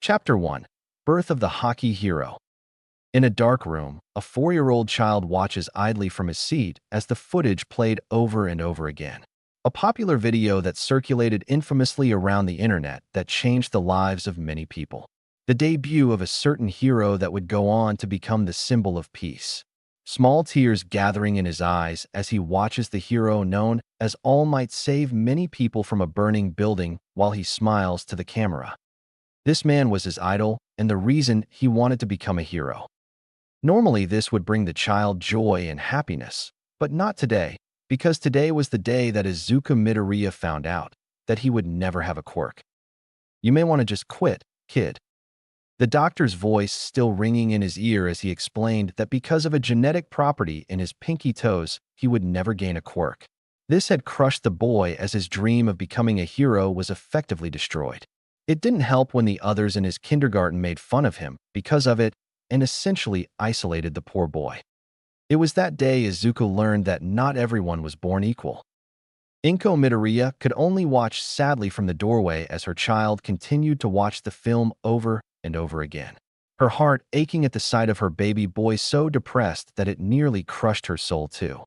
Chapter 1. Birth of the Haki Hero. In a dark room, a 4-year-old child watches idly from his seat as the footage played over and over again. A popular video that circulated infamously around the internet that changed the lives of many people. The debut of a certain hero that would go on to become the symbol of peace. Small tears gathering in his eyes as he watches the hero known as All Might save many people from a burning building while he smiles to the camera. This man was his idol and the reason he wanted to become a hero. Normally, this would bring the child joy and happiness, but not today, because today was the day that Izuku Midoriya found out that he would never have a quirk. You may want to just quit, kid. The doctor's voice still ringing in his ear as he explained that because of a genetic property in his pinky toes, he would never gain a quirk. This had crushed the boy as his dream of becoming a hero was effectively destroyed. It didn't help when the others in his kindergarten made fun of him because of it and essentially isolated the poor boy. It was that day Izuku learned that not everyone was born equal. Inko Midoriya could only watch sadly from the doorway as her child continued to watch the film over and over again. Her heart aching at the sight of her baby boy so depressed that it nearly crushed her soul too.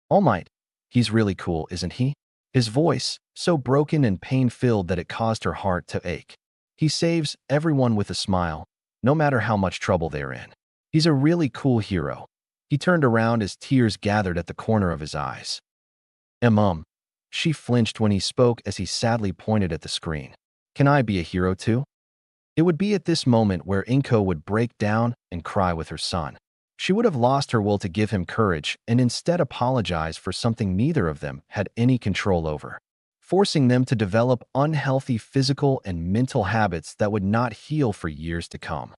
All Might, he's really cool, isn't he? His voice, so broken and pain-filled that it caused her heart to ache. He saves everyone with a smile, no matter how much trouble they're in. He's a really cool hero. He turned around as tears gathered at the corner of his eyes. She flinched when he spoke as he sadly pointed at the screen. Can I be a hero too? It would be at this moment where Inko would break down and cry with her son. She would have lost her will to give him courage and instead apologize for something neither of them had any control over, forcing them to develop unhealthy physical and mental habits that would not heal for years to come.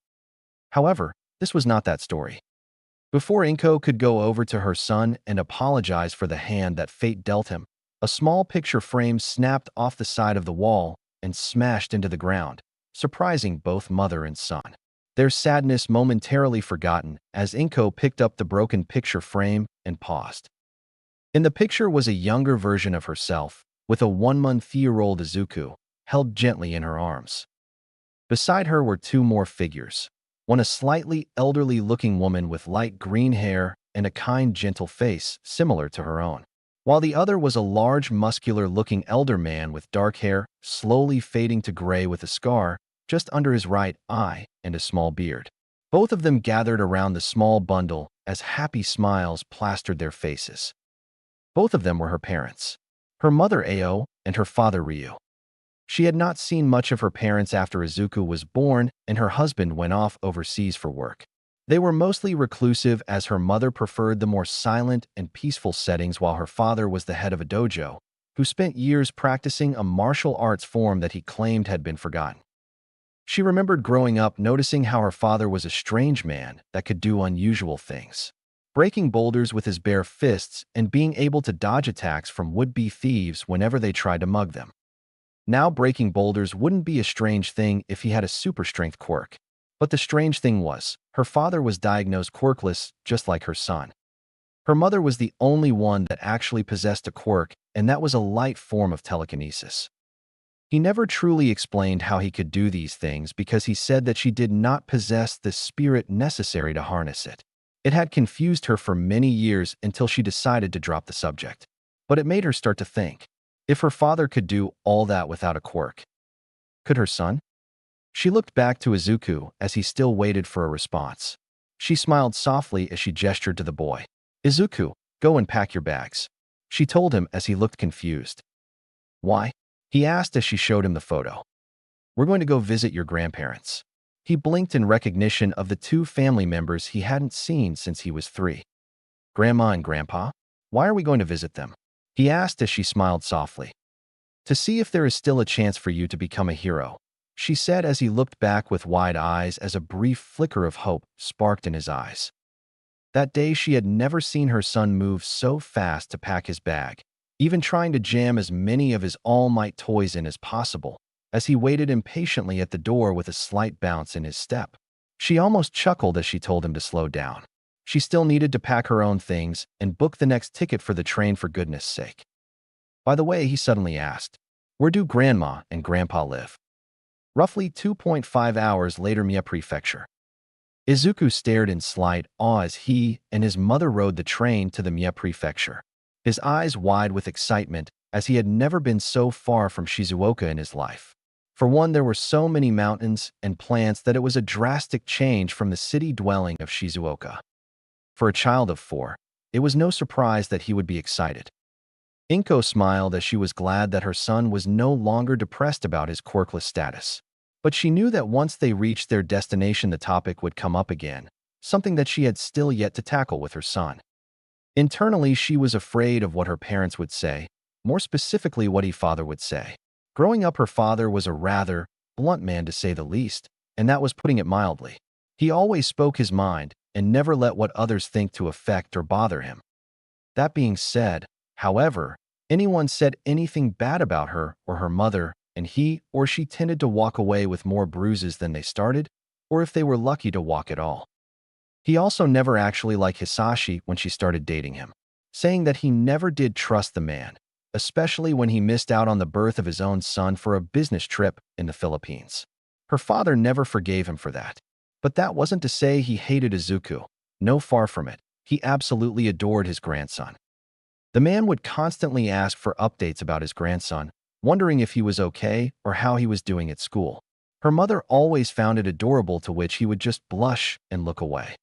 However, this was not that story. Before Inko could go over to her son and apologize for the hand that fate dealt him, a small picture frame snapped off the side of the wall and smashed into the ground, surprising both mother and son. Their sadness momentarily forgotten as Inko picked up the broken picture frame and paused. In the picture was a younger version of herself, with a 1-month-old Izuku, held gently in her arms. Beside her were 2 more figures, one a slightly elderly-looking woman with light green hair and a kind, gentle face similar to her own, while the other was a large, muscular-looking elder man with dark hair, slowly fading to gray with a scar just under his right eye and a small beard. Both of them gathered around the small bundle as happy smiles plastered their faces. Both of them were her parents, her mother Ao and her father Ryu. She had not seen much of her parents after Izuku was born and her husband went off overseas for work. They were mostly reclusive as her mother preferred the more silent and peaceful settings while her father was the head of a dojo, who spent years practicing a martial arts form that he claimed had been forgotten. She remembered growing up noticing how her father was a strange man that could do unusual things, breaking boulders with his bare fists and being able to dodge attacks from would-be thieves whenever they tried to mug them. Now breaking boulders wouldn't be a strange thing if he had a super strength quirk. But the strange thing was, her father was diagnosed quirkless just like her son. Her mother was the only one that actually possessed a quirk, and that was a light form of telekinesis. He never truly explained how he could do these things because he said that she did not possess the spirit necessary to harness it. It had confused her for many years until she decided to drop the subject. But it made her start to think, if her father could do all that without a quirk, could her son? She looked back to Izuku as he still waited for a response. She smiled softly as she gestured to the boy. Izuku, go and pack your bags, she told him as he looked confused. Why? He asked as she showed him the photo. We're going to go visit your grandparents. He blinked in recognition of the 2 family members he hadn't seen since he was 3. Grandma and Grandpa? Why are we going to visit them? He asked as she smiled softly. To see if there is still a chance for you to become a hero, she said as he looked back with wide eyes as a brief flicker of hope sparked in his eyes. That day she had never seen her son move so fast to pack his bag, even trying to jam as many of his All Might toys in as possible, as he waited impatiently at the door with a slight bounce in his step. She almost chuckled as she told him to slow down. She still needed to pack her own things and book the next ticket for the train for goodness sake. By the way, he suddenly asked, where do Grandma and Grandpa live? Roughly 2.5 hours later, Mie Prefecture. Izuku stared in slight awe as he and his mother rode the train to the Mie Prefecture, his eyes wide with excitement as he had never been so far from Shizuoka in his life. For one, there were so many mountains and plants that it was a drastic change from the city dwelling of Shizuoka. For a child of 4, it was no surprise that he would be excited. Inko smiled as she was glad that her son was no longer depressed about his quirkless status. But she knew that once they reached their destination, the topic would come up again, something that she had still yet to tackle with her son. Internally, she was afraid of what her parents would say, more specifically what her father would say. Growing up, her father was a rather blunt man, to say the least, and that was putting it mildly. He always spoke his mind and never let what others think to affect or bother him. That being said, however, anyone said anything bad about her or her mother, and he or she tended to walk away with more bruises than they started, or if they were lucky to walk at all. He also never actually liked Hisashi when she started dating him, saying that he never did trust the man, especially when he missed out on the birth of his own son for a business trip in the Philippines. Her father never forgave him for that. But that wasn't to say he hated Izuku. No, far from it. He absolutely adored his grandson. The man would constantly ask for updates about his grandson, wondering if he was okay or how he was doing at school. Her mother always found it adorable, to which he would just blush and look away.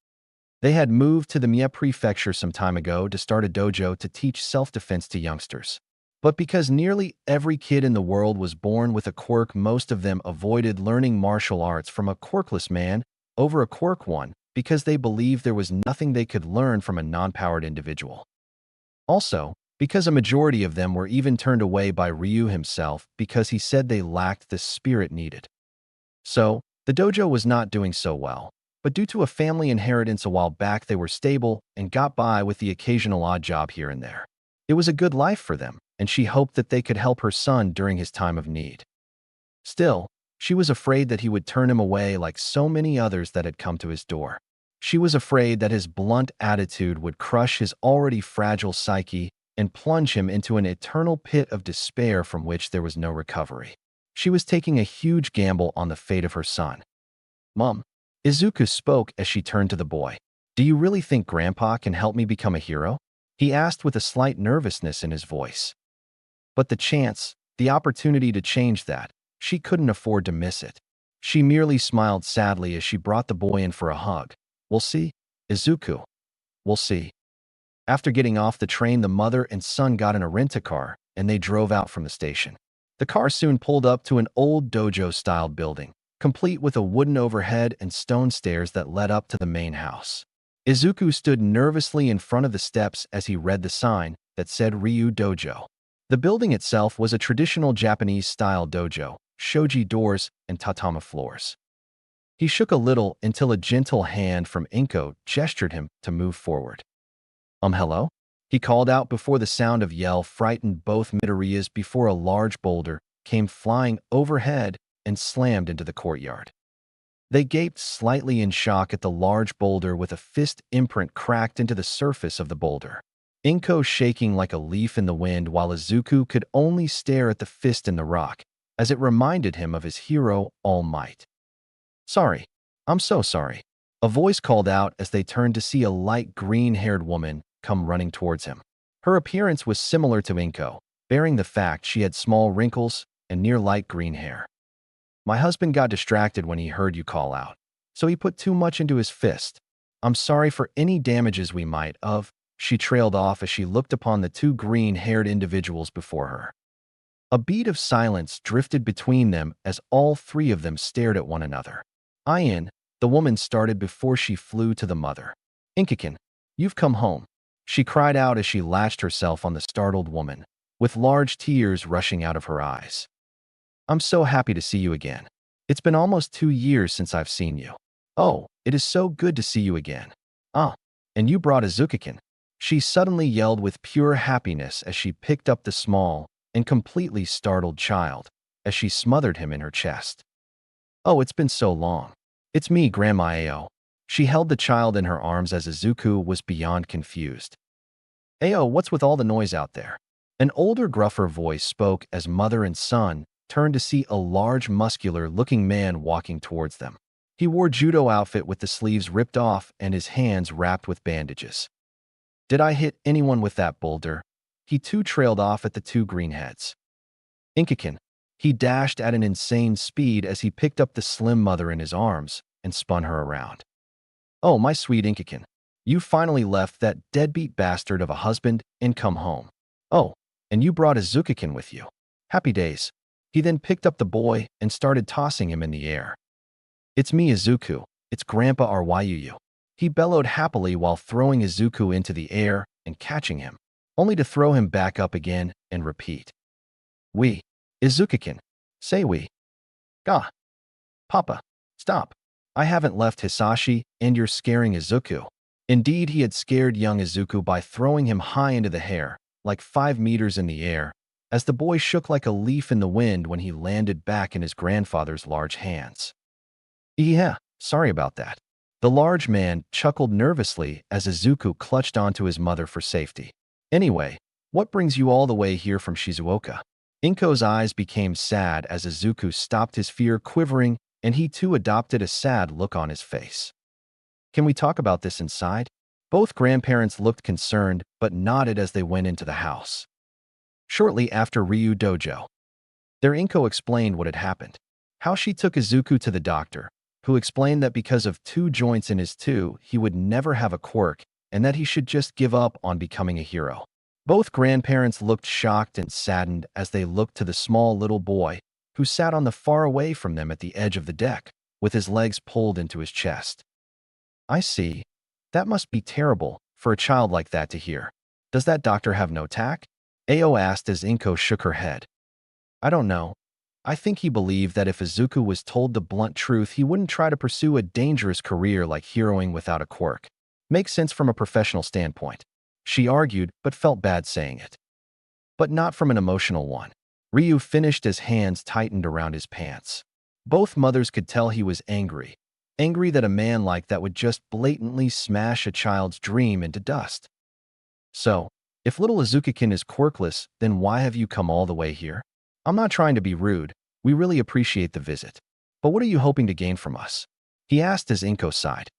They had moved to the Mie Prefecture some time ago to start a dojo to teach self-defense to youngsters. But because nearly every kid in the world was born with a quirk, most of them avoided learning martial arts from a quirkless man over a quirk one because they believed there was nothing they could learn from a non-powered individual. Also, because a majority of them were even turned away by Ryu himself because he said they lacked the spirit needed. So, the dojo was not doing so well, but due to a family inheritance a while back, they were stable and got by with the occasional odd job here and there. It was a good life for them, and she hoped that they could help her son during his time of need. Still, she was afraid that he would turn him away like so many others that had come to his door. She was afraid that his blunt attitude would crush his already fragile psyche and plunge him into an eternal pit of despair from which there was no recovery. She was taking a huge gamble on the fate of her son. "Mom," Izuku spoke as she turned to the boy. "Do you really think Grandpa can help me become a hero?" he asked with a slight nervousness in his voice. But the opportunity to change that, she couldn't afford to miss it. She merely smiled sadly as she brought the boy in for a hug. "We'll see, Izuku. We'll see." After getting off the train, the mother and son got in a rent-a-car, and they drove out from the station. The car soon pulled up to an old dojo-styled building, complete with a wooden overhead and stone stairs that led up to the main house. Izuku stood nervously in front of the steps as he read the sign that said Ryu Dojo. The building itself was a traditional Japanese-style dojo, shoji doors and tatama floors. He shook a little until a gentle hand from Inko gestured him to move forward. Hello?" he called out before the sound of yell frightened both Midoriyas before a large boulder came flying overhead and slammed into the courtyard. They gaped slightly in shock at the large boulder with a fist imprint cracked into the surface of the boulder. Inko shaking like a leaf in the wind while Izuku could only stare at the fist in the rock as it reminded him of his hero, All Might. "Sorry. I'm so sorry," a voice called out as they turned to see a light green-haired woman come running towards him. Her appearance was similar to Inko, bearing the fact she had small wrinkles and near light green hair. "My husband got distracted when he heard you call out, so he put too much into his fist. I'm sorry for any damages we might have," she trailed off as she looked upon the two green-haired individuals before her. A beat of silence drifted between them as all three of them stared at one another. "Ian," the woman started before she flew to the mother. "Inkakin, you've come home," she cried out as she latched herself on the startled woman, with large tears rushing out of her eyes. "I'm so happy to see you again. It's been almost 2 years since I've seen you. Oh, it is so good to see you again. Ah, and you brought Izuku-kun," she suddenly yelled with pure happiness as she picked up the small and completely startled child as she smothered him in her chest. "Oh, it's been so long. It's me, Grandma Ao." She held the child in her arms as Izuku was beyond confused. "Ao, what's with all the noise out there?" An older, gruffer voice spoke as mother and son turned to see a large, muscular-looking man walking towards them. He wore judo outfit with the sleeves ripped off and his hands wrapped with bandages. "Did I hit anyone with that boulder?" He too trailed off at the two greenheads. "Inkakin." He dashed at an insane speed as he picked up the slim mother in his arms and spun her around. "Oh, my sweet Inkakin. You finally left that deadbeat bastard of a husband and come home. Oh, and you brought Izuku with you. Happy days." He then picked up the boy and started tossing him in the air. "It's me, Izuku. It's Grandpa Ryuu." He bellowed happily while throwing Izuku into the air and catching him, only to throw him back up again and repeat. "We. Izuku-kun. Say we. Gah. Papa. Stop. I haven't left Hisashi, and you're scaring Izuku." Indeed, he had scared young Izuku by throwing him high into the air, like 5 meters in the air, as the boy shook like a leaf in the wind when he landed back in his grandfather's large hands. "Yeah, sorry about that." The large man chuckled nervously as Izuku clutched onto his mother for safety. "Anyway, what brings you all the way here from Shizuoka?" Inko's eyes became sad as Izuku stopped his fear quivering, and he too adopted a sad look on his face. "Can we talk about this inside?" Both grandparents looked concerned but nodded as they went into the house. Shortly after Ryu Dojo, their Inko explained what had happened. How she took Izuku to the doctor, who explained that because of 2 joints in his toe, he would never have a quirk and that he should just give up on becoming a hero. Both grandparents looked shocked and saddened as they looked to the small little boy who sat on the far away from them at the edge of the deck, with his legs pulled into his chest. "I see. That must be terrible for a child like that to hear. Does that doctor have no tact?" Ao asked as Inko shook her head. "I don't know. I think he believed that if Izuku was told the blunt truth, he wouldn't try to pursue a dangerous career like heroing without a quirk. Makes sense from a professional standpoint." She argued, but felt bad saying it. "But not from an emotional one." Ryu finished as hands tightened around his pants. Both mothers could tell he was angry. Angry that a man like that would just blatantly smash a child's dream into dust. "So, if little Izuku-kun is quirkless, then why have you come all the way here?" "I'm not trying to be rude. We really appreciate the visit. But what are you hoping to gain from us?" He asked as Inko sighed.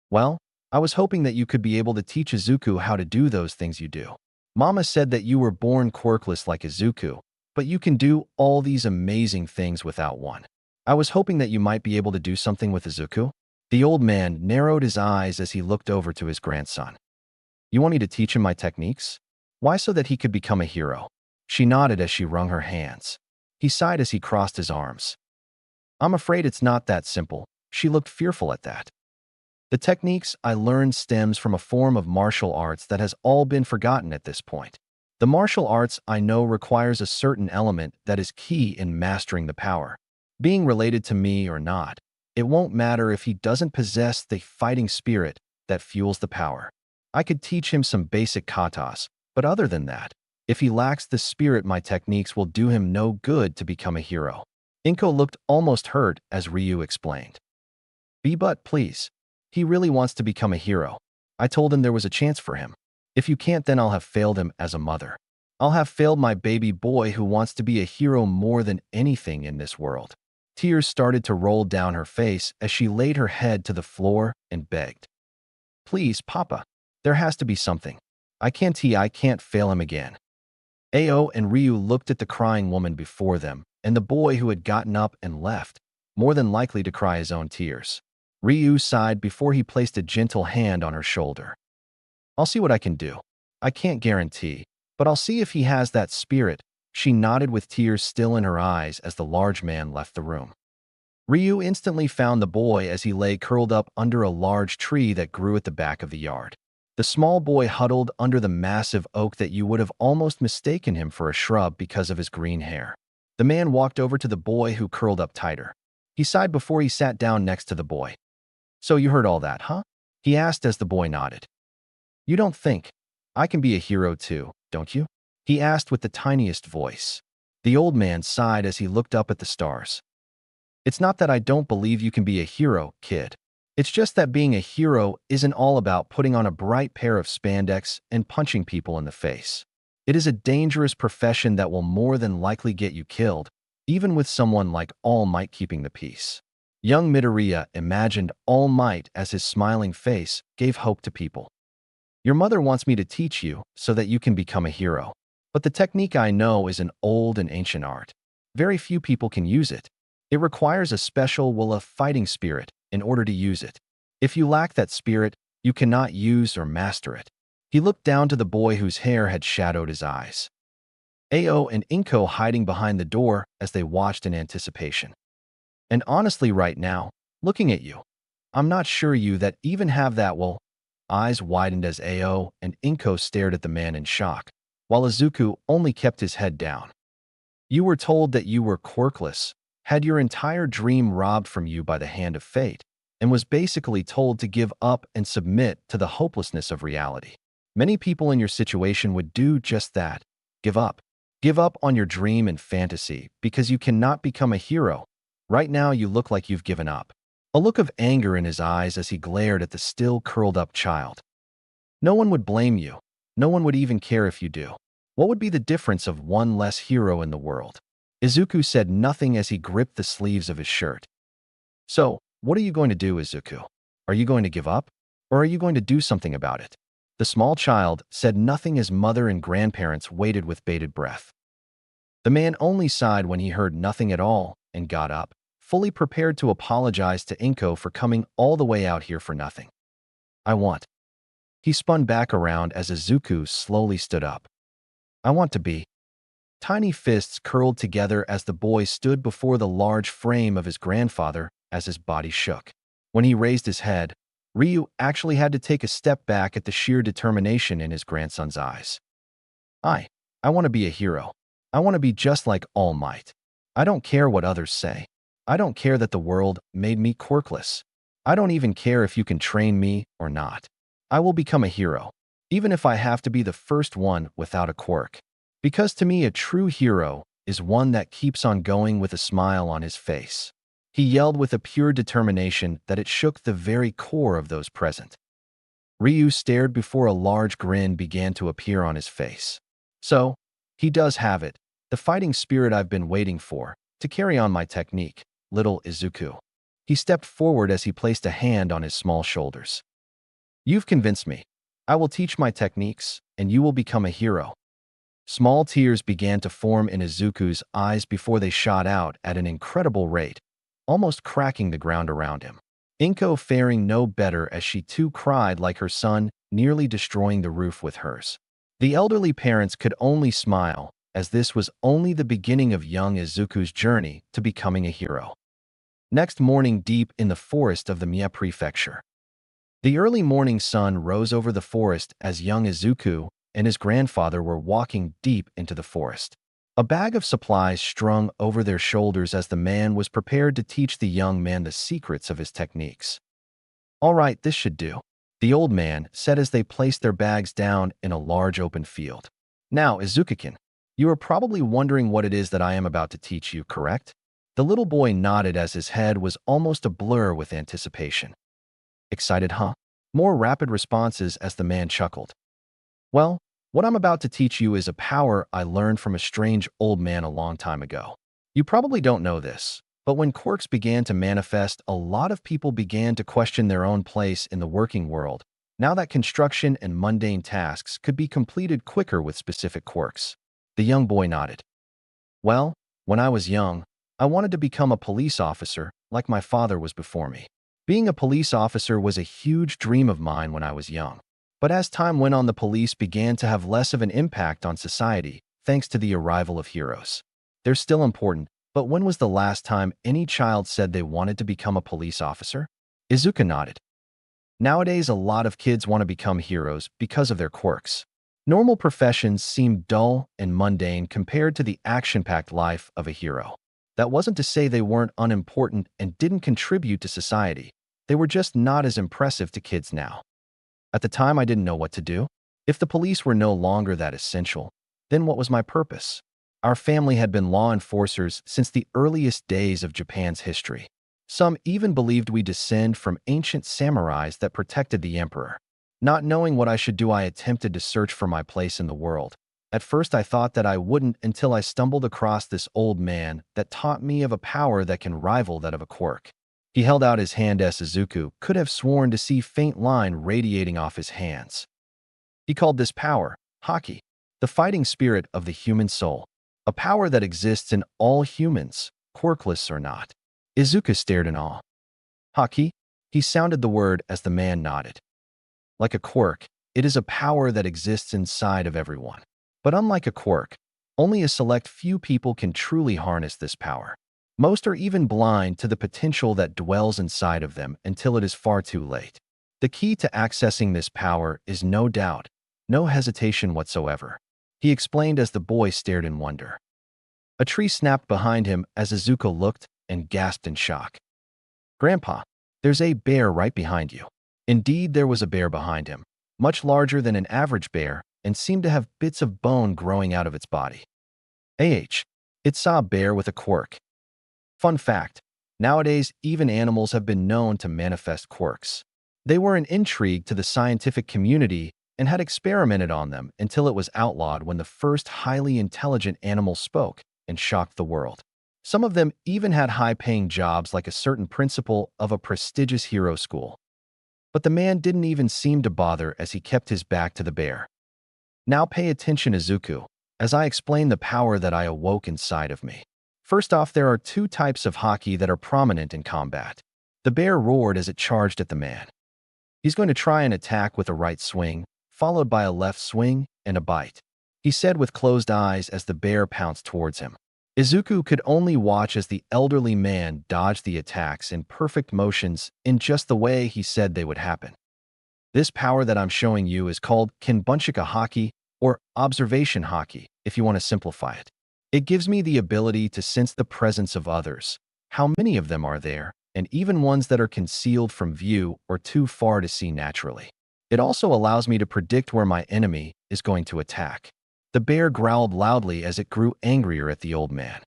"Well, I was hoping that you could be able to teach Izuku how to do those things you do. Mama said that you were born quirkless like Izuku, but you can do all these amazing things without one. I was hoping that you might be able to do something with Izuku." The old man narrowed his eyes as he looked over to his grandson. "You want me to teach him my techniques? Why, so that he could become a hero?" She nodded as she wrung her hands. He sighed as he crossed his arms. "I'm afraid it's not that simple." She looked fearful at that. "The techniques I learned stems from a form of martial arts that has all been forgotten at this point. The martial arts I know requires a certain element that is key in mastering the power. Being related to me or not, it won't matter if he doesn't possess the fighting spirit that fuels the power. I could teach him some basic katas, but other than that, if he lacks the spirit, my techniques will do him no good to become a hero." Inko looked almost hurt as Ryu explained. But please. He really wants to become a hero. I told him there was a chance for him. If you can't, then I'll have failed him as a mother. I'll have failed my baby boy who wants to be a hero more than anything in this world." Tears started to roll down her face as she laid her head to the floor and begged. "Please, Papa. There has to be something. I can't fail him again." Ao and Ryu looked at the crying woman before them and the boy who had gotten up and left, more than likely to cry his own tears. Ryu sighed before he placed a gentle hand on her shoulder. "I'll see what I can do. I can't guarantee, but I'll see if he has that spirit." She nodded with tears still in her eyes as the large man left the room. Ryu instantly found the boy as he lay curled up under a large tree that grew at the back of the yard. The small boy huddled under the massive oak that you would have almost mistaken him for a shrub because of his green hair. The man walked over to the boy who curled up tighter. He sighed before he sat down next to the boy. "So you heard all that, huh?" he asked as the boy nodded. "You don't think I can be a hero too, don't you?" he asked with the tiniest voice. The old man sighed as he looked up at the stars. "It's not that I don't believe you can be a hero, kid. It's just that being a hero isn't all about putting on a bright pair of spandex and punching people in the face. It is a dangerous profession that will more than likely get you killed, even with someone like All Might keeping the peace. Young Midoriya imagined All Might as his smiling face gave hope to people. Your mother wants me to teach you so that you can become a hero. But the technique I know is an old and ancient art. Very few people can use it. It requires a special will of fighting spirit in order to use it. If you lack that spirit, you cannot use or master it. He looked down to the boy whose hair had shadowed his eyes. Ao and Inko hiding behind the door as they watched in anticipation. And honestly right now, looking at you, I'm not sure you that even have that will. Eyes widened as Ao and Inko stared at the man in shock, while Izuku only kept his head down. You were told that you were quirkless, had your entire dream robbed from you by the hand of fate, and was basically told to give up and submit to the hopelessness of reality. Many people in your situation would do just that. Give up. Give up on your dream and fantasy because you cannot become a hero. Right now you look like you've given up. A look of anger in his eyes as he glared at the still curled-up child. No one would blame you. No one would even care if you do. What would be the difference of one less hero in the world? Izuku said nothing as he gripped the sleeves of his shirt. So, what are you going to do, Izuku? Are you going to give up? Or are you going to do something about it? The small child said nothing as mother and grandparents waited with bated breath. The man only sighed when he heard nothing at all and got up, fully prepared to apologize to Inko for coming all the way out here for nothing. I want. He spun back around as Izuku slowly stood up. I want to be. Tiny fists curled together as the boy stood before the large frame of his grandfather as his body shook. When he raised his head, Ryu actually had to take a step back at the sheer determination in his grandson's eyes. I want to be a hero. I want to be just like All Might. I don't care what others say. I don't care that the world made me quirkless. I don't even care if you can train me or not. I will become a hero, even if I have to be the first one without a quirk. Because to me, a true hero is one that keeps on going with a smile on his face. He yelled with a pure determination that it shook the very core of those present. Ryu stared before a large grin began to appear on his face. So, he does have it, the fighting spirit I've been waiting for, to carry on my technique, little Izuku. He stepped forward as he placed a hand on his small shoulders. You've convinced me. I will teach my techniques, and you will become a hero. Small tears began to form in Izuku's eyes before they shot out at an incredible rate, almost cracking the ground around him. Inko faring no better as she too cried like her son, nearly destroying the roof with hers. The elderly parents could only smile, as this was only the beginning of young Izuku's journey to becoming a hero. Next morning, deep in the forest of the Mie Prefecture. The early morning sun rose over the forest as young Izuku and his grandfather were walking deep into the forest. A bag of supplies strung over their shoulders as the man was prepared to teach the young man the secrets of his techniques. All right, this should do, the old man said as they placed their bags down in a large open field. Now, Izuku-kun, you are probably wondering what it is that I am about to teach you, correct? The little boy nodded as his head was almost a blur with anticipation. Excited, huh? More rapid responses as the man chuckled. Well, what I'm about to teach you is a power I learned from a strange old man a long time ago. You probably don't know this, but when quirks began to manifest, a lot of people began to question their own place in the working world, now that construction and mundane tasks could be completed quicker with specific quirks. The young boy nodded. Well, when I was young, I wanted to become a police officer, like my father was before me. Being a police officer was a huge dream of mine when I was young. But as time went on, the police began to have less of an impact on society, thanks to the arrival of heroes. They're still important, but when was the last time any child said they wanted to become a police officer? Izuku nodded. Nowadays, a lot of kids want to become heroes because of their quirks. Normal professions seem dull and mundane compared to the action-packed life of a hero. That wasn't to say they weren't unimportant and didn't contribute to society. They were just not as impressive to kids now. At the time, I didn't know what to do. If the police were no longer that essential, then what was my purpose? Our family had been law enforcers since the earliest days of Japan's history. Some even believed we descend from ancient samurais that protected the emperor. Not knowing what I should do, I attempted to search for my place in the world. At first I thought that I wouldn't until I stumbled across this old man that taught me of a power that can rival that of a quirk. He held out his hand as Izuku could have sworn to see faint line radiating off his hands. He called this power Haki, the fighting spirit of the human soul, a power that exists in all humans, quirkless or not. Izuku stared in awe. Haki? He sounded the word as the man nodded. Like a quirk, it is a power that exists inside of everyone. But unlike a quirk, only a select few people can truly harness this power. Most are even blind to the potential that dwells inside of them until it is far too late. The key to accessing this power is no doubt, no hesitation whatsoever, he explained as the boy stared in wonder. A tree snapped behind him as Izuku looked and gasped in shock. Grandpa, there's a bear right behind you. Indeed, there was a bear behind him, much larger than an average bear and seemed to have bits of bone growing out of its body. It saw a bear with a quirk. Fun fact, nowadays even animals have been known to manifest quirks. They were an intrigue to the scientific community and had experimented on them until it was outlawed when the first highly intelligent animal spoke and shocked the world. Some of them even had high-paying jobs like a certain principal of a prestigious hero school. But the man didn't even seem to bother as he kept his back to the bear. Now pay attention, Izuku, as I explain the power that I awoke inside of me. First off, there are two types of Haki that are prominent in combat. The bear roared as it charged at the man. He's going to try and attack with a right swing, followed by a left swing and a bite, he said with closed eyes as the bear pounced towards him. Izuku could only watch as the elderly man dodged the attacks in perfect motions in just the way he said they would happen. This power that I'm showing you is called Kinbunshika Haki, or observation Haki, if you want to simplify it. It gives me the ability to sense the presence of others, how many of them are there, and even ones that are concealed from view or too far to see naturally. It also allows me to predict where my enemy is going to attack. The bear growled loudly as it grew angrier at the old man.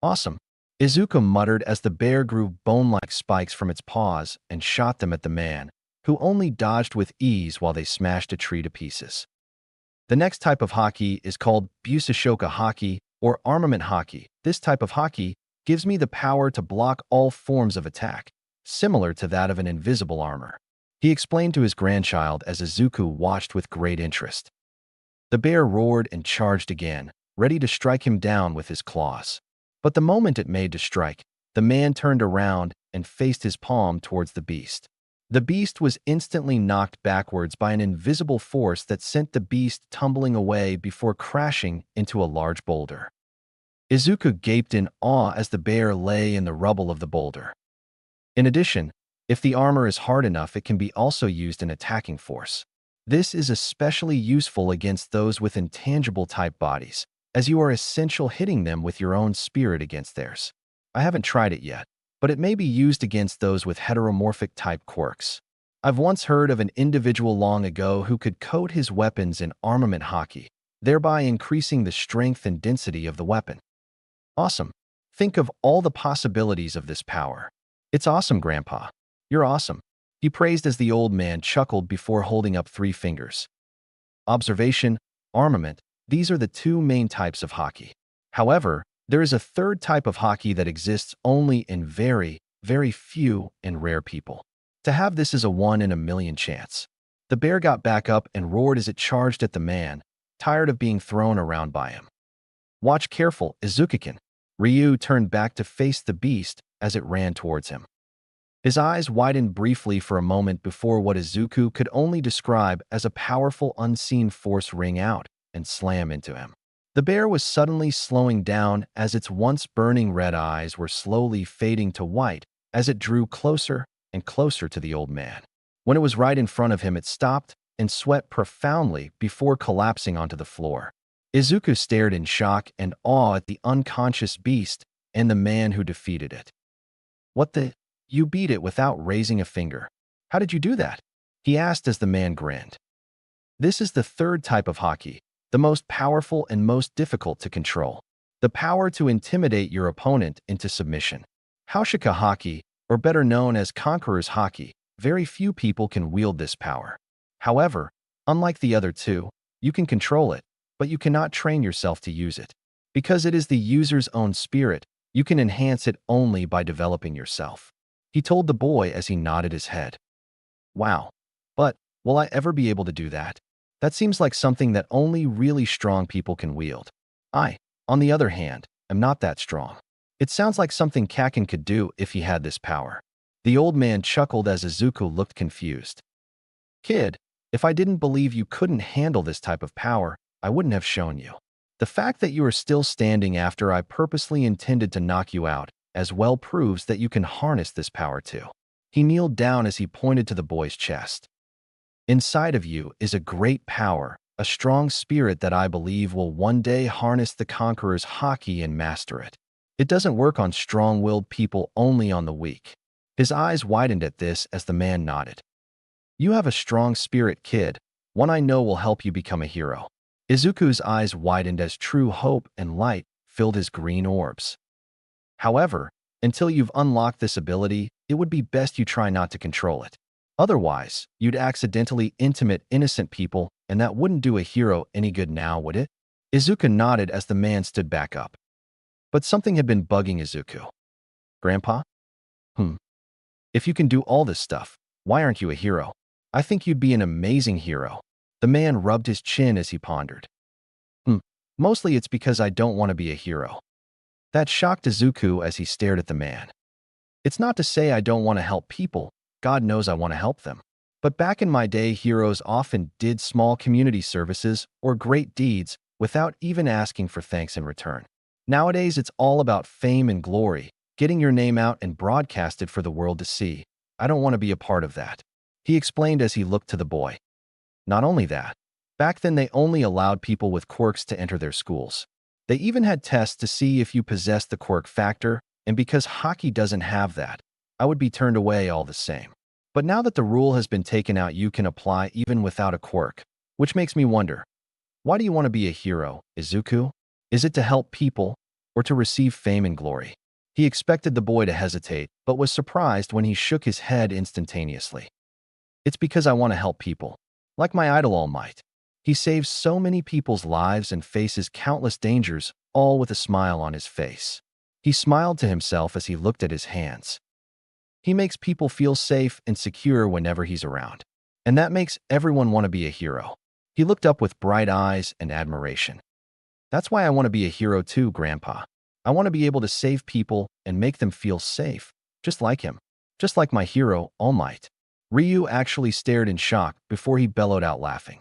Awesome, Izuku muttered as the bear grew bone-like spikes from its paws and shot them at the man, who only dodged with ease while they smashed a tree to pieces. The next type of Haki is called Busashoka Haki, or armament Haki. This type of Haki gives me the power to block all forms of attack, similar to that of an invisible armor, he explained to his grandchild as Izuku watched with great interest. The bear roared and charged again, ready to strike him down with his claws. But the moment it made to strike, the man turned around and faced his palm towards the beast. The beast was instantly knocked backwards by an invisible force that sent the beast tumbling away before crashing into a large boulder. Izuku gaped in awe as the bear lay in the rubble of the boulder. In addition, if the armor is hard enough, it can be also used in attacking force. This is especially useful against those with intangible type bodies, as you are essential hitting them with your own spirit against theirs. I haven't tried it yet, but it may be used against those with heteromorphic type quirks. I've once heard of an individual long ago who could coat his weapons in armament Haki, thereby increasing the strength and density of the weapon. Awesome. Think of all the possibilities of this power. It's awesome, Grandpa. You're awesome, he praised as the old man chuckled before holding up 3 fingers. Observation, armament, these are the 2 main types of Haki. However, there is a third type of Haki that exists only in very, very few and rare people. To have this is a 1 in a million chance. The bear got back up and roared as it charged at the man, tired of being thrown around by him. Watch careful, Izuku-kun. Ryu turned back to face the beast as it ran towards him. His eyes widened briefly for a moment before what Izuku could only describe as a powerful unseen force ring out and slam into him. The bear was suddenly slowing down as its once burning red eyes were slowly fading to white as it drew closer and closer to the old man. When it was right in front of him, it stopped and sweat profoundly before collapsing onto the floor. Izuku stared in shock and awe at the unconscious beast and the man who defeated it. What the? You beat it without raising a finger. How did you do that? He asked as the man grinned. This is the third type of Haki, the most powerful and most difficult to control. The power to intimidate your opponent into submission. Haushika Haki, or better known as Conqueror's Haki, very few people can wield this power. However, unlike the other 2, you can control it, but you cannot train yourself to use it. Because it is the user's own spirit, you can enhance it only by developing yourself. He told the boy as he nodded his head. Wow. But will I ever be able to do that? That seems like something that only really strong people can wield. I, on the other hand, am not that strong. It sounds like something Kakin could do if he had this power. The old man chuckled as Izuku looked confused. Kid, if I didn't believe you couldn't handle this type of power, I wouldn't have shown you. The fact that you are still standing after I purposely intended to knock you out as well proves that you can harness this power too. He kneeled down as he pointed to the boy's chest. Inside of you is a great power, a strong spirit that I believe will one day harness the conqueror's haki and master it. It doesn't work on strong-willed people, only on the weak. His eyes widened at this as the man nodded. You have a strong spirit, kid, one I know will help you become a hero. Izuku's eyes widened as true hope and light filled his green orbs. However, until you've unlocked this ability, it would be best you try not to control it. Otherwise, you'd accidentally intimidate innocent people, and that wouldn't do a hero any good now, would it? Izuku nodded as the man stood back up. But something had been bugging Izuku. Grandpa? If you can do all this stuff, why aren't you a hero? I think you'd be an amazing hero. The man rubbed his chin as he pondered. Mostly it's because I don't want to be a hero. That shocked Izuku as he stared at the man. It's not to say I don't want to help people. God knows I want to help them. But back in my day, heroes often did small community services or great deeds without even asking for thanks in return. Nowadays, it's all about fame and glory, getting your name out and broadcasted for the world to see. I don't want to be a part of that, he explained as he looked to the boy. Not only that, back then they only allowed people with quirks to enter their schools. They even had tests to see if you possessed the quirk factor, and because Haki doesn't have that, I would be turned away all the same. But now that the rule has been taken out, you can apply even without a quirk, which makes me wonder, why do you want to be a hero, Izuku? Is it to help people, or to receive fame and glory? He expected the boy to hesitate, but was surprised when he shook his head instantaneously. It's because I want to help people, like my idol All Might. He saves so many people's lives and faces countless dangers, all with a smile on his face. He smiled to himself as he looked at his hands. He makes people feel safe and secure whenever he's around, and that makes everyone want to be a hero. He looked up with bright eyes and admiration. That's why I want to be a hero too, Grandpa. I want to be able to save people and make them feel safe, just like him, just like my hero, All Might. Ryu actually stared in shock before he bellowed out laughing.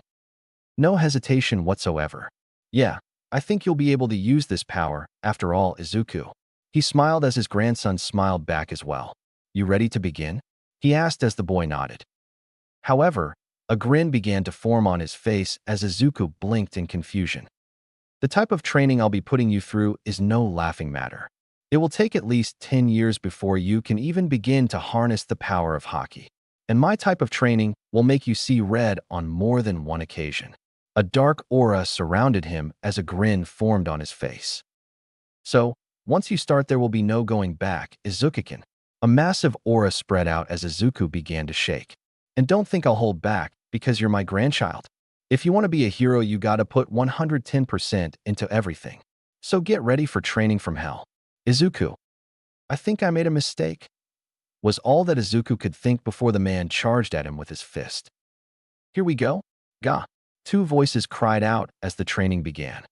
No hesitation whatsoever. Yeah, I think you'll be able to use this power, after all, Izuku. He smiled as his grandson smiled back as well. You ready to begin? He asked as the boy nodded. However, a grin began to form on his face as Izuku blinked in confusion. The type of training I'll be putting you through is no laughing matter. It will take at least 10 years before you can even begin to harness the power of Haki. And my type of training will make you see red on more than one occasion. A dark aura surrounded him as a grin formed on his face. So, once you start, there will be no going back, Izuku-kun. A massive aura spread out as Izuku began to shake. And don't think I'll hold back, because you're my grandchild. If you want to be a hero, you gotta put 110% into everything. So get ready for training from hell. Izuku, I think I made a mistake, was all that Izuku could think before the man charged at him with his fist. Here we go, Ga. Two voices cried out as the training began.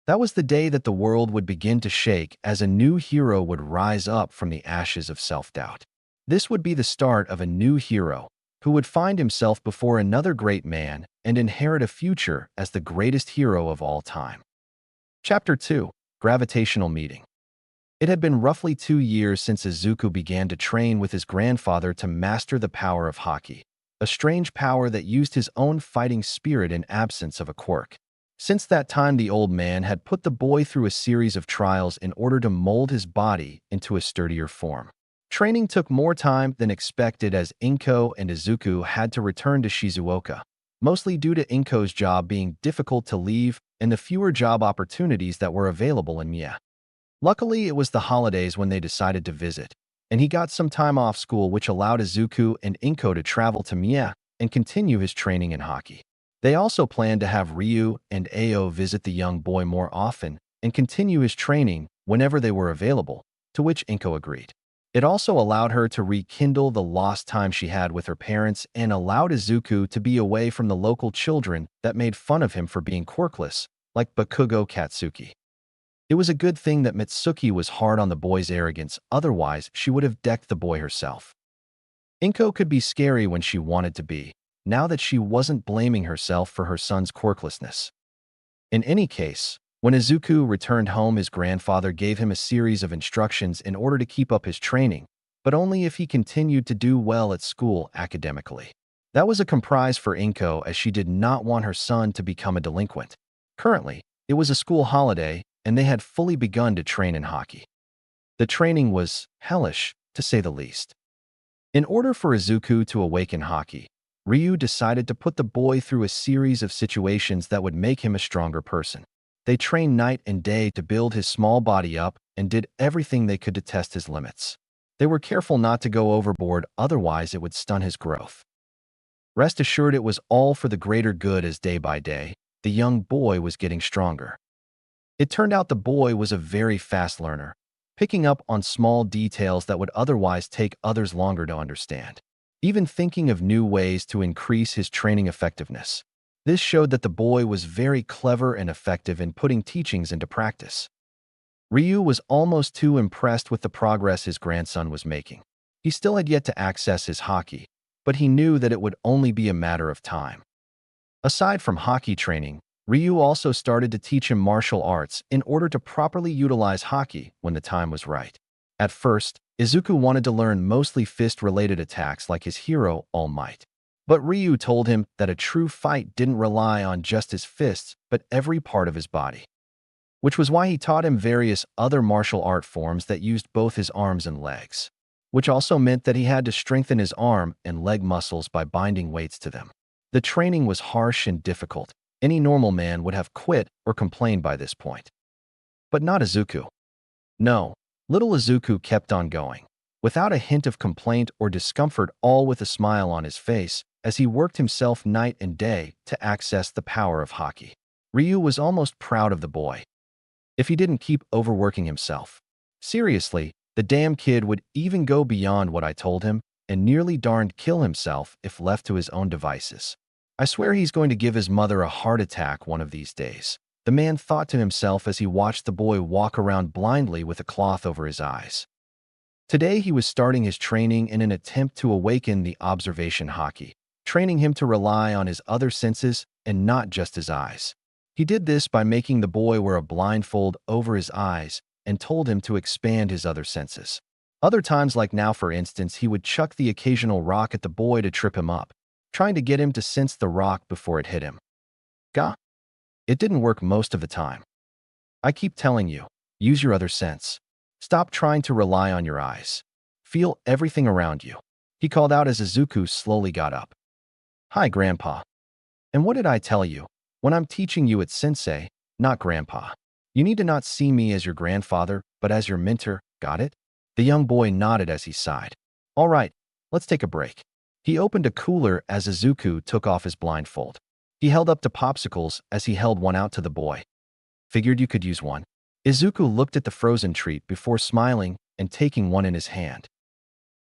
That was the day that the world would begin to shake as a new hero would rise up from the ashes of self-doubt. This would be the start of a new hero who would find himself before another great man and inherit a future as the greatest hero of all time. Chapter 2. Gravitational Meeting. It had been roughly 2 years since Izuku began to train with his grandfather to master the power of Haki, a strange power that used his own fighting spirit in absence of a quirk. Since that time, the old man had put the boy through a series of trials in order to mold his body into a sturdier form. Training took more time than expected as Inko and Izuku had to return to Shizuoka, mostly due to Inko's job being difficult to leave and the fewer job opportunities that were available in Mie. Luckily, it was the holidays when they decided to visit, and he got some time off school, which allowed Izuku and Inko to travel to Mie and continue his training in Haki. They also planned to have Ryu and Ao visit the young boy more often and continue his training whenever they were available, to which Inko agreed. It also allowed her to rekindle the lost time she had with her parents and allowed Izuku to be away from the local children that made fun of him for being quirkless, like Bakugo Katsuki. It was a good thing that Mitsuki was hard on the boy's arrogance, otherwise she would have decked the boy herself. Inko could be scary when she wanted to be, now that she wasn't blaming herself for her son's quirklessness. In any case, when Izuku returned home, his grandfather gave him a series of instructions in order to keep up his training, but only if he continued to do well at school academically. That was a compromise for Inko, as she did not want her son to become a delinquent. Currently, it was a school holiday, and they had fully begun to train in Haki. The training was hellish, to say the least. In order for Izuku to awaken Haki, Ryu decided to put the boy through a series of situations that would make him a stronger person. They trained night and day to build his small body up and did everything they could to test his limits. They were careful not to go overboard, otherwise it would stunt his growth. Rest assured, it was all for the greater good, as day by day, the young boy was getting stronger. It turned out the boy was a very fast learner, picking up on small details that would otherwise take others longer to understand, even thinking of new ways to increase his training effectiveness. This showed that the boy was very clever and effective in putting teachings into practice. Ryu was almost too impressed with the progress his grandson was making. He still had yet to access his Haki, but he knew that it would only be a matter of time. Aside from Haki training, Ryu also started to teach him martial arts in order to properly utilize Haki when the time was right. At first, Izuku wanted to learn mostly fist-related attacks like his hero, All Might. But Ryu told him that a true fight didn't rely on just his fists, but every part of his body. Which was why he taught him various other martial art forms that used both his arms and legs. Which also meant that he had to strengthen his arm and leg muscles by binding weights to them. The training was harsh and difficult. Any normal man would have quit or complained by this point. But not Izuku. No, little Izuku kept on going, without a hint of complaint or discomfort, all with a smile on his face, as he worked himself night and day to access the power of Haki. Ryu was almost proud of the boy. If he didn't keep overworking himself. Seriously, the damn kid would even go beyond what I told him and nearly darned kill himself if left to his own devices. I swear he's going to give his mother a heart attack one of these days, the man thought to himself as he watched the boy walk around blindly with a cloth over his eyes. Today he was starting his training in an attempt to awaken the observation Haki, training him to rely on his other senses and not just his eyes. He did this by making the boy wear a blindfold over his eyes and told him to expand his other senses. Other times, like now for instance, he would chuck the occasional rock at the boy to trip him up, trying to get him to sense the rock before it hit him. Gah! It didn't work most of the time. I keep telling you, use your other sense. Stop trying to rely on your eyes. Feel everything around you. He called out as Izuku slowly got up. Hi, Grandpa. And what did I tell you? When I'm teaching you, it's sensei, not grandpa. You need to not see me as your grandfather, but as your mentor, got it? The young boy nodded as he sighed. All right, let's take a break. He opened a cooler as Izuku took off his blindfold. He held up 2 popsicles as he held one out to the boy. Figured you could use one. Izuku looked at the frozen treat before smiling and taking one in his hand.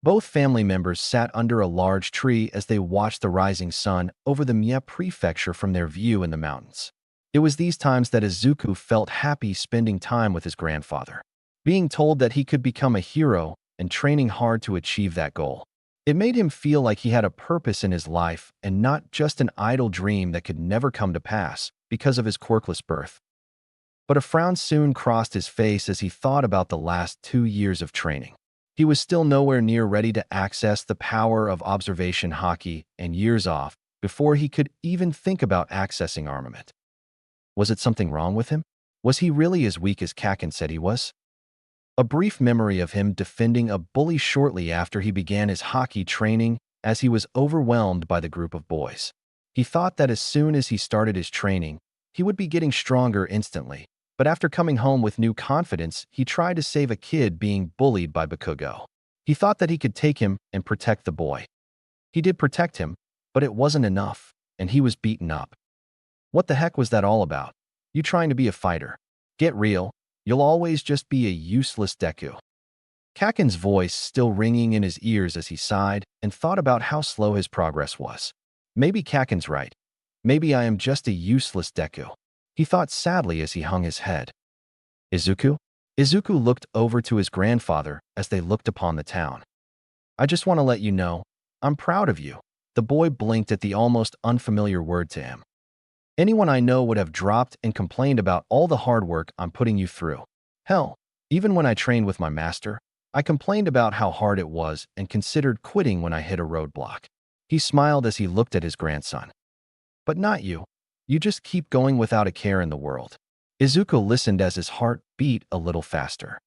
Both family members sat under a large tree as they watched the rising sun over the Mie prefecture from their view in the mountains. It was these times that Izuku felt happy spending time with his grandfather, being told that he could become a hero and training hard to achieve that goal. It made him feel like he had a purpose in his life and not just an idle dream that could never come to pass because of his quirkless birth. But a frown soon crossed his face as he thought about the last 2 years of training. He was still nowhere near ready to access the power of observation Haki, and years off before he could even think about accessing armament. Was it something wrong with him? Was he really as weak as Kaken said he was? A brief memory of him defending a bully shortly after he began his Haki training as he was overwhelmed by the group of boys. He thought that as soon as he started his training, he would be getting stronger instantly. But after coming home with new confidence, he tried to save a kid being bullied by Bakugo. He thought that he could take him and protect the boy. He did protect him, but it wasn't enough, and he was beaten up. What the heck was that all about? You trying to be a fighter? Get real. You'll always just be a useless Deku. Kakin's voice still ringing in his ears as he sighed and thought about how slow his progress was. Maybe Kakin's right. Maybe I am just a useless Deku. He thought sadly as he hung his head. Izuku? Izuku looked over to his grandfather as they looked upon the town. I just want to let you know, I'm proud of you. The boy blinked at the almost unfamiliar word to him. Anyone I know would have dropped and complained about all the hard work I'm putting you through. Hell, even when I trained with my master, I complained about how hard it was and considered quitting when I hit a roadblock. He smiled as he looked at his grandson. But not you. You just keep going without a care in the world. Izuku listened as his heart beat a little faster.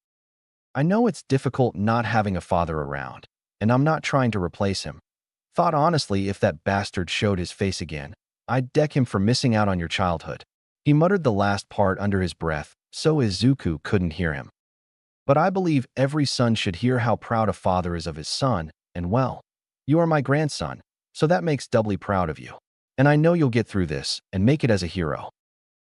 I know it's difficult not having a father around, and I'm not trying to replace him. Thought honestly if that bastard showed his face again, I'd deck him for missing out on your childhood. He muttered the last part under his breath, so Izuku couldn't hear him. But I believe every son should hear how proud a father is of his son, and well, you are my grandson, so that makes doubly proud of you. And I know you'll get through this and make it as a hero.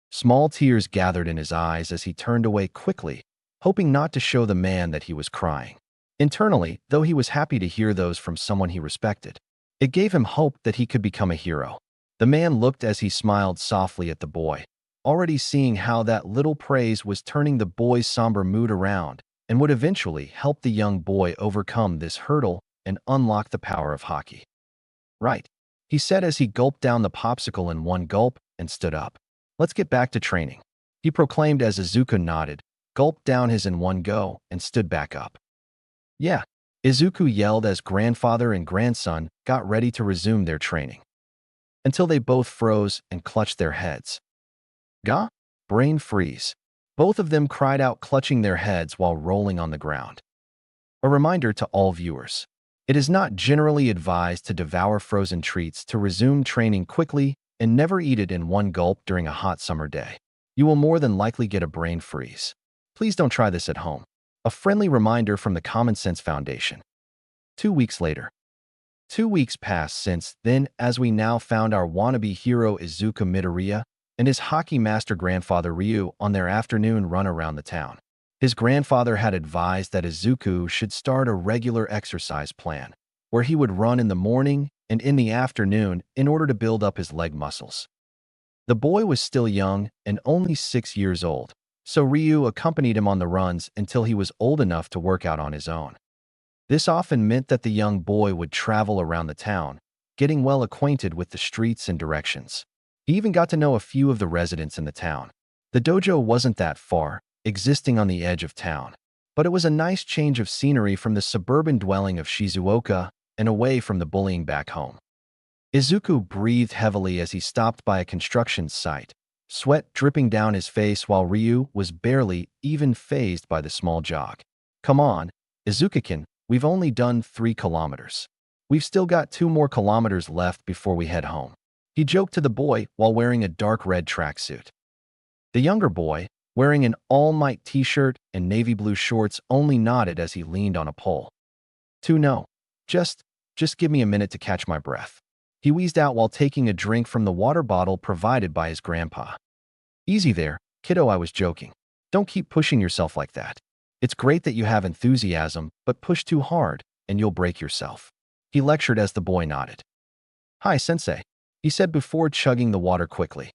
Small tears gathered in his eyes as he turned away quickly, hoping not to show the man that he was crying. Internally, though he was happy to hear those from someone he respected, it gave him hope that he could become a hero. The man looked as he smiled softly at the boy, already seeing how that little praise was turning the boy's somber mood around and would eventually help the young boy overcome this hurdle and unlock the power of Haki. Right, he said as he gulped down the popsicle in one gulp and stood up. Let's get back to training, he proclaimed as Izuku nodded, gulped down his in one go, and stood back up. Yeah, Izuku yelled as grandfather and grandson got ready to resume their training. Until they both froze and clutched their heads. Gah? Brain freeze. Both of them cried out, clutching their heads while rolling on the ground. A reminder to all viewers. It is not generally advised to devour frozen treats to resume training quickly and never eat it in one gulp during a hot summer day. You will more than likely get a brain freeze. Please don't try this at home. A friendly reminder from the Common Sense Foundation. 2 weeks later. 2 weeks passed since then as we now found our wannabe hero Izuku Midoriya and his Haki master grandfather Ryu on their afternoon run around the town. His grandfather had advised that Izuku should start a regular exercise plan, where he would run in the morning and in the afternoon in order to build up his leg muscles. The boy was still young and only 6 years old, so Ryu accompanied him on the runs until he was old enough to work out on his own. This often meant that the young boy would travel around the town, getting well acquainted with the streets and directions. He even got to know a few of the residents in the town. The dojo wasn't that far, existing on the edge of town, but it was a nice change of scenery from the suburban dwelling of Shizuoka and away from the bullying back home. Izuku breathed heavily as he stopped by a construction site, sweat dripping down his face while Ryu was barely even fazed by the small jog. Come on, Izuku-kun, we've only done 3 kilometers. We've still got 2 more kilometers left before we head home, he joked to the boy while wearing a dark red tracksuit. The younger boy, wearing an All Might t-shirt and navy blue shorts, only nodded as he leaned on a pole. No, just give me a minute to catch my breath, he wheezed out while taking a drink from the water bottle provided by his grandpa. Easy there, kiddo, I was joking. Don't keep pushing yourself like that. It's great that you have enthusiasm, but push too hard and you'll break yourself, he lectured as the boy nodded. Hi, sensei, he said before chugging the water quickly.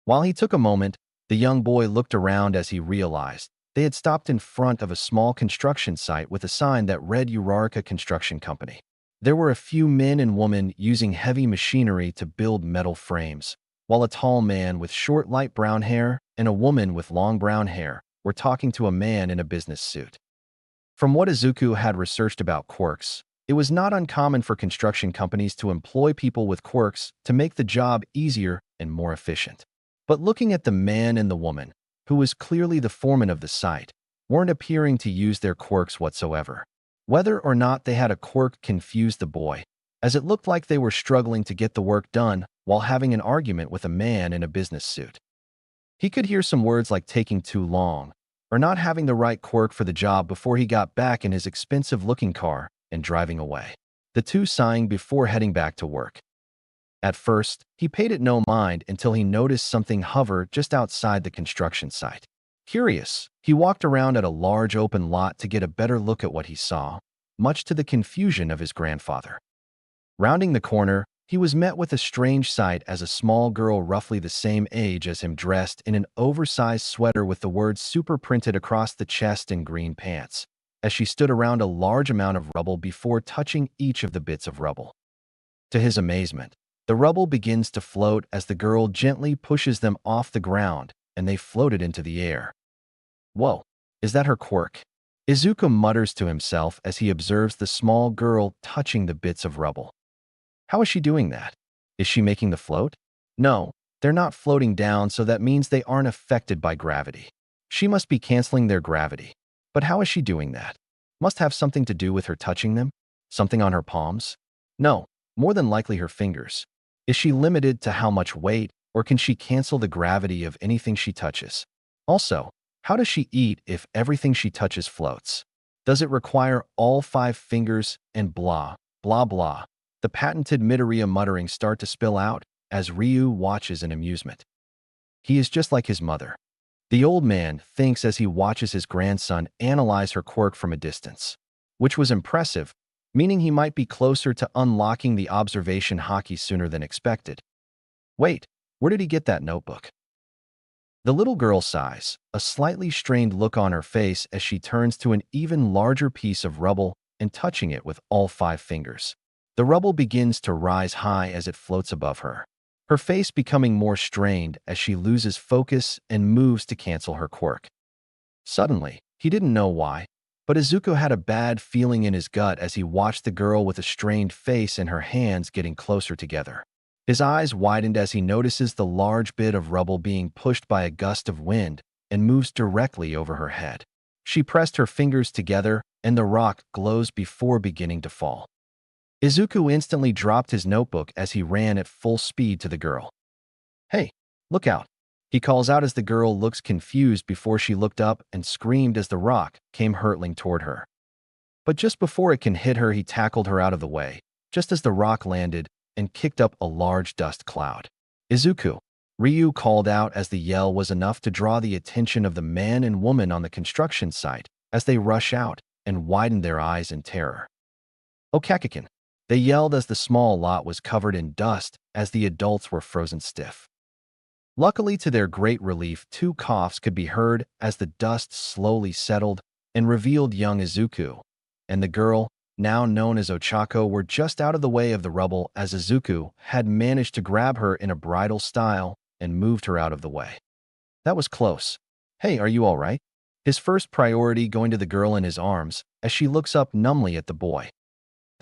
While he took a moment, the young boy looked around as he realized they had stopped in front of a small construction site with a sign that read Uraraka Construction Company. There were a few men and women using heavy machinery to build metal frames, while a tall man with short light brown hair and a woman with long brown hair were talking to a man in a business suit. From what Izuku had researched about quirks, it was not uncommon for construction companies to employ people with quirks to make the job easier and more efficient. But looking at the man and the woman, who was clearly the foreman of the site, weren't appearing to use their quirks whatsoever. Whether or not they had a quirk confused the boy, as it looked like they were struggling to get the work done while having an argument with a man in a business suit. He could hear some words like taking too long, or not having the right quirk for the job before he got back in his expensive-looking car and driving away. The two sighing before heading back to work. At first, he paid it no mind until he noticed something hover just outside the construction site. Curious, he walked around at a large open lot to get a better look at what he saw, much to the confusion of his grandfather. Rounding the corner, he was met with a strange sight as a small girl roughly the same age as him dressed in an oversized sweater with the words super printed across the chest and green pants, as she stood around a large amount of rubble before touching each of the bits of rubble. To his amazement, the rubble begins to float as the girl gently pushes them off the ground, and they floated into the air. Whoa, is that her quirk? Izuku mutters to himself as he observes the small girl touching the bits of rubble. How is she doing that? Is she making the float? No, they're not floating down, so that means they aren't affected by gravity. She must be canceling their gravity. But how is she doing that? Must have something to do with her touching them? Something on her palms? No, more than likely her fingers. Is she limited to how much weight, or can she cancel the gravity of anything she touches? Also, how does she eat if everything she touches floats? Does it require all 5 fingers and blah, blah, blah? The patented Midoriya mutterings start to spill out as Ryu watches in amusement. He is just like his mother. The old man thinks as he watches his grandson analyze her quirk from a distance, which was impressive, meaning he might be closer to unlocking the observation Haki sooner than expected. Wait, where did he get that notebook? The little girl sighs, a slightly strained look on her face as she turns to an even larger piece of rubble and touching it with all 5 fingers. The rubble begins to rise high as it floats above her, her face becoming more strained as she loses focus and moves to cancel her quirk. Suddenly, he didn't know why, but Izuku had a bad feeling in his gut as he watched the girl with a strained face and her hands getting closer together. His eyes widened as he notices the large bit of rubble being pushed by a gust of wind and moves directly over her head. She pressed her fingers together, and the rock glows before beginning to fall. Izuku instantly dropped his notebook as he ran at full speed to the girl. "Hey, look out!" he calls out as the girl looks confused before she looked up and screamed as the rock came hurtling toward her. But just before it can hit her, he tackled her out of the way, just as the rock landed and kicked up a large dust cloud. "Izuku!" Ryu called out as the yell was enough to draw the attention of the man and woman on the construction site as they rush out and widen their eyes in terror. "Okakikin!" They yelled as the small lot was covered in dust as the adults were frozen stiff. Luckily, to their great relief, 2 coughs could be heard as the dust slowly settled and revealed young Izuku, and the girl, now known as Ochako, were just out of the way of the rubble as Izuku had managed to grab her in a bridal style and moved her out of the way. That was close. "Hey, are you all right?" His first priority going to the girl in his arms as she looks up numbly at the boy.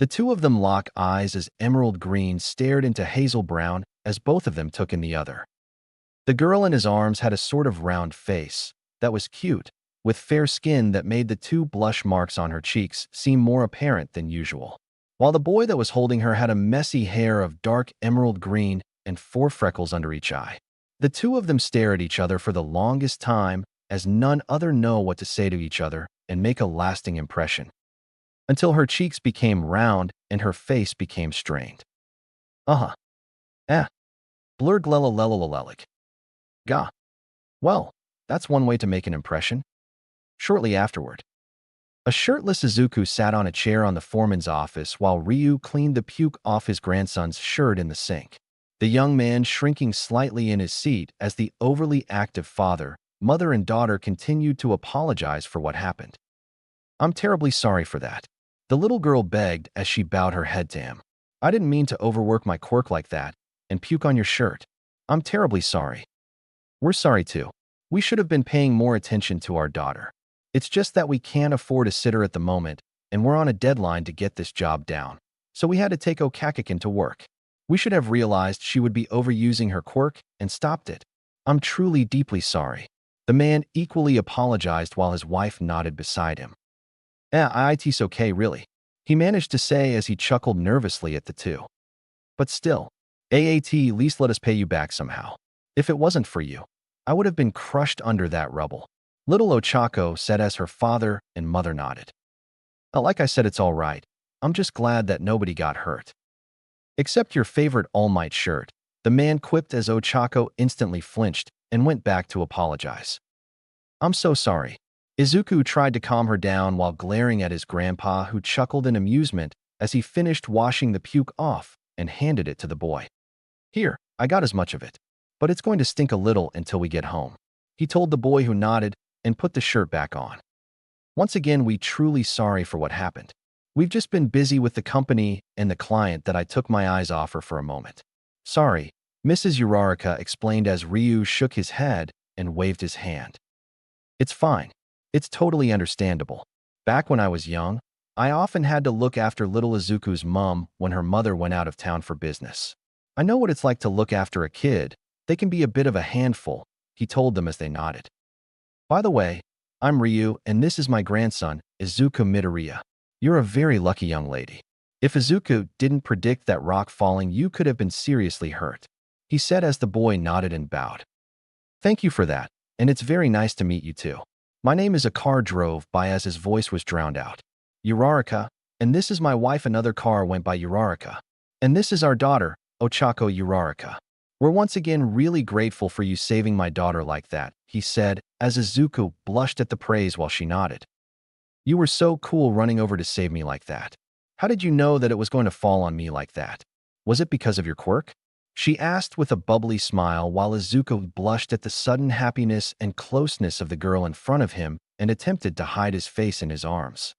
The 2 of them lock eyes as emerald green stared into hazel brown as both of them took in the other. The girl in his arms had a sort of round face that was cute, with fair skin that made the 2 blush marks on her cheeks seem more apparent than usual, while the boy that was holding her had a messy hair of dark emerald green and 4 freckles under each eye. The 2 of them stare at each other for the longest time as none other know what to say to each other and make a lasting impression, until her cheeks became round and her face became strained. "Uh-huh. Eh. Blurglellalellalalik. Gah. Well, that's one way to make an impression." Shortly afterward, a shirtless Izuku sat on a chair on the foreman's office while Ryu cleaned the puke off his grandson's shirt in the sink, the young man shrinking slightly in his seat as the overly active father, mother, and daughter continued to apologize for what happened. "I'm terribly sorry for that," the little girl begged as she bowed her head to him. "I didn't mean to overwork my quirk like that and puke on your shirt. I'm terribly sorry." "We're sorry too. We should have been paying more attention to our daughter. It's just that we can't afford a sitter at the moment, and we're on a deadline to get this job down. So we had to take Okakikin to work. We should have realized she would be overusing her quirk and stopped it. I'm truly deeply sorry." The man equally apologized while his wife nodded beside him. It's okay, really," he managed to say as he chuckled nervously at the 2. "But still, least let us pay you back somehow. If it wasn't for you, I would have been crushed under that rubble," little Ochako said as her father and mother nodded. "Like I said, it's all right. I'm just glad that nobody got hurt." Except your favorite All Might shirt, the man quipped as Ochako instantly flinched and went back to apologize. I'm so sorry. Izuku tried to calm her down while glaring at his grandpa, who chuckled in amusement as he finished washing the puke off and handed it to the boy. Here, I got as much of it, but it's going to stink a little until we get home, he told the boy, who nodded and put the shirt back on. Once again, we truly sorry for what happened. We've just been busy with the company and the client that I took my eyes off her for a moment. Sorry, Mrs. Uraraka explained as Ryu shook his head and waved his hand. It's fine. It's totally understandable. Back when I was young, I often had to look after little Izuku's mom when her mother went out of town for business. I know what it's like to look after a kid. They can be a bit of a handful, he told them as they nodded. By the way, I'm Ryu, and this is my grandson, Izuku Midoriya. You're a very lucky young lady. If Izuku didn't predict that rock falling, you could have been seriously hurt, he said as the boy nodded and bowed. Thank you for that, and it's very nice to meet you too. My name is. A car drove by as his voice was drowned out. Uraraka, and this is my wife. Another car went by. Uraraka. And this is our daughter, Ochako Uraraka. We're once again really grateful for you saving my daughter like that, he said, as Izuku blushed at the praise while she nodded. You were so cool running over to save me like that. How did you know that it was going to fall on me like that? Was it because of your quirk? She asked with a bubbly smile while Izuku blushed at the sudden happiness and closeness of the girl in front of him and attempted to hide his face in his arms.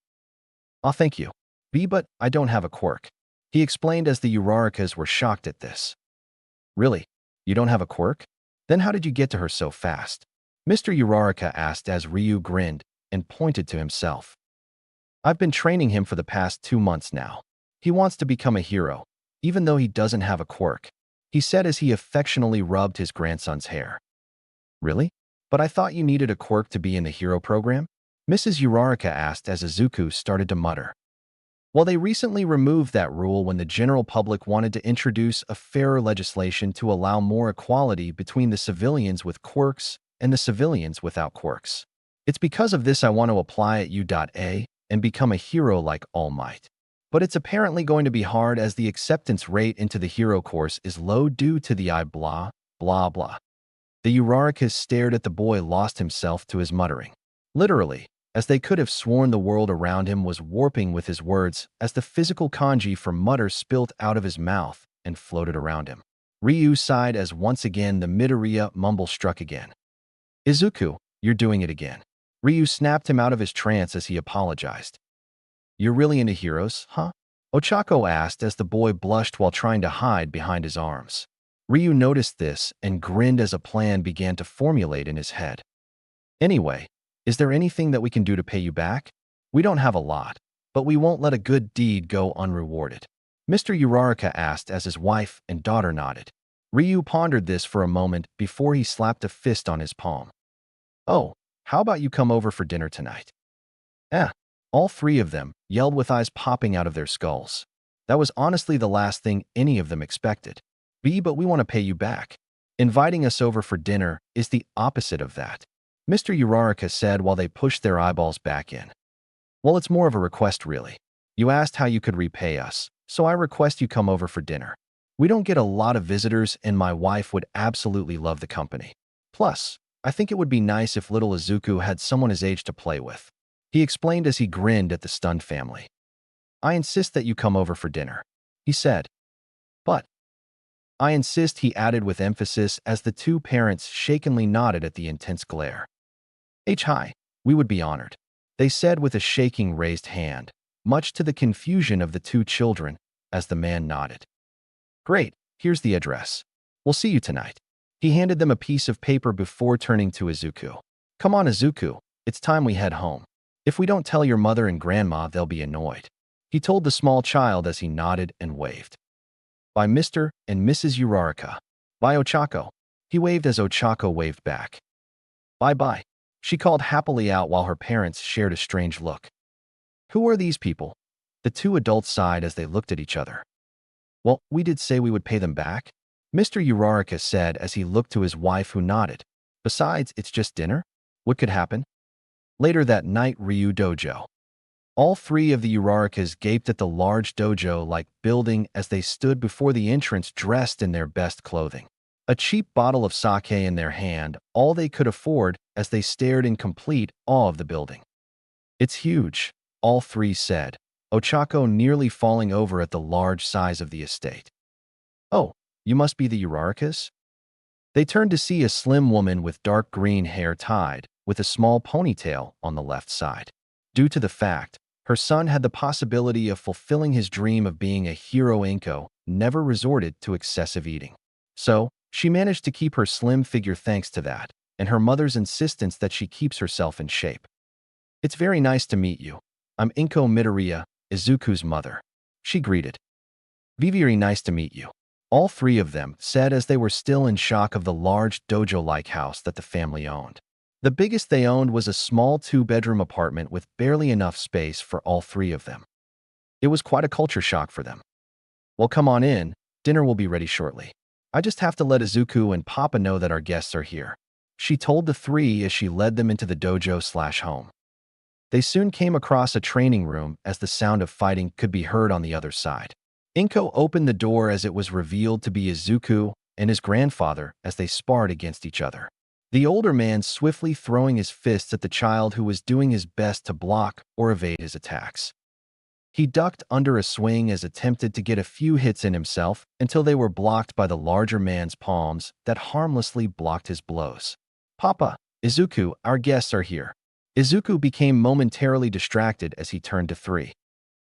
Aw, thank you. But I don't have a quirk, he explained as the Urarakas were shocked at this. Really? You don't have a quirk? Then how did you get to her so fast? Mr. Uraraka asked as Ryu grinned and pointed to himself. I've been training him for the past 2 months now. He wants to become a hero, even though he doesn't have a quirk, he said as he affectionately rubbed his grandson's hair. Really? But I thought you needed a quirk to be in the hero program? Mrs. Uraraka asked as Izuku started to mutter. Well, they recently removed that rule when the general public wanted to introduce a fairer legislation to allow more equality between the civilians with quirks and the civilians without quirks. It's because of this I want to apply at U.A and become a hero like All Might. But it's apparently going to be hard as the acceptance rate into the hero course is low due to the blah, blah, blah. The Urarakas stared at the boy, lost himself to his muttering. Literally, as they could have sworn the world around him was warping with his words as the physical kanji for mutter spilt out of his mouth and floated around him. Ryu sighed as once again the Midoriya mumble struck again. Izuku, you're doing it again. Ryu snapped him out of his trance as he apologized. You're really into heroes, huh? Ochako asked as the boy blushed while trying to hide behind his arms. Ryu noticed this and grinned as a plan began to formulate in his head. Anyway, is there anything that we can do to pay you back? We don't have a lot, but we won't let a good deed go unrewarded, Mr. Uraraka asked as his wife and daughter nodded. Ryu pondered this for a moment before he slapped a fist on his palm. Oh, how about you come over for dinner tonight? All three of them yelled with eyes popping out of their skulls. That was honestly the last thing any of them expected. But we want to pay you back. Inviting us over for dinner is the opposite of that, Mr. Uraraka said while they pushed their eyeballs back in. Well, it's more of a request really. You asked how you could repay us, so I request you come over for dinner. We don't get a lot of visitors and my wife would absolutely love the company. Plus, I think it would be nice if little Izuku had someone his age to play with, he explained as he grinned at the stunned family. I insist that you come over for dinner, he said. But I insist, he added with emphasis as the two parents shakenly nodded at the intense glare. Hi, we would be honored, they said with a shaking raised hand, much to the confusion of the two children as the man nodded. Great, here's the address. We'll see you tonight. He handed them a piece of paper before turning to Izuku. Come on, Izuku, it's time we head home. If we don't tell your mother and grandma, they'll be annoyed, he told the small child as he nodded and waved. By Mr. and Mrs. Uraraka. Bye, Ochako. He waved as Ochako waved back. Bye-bye, she called happily out while her parents shared a strange look. Who are these people? The two adults sighed as they looked at each other. Well, we did say we would pay them back, Mr. Uraraka said as he looked to his wife who nodded. Besides, it's just dinner. What could happen? Later that night, Ryu Dojo. All three of the Urarakas gaped at the large dojo-like building as they stood before the entrance dressed in their best clothing. A cheap bottle of sake in their hand, all they could afford as they stared in complete awe of the building. "It's huge," all three said, Ochako nearly falling over at the large size of the estate. "Oh, you must be the Urarakas?" They turned to see a slim woman with dark green hair tied, with a small ponytail on the left side. Due to the fact her son had the possibility of fulfilling his dream of being a hero, Inko never resorted to excessive eating. So, she managed to keep her slim figure thanks to that, and her mother's insistence that she keeps herself in shape. "It's very nice to meet you. I'm Inko Midoriya, Izuku's mother," she greeted. "Very nice to meet you," all three of them said as they were still in shock of the large dojo-like house that the family owned. The biggest they owned was a small two-bedroom apartment with barely enough space for all three of them. It was quite a culture shock for them. "Well, come on in. Dinner will be ready shortly. I just have to let Izuku and Papa know that our guests are here," she told the three as she led them into the dojo/home. They soon came across a training room as the sound of fighting could be heard on the other side. Inko opened the door as it was revealed to be Izuku and his grandfather as they sparred against each other. The older man swiftly throwing his fists at the child who was doing his best to block or evade his attacks. He ducked under a swing as attempted to get a few hits in himself until they were blocked by the larger man's palms that harmlessly blocked his blows. "Papa, Izuku, our guests are here." Izuku became momentarily distracted as he turned to three.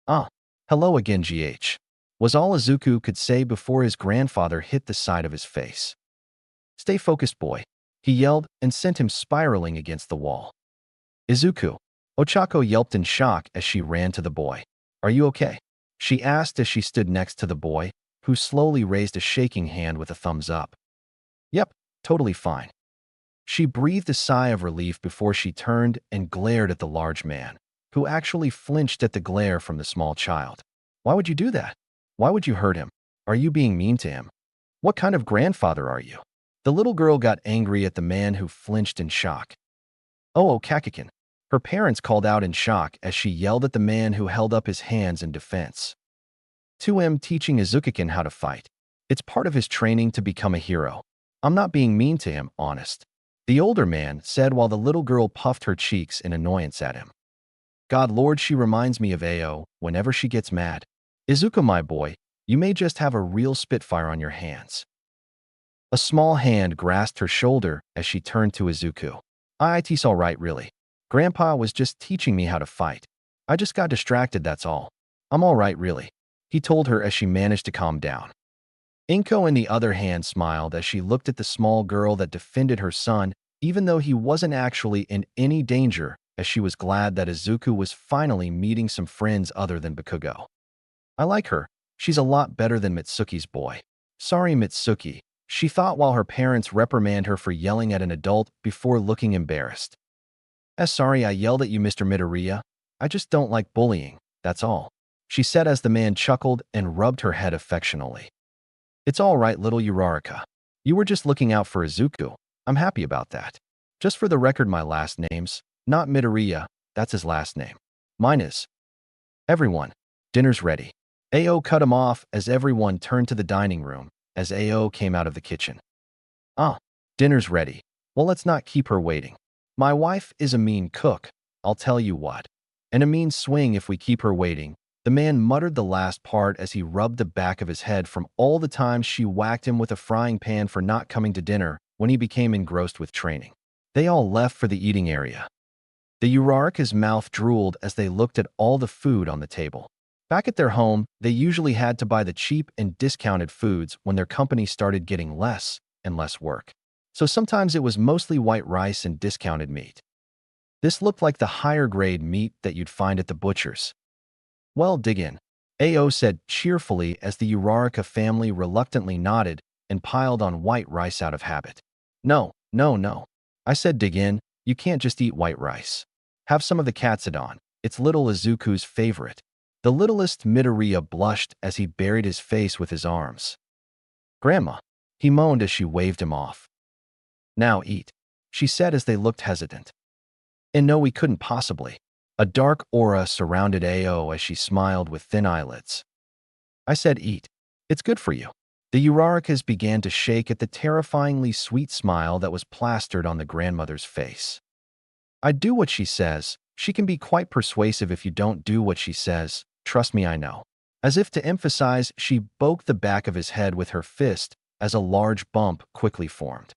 "Ah, hello again, GH," was all Izuku could say before his grandfather hit the side of his face. "Stay focused, boy," he yelled and sent him spiraling against the wall. "Izuku," Ochako yelped in shock as she ran to the boy. "Are you okay?" she asked as she stood next to the boy, who slowly raised a shaking hand with a thumbs up. "Yep, totally fine." She breathed a sigh of relief before she turned and glared at the large man, who actually flinched at the glare from the small child. "Why would you do that? Why would you hurt him? Are you being mean to him? What kind of grandfather are you?" The little girl got angry at the man who flinched in shock. "Oh, Kakikin," her parents called out in shock as she yelled at the man who held up his hands in defense. "2M teaching Izukikin how to fight. It's part of his training to become a hero. I'm not being mean to him, honest," the older man said while the little girl puffed her cheeks in annoyance at him. "God Lord, she reminds me of Ao whenever she gets mad. Izuku, my boy, you may just have a real spitfire on your hands." A small hand grasped her shoulder as she turned to Izuku. "It's all right, really. Grandpa was just teaching me how to fight. I just got distracted, that's all. I'm all right, really," he told her as she managed to calm down. Inko, on the other hand, smiled as she looked at the small girl that defended her son, even though he wasn't actually in any danger, as she was glad that Izuku was finally meeting some friends other than Bakugo. "I like her. She's a lot better than Mitsuki's boy." "Sorry, Mitsuki," she thought while her parents reprimanded her for yelling at an adult before looking embarrassed. Sorry I yelled at you, Mr. Midoriya. I just don't like bullying, that's all," she said as the man chuckled and rubbed her head affectionately. "It's all right, little Uraraka. You were just looking out for Izuku. I'm happy about that. Just for the record, my last name's not Midoriya, that's his last name. Mine is." "Everyone, dinner's ready." Ao cut him off as everyone turned to the dining room as Ao came out of the kitchen. "Ah, dinner's ready. Well, let's not keep her waiting. My wife is a mean cook, I'll tell you what. And a mean swing if we keep her waiting." The man muttered the last part as he rubbed the back of his head from all the times she whacked him with a frying pan for not coming to dinner when he became engrossed with training. They all left for the eating area. The Uraraka's mouth drooled as they looked at all the food on the table. Back at their home, they usually had to buy the cheap and discounted foods when their company started getting less and less work. So sometimes it was mostly white rice and discounted meat. This looked like the higher grade meat that you'd find at the butcher's. "Well, dig in," Ao said cheerfully as the Uraraka family reluctantly nodded and piled on white rice out of habit. No, no, no. I said dig in, you can't just eat white rice. Have some of the katsudon. It's little Izuku's favorite." The littlest Midoriya blushed as he buried his face with his arms. "Grandma," he moaned as she waved him off. "Now eat," she said as they looked hesitant. "And no, we couldn't possibly." A dark aura surrounded Ao as she smiled with thin eyelids. I said, "Eat. It's good for you." The Uraraka's began to shake at the terrifyingly sweet smile that was plastered on the grandmother's face. "I do what she says. She can be quite persuasive if you don't do what she says. Trust me, I know." As if to emphasize, she poked the back of his head with her fist as a large bump quickly formed.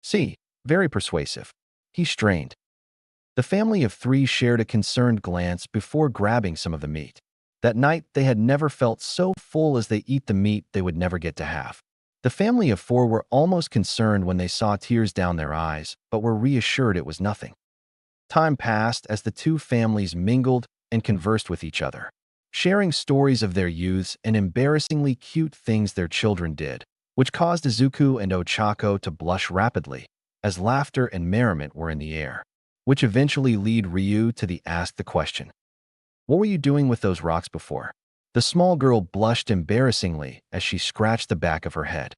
"See, very persuasive." He strained. The family of three shared a concerned glance before grabbing some of the meat. That night, they had never felt so full as they eat the meat they would never get to have. The family of four were almost concerned when they saw tears down their eyes, but were reassured it was nothing. Time passed as the two families mingled and conversed with each other, sharing stories of their youths and embarrassingly cute things their children did, which caused Izuku and Ochako to blush rapidly, as laughter and merriment were in the air, which eventually led Ryu to ask the question. "What were you doing with those rocks before?" The small girl blushed embarrassingly as she scratched the back of her head.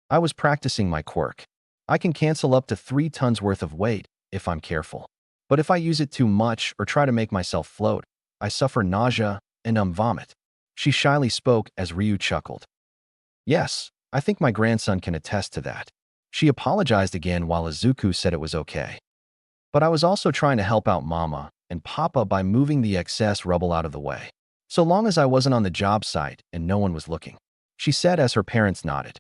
"I was practicing my quirk. I can cancel up to 3 tons worth of weight if I'm careful. But if I use it too much or try to make myself float, I suffer nausea and vomit." She shyly spoke as Ryu chuckled. "Yes, I think my grandson can attest to that." She apologized again while Izuku said it was okay. "But I was also trying to help out Mama and Papa by moving the excess rubble out of the way. So long as I wasn't on the job site and no one was looking," she said as her parents nodded.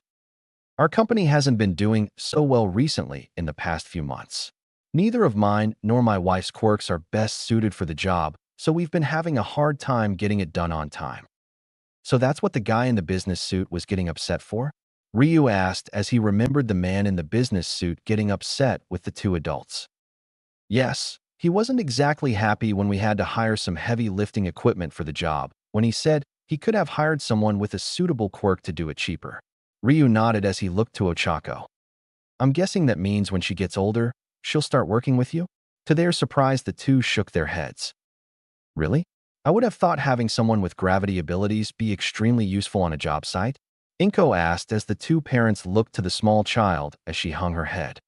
"Our company hasn't been doing so well recently in the past few months. Neither of mine nor my wife's quirks are best suited for the job, so we've been having a hard time getting it done on time." "So that's what the guy in the business suit was getting upset for?" Ryu asked as he remembered the man in the business suit getting upset with the two adults. "Yes, he wasn't exactly happy when we had to hire some heavy lifting equipment for the job, when he said he could have hired someone with a suitable quirk to do it cheaper." Ryu nodded as he looked to Ochako. "I'm guessing that means when she gets older, she'll start working with you?" To their surprise, the two shook their heads. "Really? I would have thought having someone with gravity abilities be extremely useful on a job site?" Inko asked as the two parents looked to the small child as she hung her head.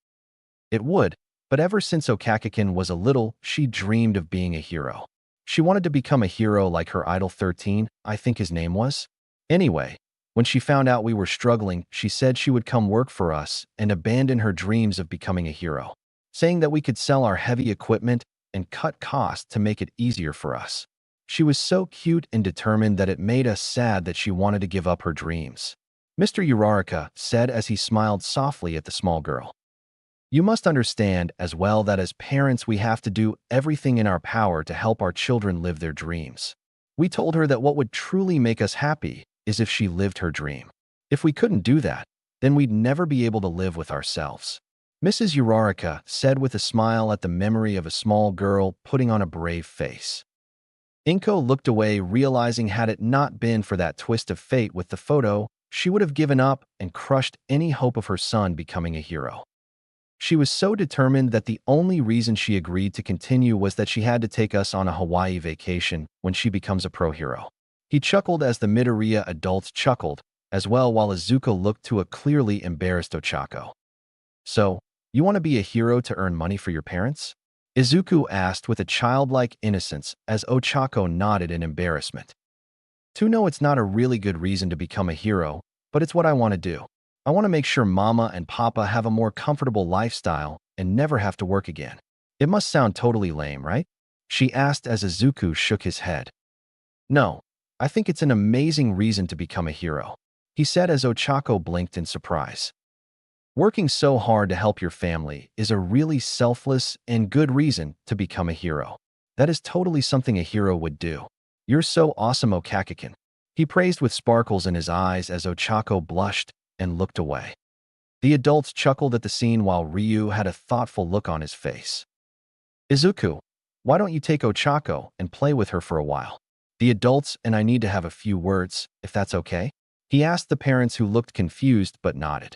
"It would, but ever since Okakikin was a little, she dreamed of being a hero. She wanted to become a hero like her idol 13, I think his name was. Anyway, when she found out we were struggling, she said she would come work for us and abandon her dreams of becoming a hero, saying that we could sell our heavy equipment and cut costs to make it easier for us. She was so cute and determined that it made us sad that she wanted to give up her dreams," Mr. Uraraka said as he smiled softly at the small girl. "You must understand as well that as parents we have to do everything in our power to help our children live their dreams. We told her that what would truly make us happy is if she lived her dream. If we couldn't do that, then we'd never be able to live with ourselves," Mrs. Uraraka said with a smile at the memory of a small girl putting on a brave face. Inko looked away, realizing had it not been for that twist of fate with the photo, she would have given up and crushed any hope of her son becoming a hero. She was so determined that the only reason she agreed to continue was that she had to take us on a Hawaii vacation when she becomes a pro hero. He chuckled as the Midoriya adults chuckled as well while Izuku looked to a clearly embarrassed Ochako. "So, you want to be a hero to earn money for your parents?" Izuku asked with a childlike innocence as Ochako nodded in embarrassment. "To know it's not a really good reason to become a hero, but it's what I want to do. I want to make sure Mama and Papa have a more comfortable lifestyle and never have to work again." "It must sound totally lame, right?" she asked as Izuku shook his head. "No, I think it's an amazing reason to become a hero," he said as Ochako blinked in surprise. "Working so hard to help your family is a really selfless and good reason to become a hero. That is totally something a hero would do. You're so awesome, Okakikin," he praised with sparkles in his eyes as Ochako blushed and looked away. The adults chuckled at the scene while Ryu had a thoughtful look on his face. "Izuku, why don't you take Ochako and play with her for a while? The adults and I need to have a few words, if that's okay?" he asked the parents who looked confused but nodded.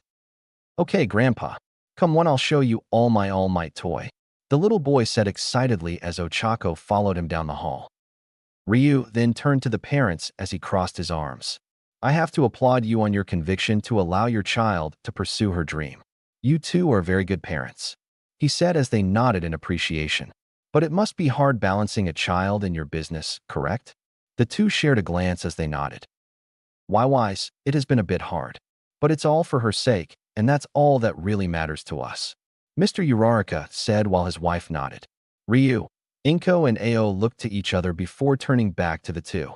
"Okay, Grandpa. Come on, I'll show you all my All Might toy," the little boy said excitedly as Ochako followed him down the hall. Ryu then turned to the parents as he crossed his arms. "I have to applaud you on your conviction to allow your child to pursue her dream. You two are very good parents," he said as they nodded in appreciation. But it must be hard balancing a child and your business, correct? The two shared a glance as they nodded. Why, it has been a bit hard. But it's all for her sake, and that's all that really matters to us. Mr. Uraraka said while his wife nodded. Ryu, Inko and Ao looked to each other before turning back to the two.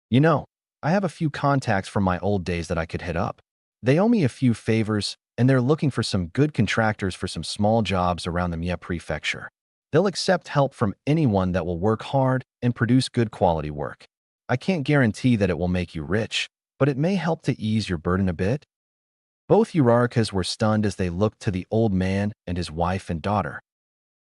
You know, I have a few contacts from my old days that I could hit up. They owe me a few favors, and they're looking for some good contractors for some small jobs around the Mie prefecture. They'll accept help from anyone that will work hard and produce good quality work. I can't guarantee that it will make you rich, but it may help to ease your burden a bit. Both Urarakas were stunned as they looked to the old man and his wife and daughter.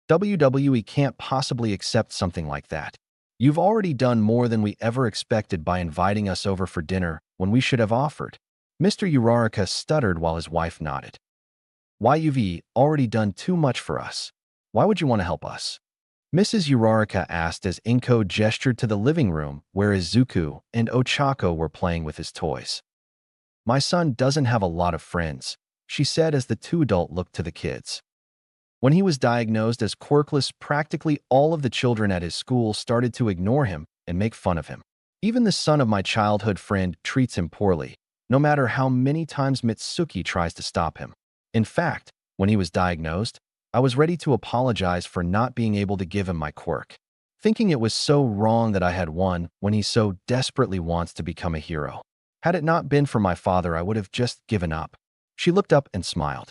WWE can't possibly accept something like that. You've already done more than we ever expected by inviting us over for dinner when we should have offered. Mr. Uraraka stuttered while his wife nodded. Why, you've already done too much for us. Why would you want to help us? Mrs. Uraraka asked as Inko gestured to the living room where Izuku and Ochako were playing with his toys. My son doesn't have a lot of friends, she said as the two adults looked to the kids. When he was diagnosed as quirkless, practically all of the children at his school started to ignore him and make fun of him. Even the son of my childhood friend treats him poorly, no matter how many times Mitsuki tries to stop him. In fact, when he was diagnosed, I was ready to apologize for not being able to give him my quirk, thinking it was so wrong that I had one when he so desperately wants to become a hero. Had it not been for my father, I would have just given up. She looked up and smiled.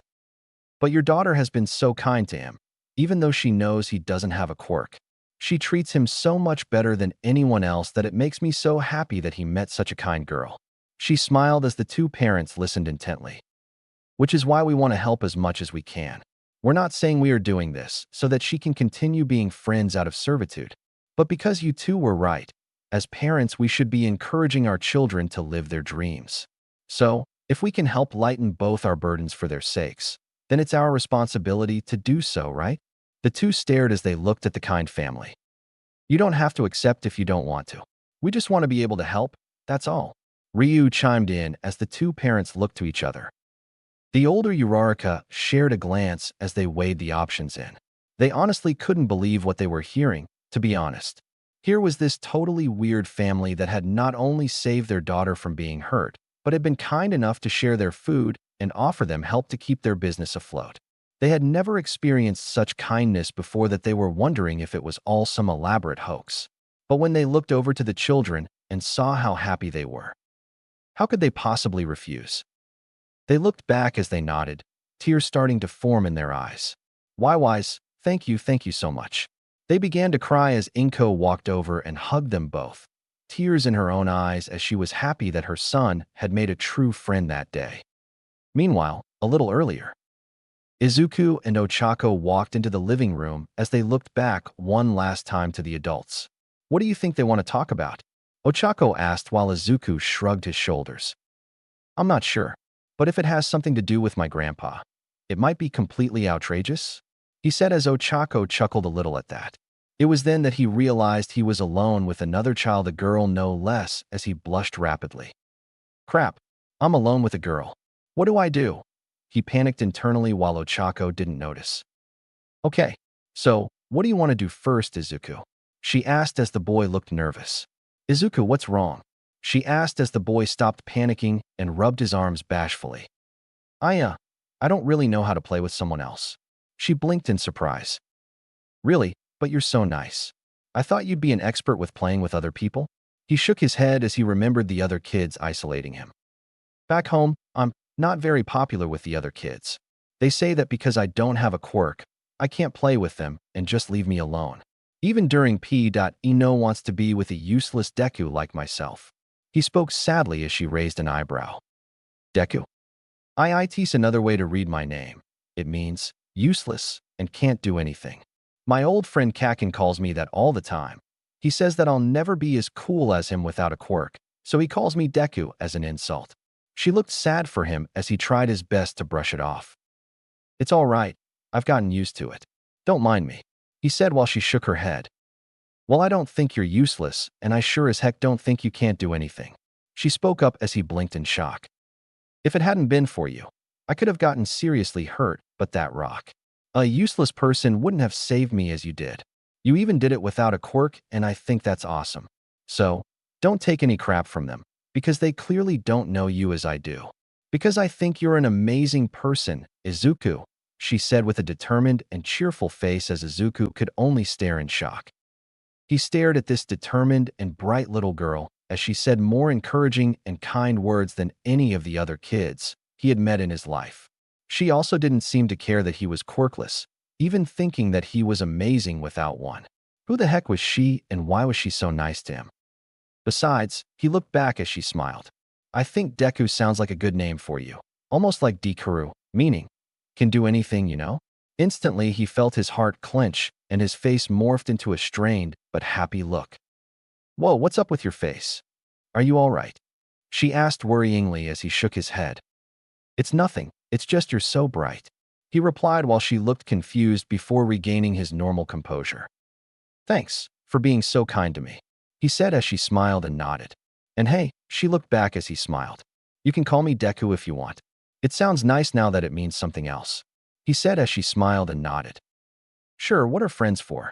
But your daughter has been so kind to him, even though she knows he doesn't have a quirk. She treats him so much better than anyone else that it makes me so happy that he met such a kind girl. She smiled as the two parents listened intently. Which is why we want to help as much as we can. We're not saying we are doing this so that she can continue being friends out of servitude, but because you two were right. As parents, we should be encouraging our children to live their dreams. So, if we can help lighten both our burdens for their sakes, then it's our responsibility to do so, right? The two stared as they looked at the kind family. You don't have to accept if you don't want to. We just want to be able to help, that's all. Ryu chimed in as the two parents looked to each other. The older Uraraka shared a glance as they weighed the options in. They honestly couldn't believe what they were hearing, to be honest. Here was this totally weird family that had not only saved their daughter from being hurt, but had been kind enough to share their food and offer them help to keep their business afloat. They had never experienced such kindness before that they were wondering if it was all some elaborate hoax. But when they looked over to the children and saw how happy they were, how could they possibly refuse? They looked back as they nodded, tears starting to form in their eyes. Why, thank you so much. They began to cry as Inko walked over and hugged them both, tears in her own eyes as she was happy that her son had made a true friend that day. Meanwhile, a little earlier, Izuku and Ochako walked into the living room as they looked back one last time to the adults. What do you think they want to talk about? Ochako asked while Izuku shrugged his shoulders. I'm not sure, but if it has something to do with my grandpa, it might be completely outrageous, he said as Ochako chuckled a little at that. It was then that he realized he was alone with another child, a girl no less, as he blushed rapidly. Crap, I'm alone with a girl. What do I do? He panicked internally while Ochako didn't notice. Okay, so what do you want to do first, Izuku? She asked as the boy looked nervous. Izuku, what's wrong? She asked as the boy stopped panicking and rubbed his arms bashfully. I don't really know how to play with someone else. She blinked in surprise. Really? But you're so nice. I thought you'd be an expert with playing with other people. He shook his head as he remembered the other kids isolating him. Back home, I'm not very popular with the other kids. They say that because I don't have a quirk, I can't play with them and just leave me alone. Even during P.Eno wants to be with a useless Deku like myself. He spoke sadly as she raised an eyebrow. Deku? It's another way to read my name. It means useless and can't do anything. My old friend Kakin calls me that all the time. He says that I'll never be as cool as him without a quirk, so he calls me Deku as an insult. She looked sad for him as he tried his best to brush it off. It's all right. I've gotten used to it. Don't mind me, he said while she shook her head. Well, I don't think you're useless, and I sure as heck don't think you can't do anything. She spoke up as he blinked in shock. If it hadn't been for you, I could have gotten seriously hurt, but that rock. A useless person wouldn't have saved me as you did. You even did it without a quirk, and I think that's awesome. So, don't take any crap from them, because they clearly don't know you as I do. Because I think you're an amazing person, Izuku, she said with a determined and cheerful face as Izuku could only stare in shock. He stared at this determined and bright little girl as she said more encouraging and kind words than any of the other kids he had met in his life. She also didn't seem to care that he was quirkless, even thinking that he was amazing without one. Who the heck was she, and why was she so nice to him? Besides, he looked back as she smiled. I think Deku sounds like a good name for you. Almost like Deku, meaning, can do anything, you know? Instantly, he felt his heart clench and his face morphed into a strained but happy look. Whoa, what's up with your face? Are you all right? She asked worryingly as he shook his head. It's nothing, it's just you're so bright, he replied while she looked confused before regaining his normal composure. Thanks for being so kind to me, he said as she smiled and nodded. And hey, she looked back as he smiled. You can call me Deku if you want. It sounds nice now that it means something else, he said as she smiled and nodded. Sure, what are friends for?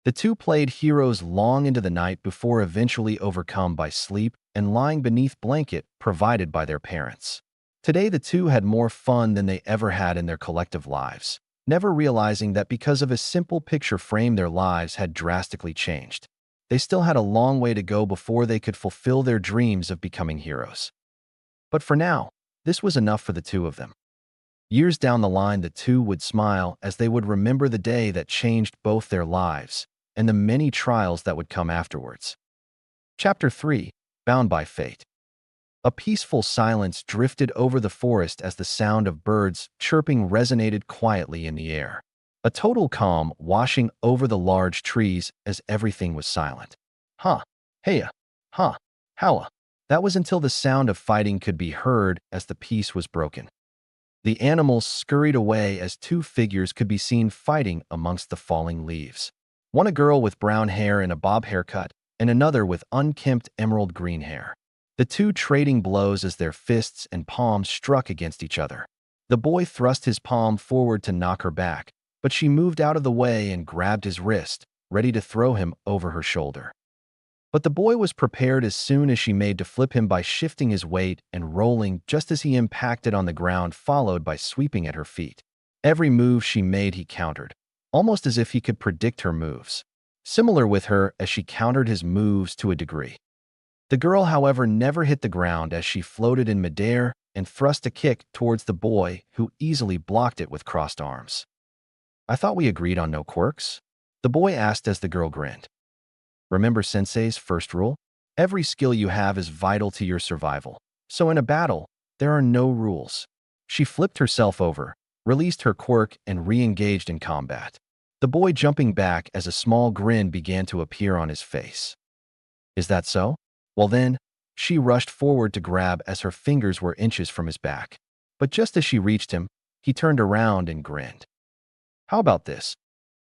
The two played heroes long into the night before eventually overcome by sleep and lying beneath blanket provided by their parents. Today the two had more fun than they ever had in their collective lives, never realizing that because of a simple picture frame their lives had drastically changed. They still had a long way to go before they could fulfill their dreams of becoming heroes. But for now, this was enough for the two of them. Years down the line, the two would smile as they would remember the day that changed both their lives and the many trials that would come afterwards. Chapter 3, Bound by Fate. A peaceful silence drifted over the forest as the sound of birds chirping resonated quietly in the air. A total calm washing over the large trees as everything was silent. Huh, heya, huh, howa. That was until the sound of fighting could be heard as the peace was broken. The animals scurried away as two figures could be seen fighting amongst the falling leaves. One a girl with brown hair and a bob haircut, and another with unkempt emerald green hair. The two trading blows as their fists and palms struck against each other. The boy thrust his palm forward to knock her back, but she moved out of the way and grabbed his wrist, ready to throw him over her shoulder. But the boy was prepared as soon as she made to flip him by shifting his weight and rolling just as he impacted on the ground, followed by sweeping at her feet. Every move she made he countered, almost as if he could predict her moves. Similar with her as she countered his moves to a degree. The girl, however, never hit the ground as she floated in midair and thrust a kick towards the boy, who easily blocked it with crossed arms. I thought we agreed on no quirks? The boy asked as the girl grinned. Remember Sensei's first rule? Every skill you have is vital to your survival. So in a battle, there are no rules. She flipped herself over, released her quirk, and re-engaged in combat. The boy jumping back as a small grin began to appear on his face. Is that so? Well then, she rushed forward to grab as her fingers were inches from his back. But just as she reached him, he turned around and grinned. How about this?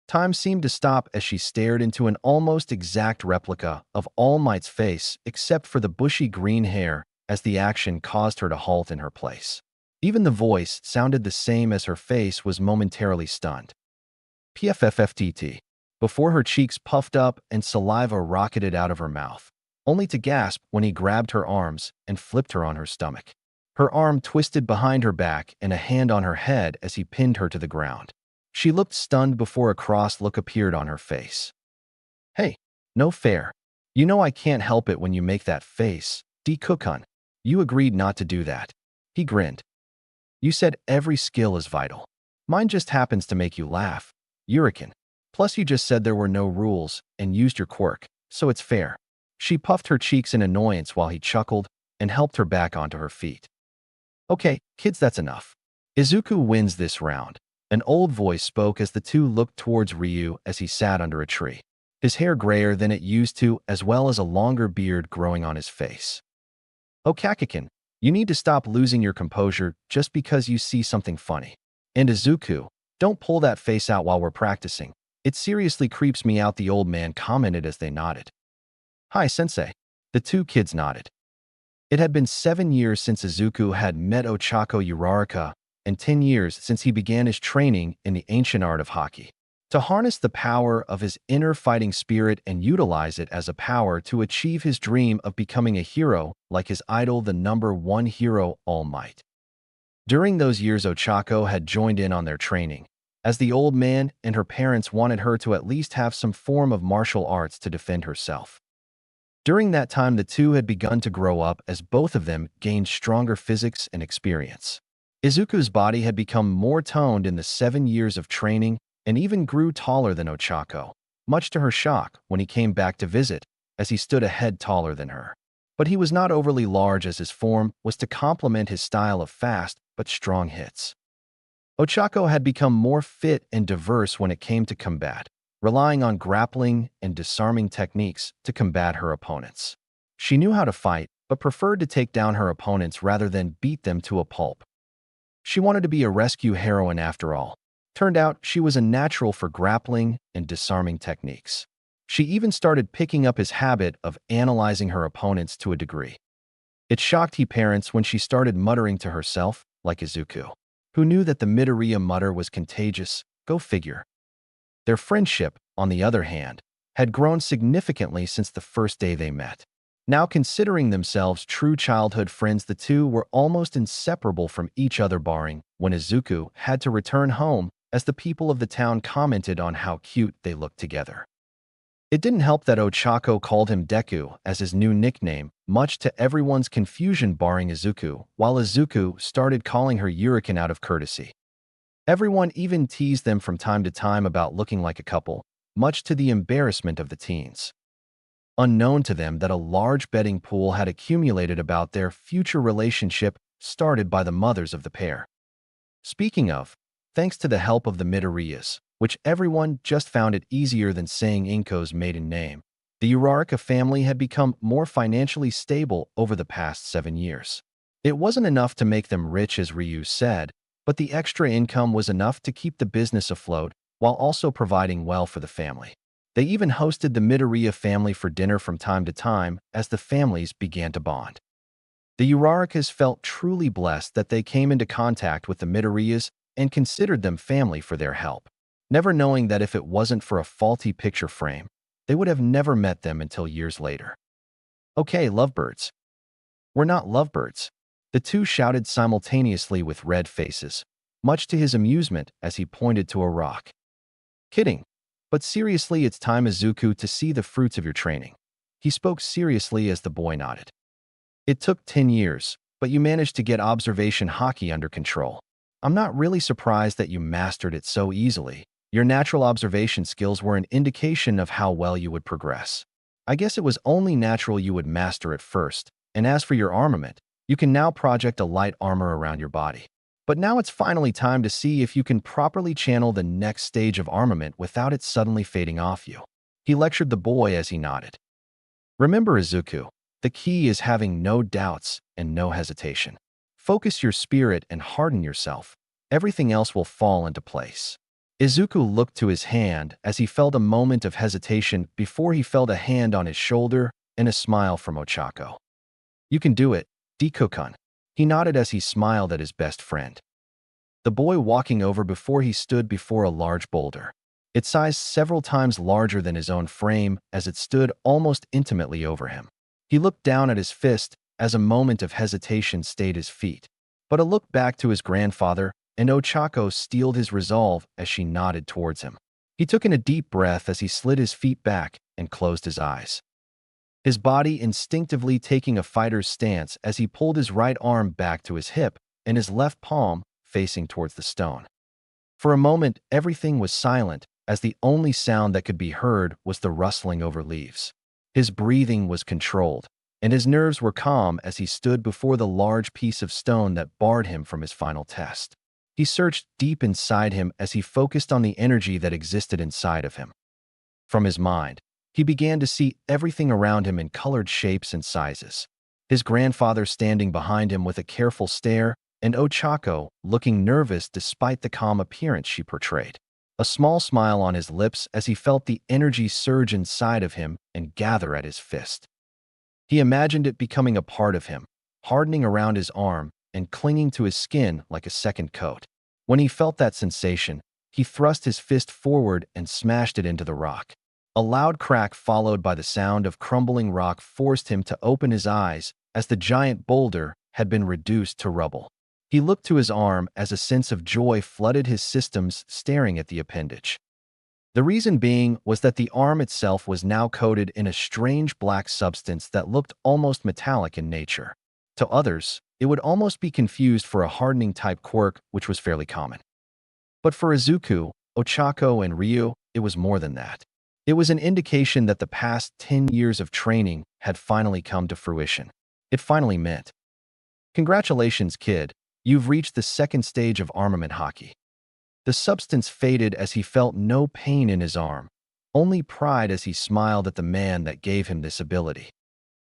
Time seemed to stop as she stared into an almost exact replica of All Might's face, except for the bushy green hair, as the action caused her to halt in her place. Even the voice sounded the same as her face was momentarily stunned. PFFFTT. Before her cheeks puffed up and saliva rocketed out of her mouth, only to gasp when he grabbed her arms and flipped her on her stomach. Her arm twisted behind her back and a hand on her head as he pinned her to the ground. She looked stunned before a cross look appeared on her face. Hey, no fair. You know I can't help it when you make that face, Deku-kun. You agreed not to do that. He grinned. You said every skill is vital. Mine just happens to make you laugh, Yurikin. Plus you just said there were no rules and used your quirk, so it's fair. She puffed her cheeks in annoyance while he chuckled and helped her back onto her feet. Okay, kids, that's enough. Izuku wins this round. An old voice spoke as the two looked towards Ryu as he sat under a tree, his hair grayer than it used to, as well as a longer beard growing on his face. Oh, Kakikin, you need to stop losing your composure just because you see something funny. And Izuku, don't pull that face out while we're practicing. It seriously creeps me out, the old man commented as they nodded. Hi, Sensei. The two kids nodded. It had been 7 years since Izuku had met Ochako Uraraka, and 10 years since he began his training in the ancient art of Haki. to harness the power of his inner fighting spirit and utilize it as a power to achieve his dream of becoming a hero like his idol, the number one hero, All Might. During those years, Ochako had joined in on their training, as the old man and her parents wanted her to at least have some form of martial arts to defend herself. During that time, the two had begun to grow up as both of them gained stronger physics and experience. Izuku's body had become more toned in the 7 years of training and even grew taller than Ochako, much to her shock when he came back to visit, as he stood a head taller than her. But he was not overly large, as his form was to complement his style of fast but strong hits. Ochako had become more fit and diverse when it came to combat, relying on grappling and disarming techniques to combat her opponents. She knew how to fight, but preferred to take down her opponents rather than beat them to a pulp. She wanted to be a rescue heroine after all. Turned out she was a natural for grappling and disarming techniques. She even started picking up his habit of analyzing her opponents to a degree. It shocked her parents when she started muttering to herself, like Izuku, who knew that the Midoriya mutter was contagious. Go figure. Their friendship, on the other hand, had grown significantly since the first day they met. Now, considering themselves true childhood friends, the two were almost inseparable from each other, barring when Izuku had to return home, as the people of the town commented on how cute they looked together. It didn't help that Ochako called him Deku as his new nickname, much to everyone's confusion barring Izuku, while Izuku started calling her Yuriken out of courtesy. Everyone even teased them from time to time about looking like a couple, much to the embarrassment of the teens. Unknown to them that a large betting pool had accumulated about their future relationship started by the mothers of the pair. Speaking of, thanks to the help of the Midoriyas, which everyone just found it easier than saying Inko's maiden name, the Uraraka family had become more financially stable over the past 7 years. It wasn't enough to make them rich, as Ryu said, but the extra income was enough to keep the business afloat while also providing well for the family. They even hosted the Midoriya family for dinner from time to time as the families began to bond. The Urarakas felt truly blessed that they came into contact with the Midoriyas and considered them family for their help, never knowing that if it wasn't for a faulty picture frame, they would have never met them until years later. Okay, lovebirds. We're not lovebirds. The two shouted simultaneously with red faces, much to his amusement as he pointed to a rock. Kidding. But seriously, it's time, Izuku, to see the fruits of your training. He spoke seriously as the boy nodded. It took 10 years, but you managed to get observation Haki under control. I'm not really surprised that you mastered it so easily. Your natural observation skills were an indication of how well you would progress. I guess it was only natural you would master it first, and as for your armament, you can now project a light armor around your body. But now it's finally time to see if you can properly channel the next stage of armament without it suddenly fading off you. He lectured the boy as he nodded. Remember, Izuku, the key is having no doubts and no hesitation. Focus your spirit and harden yourself. Everything else will fall into place. Izuku looked to his hand as he felt a moment of hesitation before he felt a hand on his shoulder and a smile from Ochako. You can do it, Deku-kun. He nodded as he smiled at his best friend. The boy walking over before he stood before a large boulder. It sized several times larger than his own frame as it stood almost intimately over him. He looked down at his fist as a moment of hesitation stayed his feet. But a look back to his grandfather, and Ochako steeled his resolve as she nodded towards him. He took in a deep breath as he slid his feet back and closed his eyes. His body instinctively taking a fighter's stance as he pulled his right arm back to his hip and his left palm facing towards the stone. For a moment, everything was silent, as the only sound that could be heard was the rustling over leaves. His breathing was controlled, and his nerves were calm as he stood before the large piece of stone that barred him from his final test. He searched deep inside him as he focused on the energy that existed inside of him. From his mind, he began to see everything around him in colored shapes and sizes. His grandfather standing behind him with a careful stare, and Ochako looking nervous despite the calm appearance she portrayed. A small smile on his lips as he felt the energy surge inside of him and gather at his fist. He imagined it becoming a part of him, hardening around his arm and clinging to his skin like a second coat. When he felt that sensation, He thrust his fist forward and smashed it into the rock. A loud crack followed by the sound of crumbling rock forced him to open his eyes as the giant boulder had been reduced to rubble. He looked to his arm as a sense of joy flooded his systems, staring at the appendage. The reason being was that the arm itself was now coated in a strange black substance that looked almost metallic in nature. To others, it would almost be confused for a hardening type quirk, which was fairly common. But for Izuku, Ochako, and Ryu, it was more than that. It was an indication that the past 10 years of training had finally come to fruition. It finally meant, "Congratulations, kid. You've reached the second stage of armament Haki." The substance faded as he felt no pain in his arm, only pride as he smiled at the man that gave him this ability.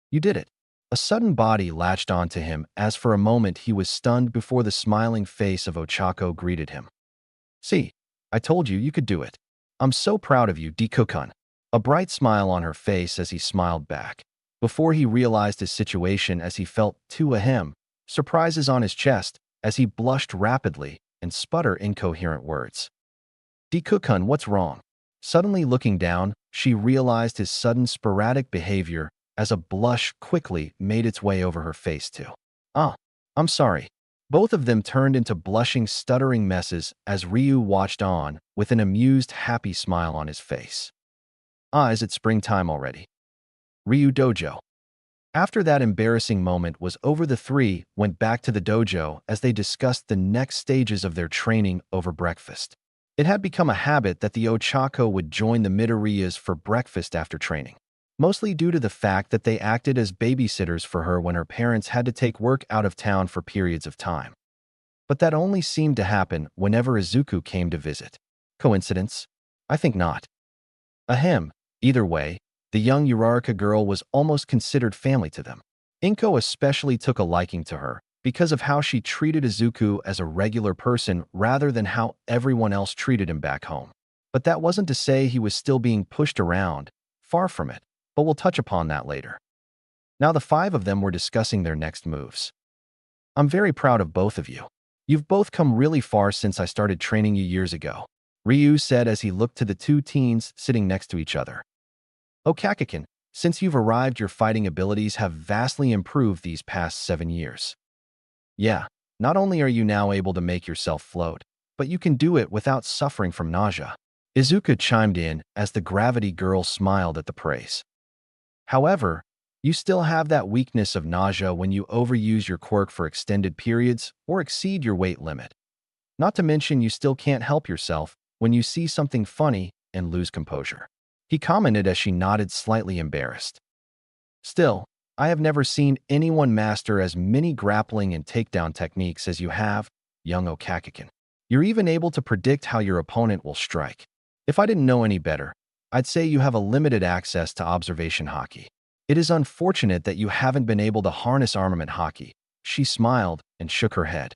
"You did it." A sudden body latched onto him as for a moment he was stunned before the smiling face of Ochako greeted him. "See, I told you you could do it. I'm so proud of you, Deku-kun." A bright smile on her face as he smiled back. Before he realized his situation as he felt two ahem, surprises on his chest as he blushed rapidly and sputter incoherent words. "Deku-kun, what's wrong?" Suddenly looking down, she realized his sudden sporadic behavior as a blush quickly made its way over her face too. "Ah, I'm sorry." Both of them turned into blushing, stuttering messes as Ryu watched on with an amused, happy smile on his face. "Ah, is it springtime already?" Ryu dojo. After that embarrassing moment was over, the three went back to the dojo as they discussed the next stages of their training over breakfast. It had become a habit that the Ochako would join the Midoriyas for breakfast after training, mostly due to the fact that they acted as babysitters for her when her parents had to take work out of town for periods of time. But that only seemed to happen whenever Izuku came to visit. Coincidence? I think not. Ahem. Either way, the young Uraraka girl was almost considered family to them. Inko especially took a liking to her because of how she treated Izuku as a regular person rather than how everyone else treated him back home. But that wasn't to say he was still being pushed around, far from it, but we'll touch upon that later. Now the five of them were discussing their next moves. "I'm very proud of both of you. You've both come really far since I started training you years ago," Ryu said as he looked to the two teens sitting next to each other. "Oh, Kakakin, since you've arrived, your fighting abilities have vastly improved these past 7 years. Yeah, not only are you now able to make yourself float, but you can do it without suffering from nausea." Izuku chimed in as the gravity girl smiled at the praise. "However, you still have that weakness of nausea when you overuse your quirk for extended periods or exceed your weight limit. Not to mention you still can't help yourself when you see something funny and lose composure," he commented as she nodded, slightly embarrassed. "Still, I have never seen anyone master as many grappling and takedown techniques as you have, young Okakikin. You're even able to predict how your opponent will strike. If I didn't know any better, I'd say you have a limited access to observation Haki. It is unfortunate that you haven't been able to harness armament Haki." She smiled and shook her head.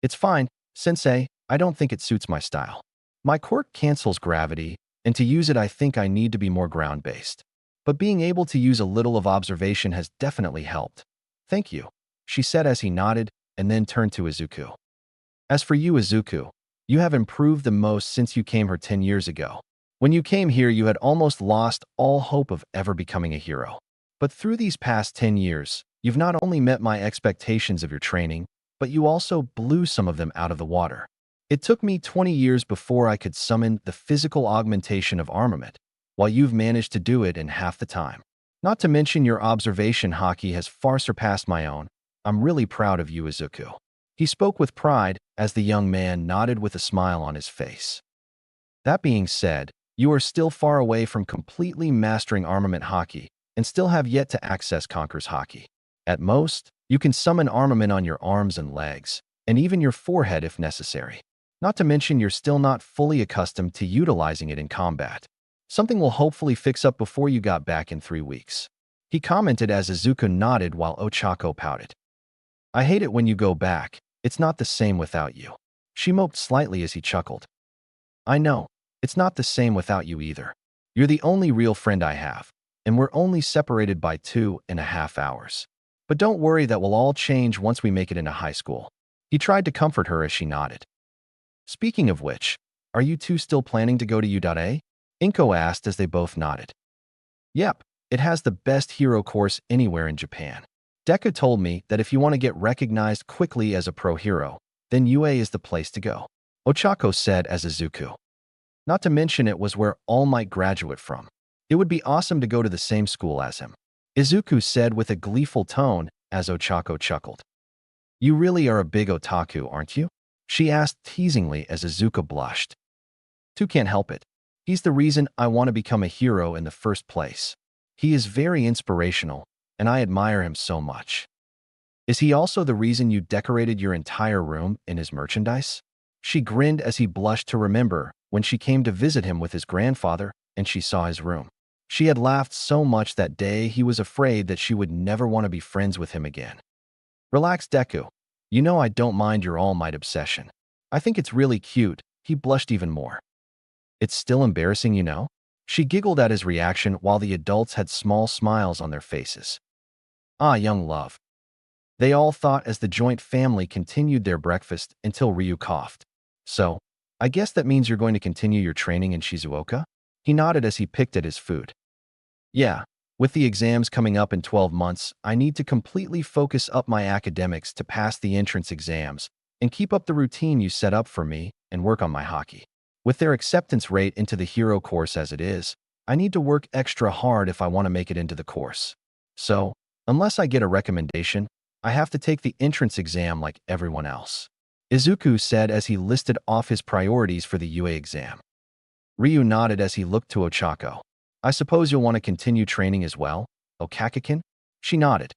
"It's fine, Sensei. I don't think it suits my style. My quirk cancels gravity, and to use it I think I need to be more ground-based. But being able to use a little of observation has definitely helped. Thank you," she said as he nodded and then turned to Izuku. "As for you, Izuku, you have improved the most since you came here 10 years ago. When you came here, you had almost lost all hope of ever becoming a hero. But through these past 10 years, you've not only met my expectations of your training, but you also blew some of them out of the water. It took me 20 years before I could summon the physical augmentation of armament, while you've managed to do it in half the time. Not to mention your observation Haki has far surpassed my own. I'm really proud of you, Izuku." He spoke with pride as the young man nodded with a smile on his face. "That being said, you are still far away from completely mastering armament Haki and still have yet to access Conqueror's Haki. At most, you can summon armament on your arms and legs, and even your forehead if necessary. Not to mention you're still not fully accustomed to utilizing it in combat. Something will hopefully fix up before you got back in 3 weeks." He commented as Izuku nodded while Ochako pouted. "I hate it when you go back. It's not the same without you." She moped slightly as he chuckled. "I know. It's not the same without you either. You're the only real friend I have, and we're only separated by 2.5 hours. But don't worry, that will all change once we make it into high school." He tried to comfort her as she nodded. "Speaking of which, Are you two still planning to go to U.A? Inko asked as they both nodded. Yep, it has the best hero course anywhere in Japan. Deku told me that if you want to get recognized quickly as a pro hero, then UA is the place to go. Ochako said as Izuku. Not to mention it was where All Might graduate from. It would be awesome to go to the same school as him. Izuku said with a gleeful tone as Ochako chuckled. You really are a big otaku, aren't you? She asked teasingly as Izuku blushed. Two can't help it. He's the reason I want to become a hero in the first place. He is very inspirational, and I admire him so much. Is he also the reason you decorated your entire room in his merchandise? She grinned as he blushed to remember when she came to visit him with his grandfather and she saw his room. She had laughed so much that day he was afraid that she would never want to be friends with him again. Relax, Deku. You know I don't mind your All Might obsession. I think it's really cute. He blushed even more. It's still embarrassing, you know? She giggled at his reaction while the adults had small smiles on their faces. Ah, young love. They all thought as the joint family continued their breakfast until Ryu coughed. So, I guess that means you're going to continue your training in Shizuoka? He nodded as he picked at his food. Yeah, with the exams coming up in 12 months, I need to completely focus up my academics to pass the entrance exams and keep up the routine you set up for me and work on my Haki. With their acceptance rate into the hero course as it is, I need to work extra hard if I want to make it into the course. So, unless I get a recommendation, I have to take the entrance exam like everyone else. Izuku said as he listed off his priorities for the UA exam. Ryu nodded as he looked to Ochako. I suppose you'll want to continue training as well, Okakakin? She nodded.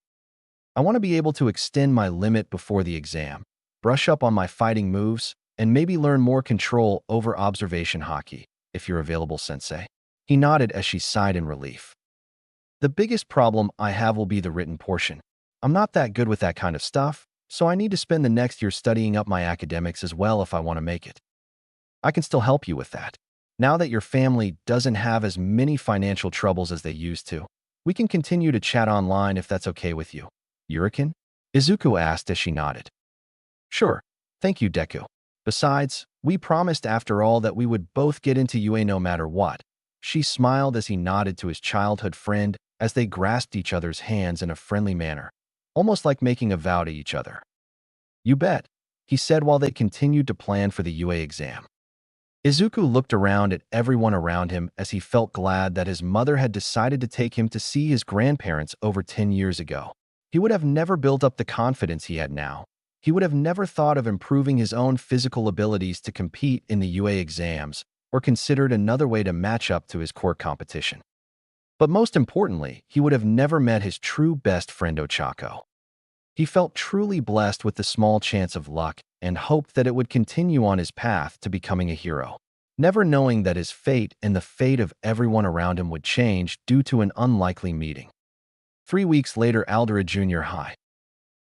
I want to be able to extend my limit before the exam, brush up on my fighting moves, and maybe learn more control over observation Haki, if you're available, sensei. He nodded as she sighed in relief. The biggest problem I have will be the written portion. I'm not that good with that kind of stuff, so I need to spend the next year studying up my academics as well if I want to make it. I can still help you with that. Now that your family doesn't have as many financial troubles as they used to, we can continue to chat online if that's okay with you. Yurikin? Izuku asked as she nodded. Sure, thank you, Deku. Besides, we promised after all that we would both get into UA no matter what. She smiled as he nodded to his childhood friend as they grasped each other's hands in a friendly manner, almost like making a vow to each other. You bet, he said while they continued to plan for the UA exam. Izuku looked around at everyone around him as he felt glad that his mother had decided to take him to see his grandparents over 10 years ago. He would have never built up the confidence he had now. He would have never thought of improving his own physical abilities to compete in the UA exams or considered another way to match up to his quirk competition. But most importantly, he would have never met his true best friend Ochako. He felt truly blessed with the small chance of luck and hoped that it would continue on his path to becoming a hero, never knowing that his fate and the fate of everyone around him would change due to an unlikely meeting. 3 weeks later, Aldera Junior High.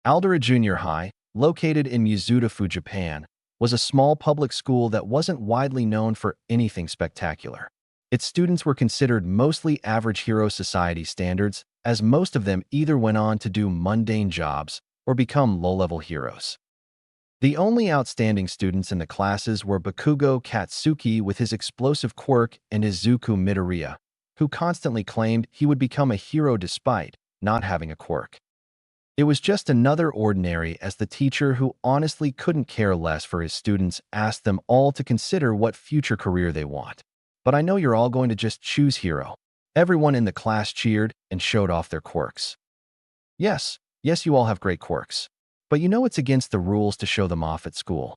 Aldera Junior High, located in Mizudafu, Japan, was a small public school that wasn't widely known for anything spectacular. Its students were considered mostly average hero society standards, as most of them either went on to do mundane jobs or become low-level heroes. The only outstanding students in the classes were Bakugo Katsuki with his explosive quirk and Izuku Midoriya, who constantly claimed he would become a hero despite not having a quirk. It was just another ordinary as the teacher who honestly couldn't care less for his students asked them all to consider what future career they want. But I know you're all going to just choose hero. Everyone in the class cheered and showed off their quirks. Yes, you all have great quirks. But you know it's against the rules to show them off at school.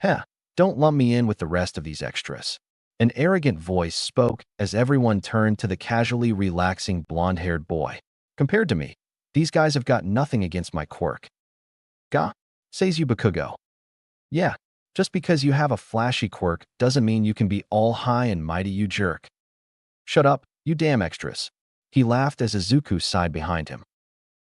Heh, don't lump me in with the rest of these extras. An arrogant voice spoke as everyone turned to the casually relaxing blonde-haired boy. Compared to me, these guys have got nothing against my quirk. Ga? Says you Bakugo. Yeah, just because you have a flashy quirk doesn't mean you can be all high and mighty, you jerk. Shut up, you damn extras. He laughed as Izuku sighed behind him.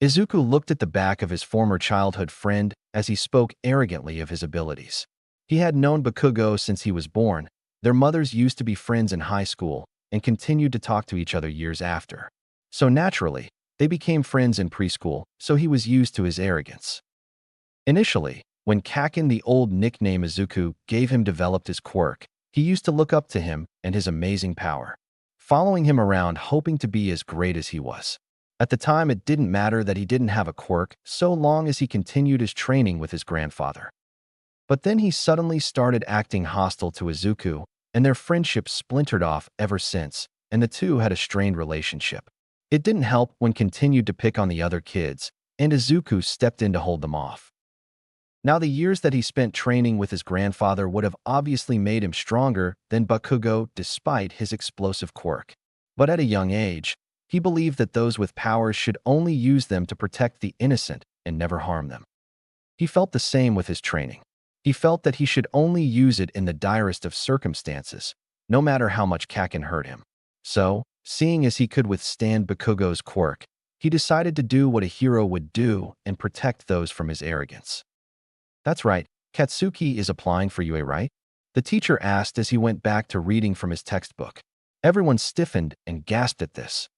Izuku looked at the back of his former childhood friend as he spoke arrogantly of his abilities. He had known Bakugo since he was born. Their mothers used to be friends in high school and continued to talk to each other years after. So naturally, they became friends in preschool, so he was used to his arrogance. Initially, when Kakin, the old nickname Izuku, gave him developed his quirk, He used to look up to him and his amazing power, following him around hoping to be as great as he was. At the time, it didn't matter that he didn't have a quirk so long as he continued his training with his grandfather. But then he suddenly started acting hostile to Izuku, and their friendship splintered off ever since, and the two had a strained relationship. It didn't help when continued to pick on the other kids, and Izuku stepped in to hold them off. Now, the years that he spent training with his grandfather would have obviously made him stronger than Bakugo despite his explosive quirk. But at a young age, he believed that those with powers should only use them to protect the innocent and never harm them. He felt the same with his training. He felt that he should only use it in the direst of circumstances, no matter how much Kaken hurt him. So, seeing as he could withstand Bakugo's quirk, he decided to do what a hero would do and protect those from his arrogance. That's right, Katsuki is applying for UA, right? The teacher asked as he went back to reading from his textbook. Everyone stiffened and gasped at this.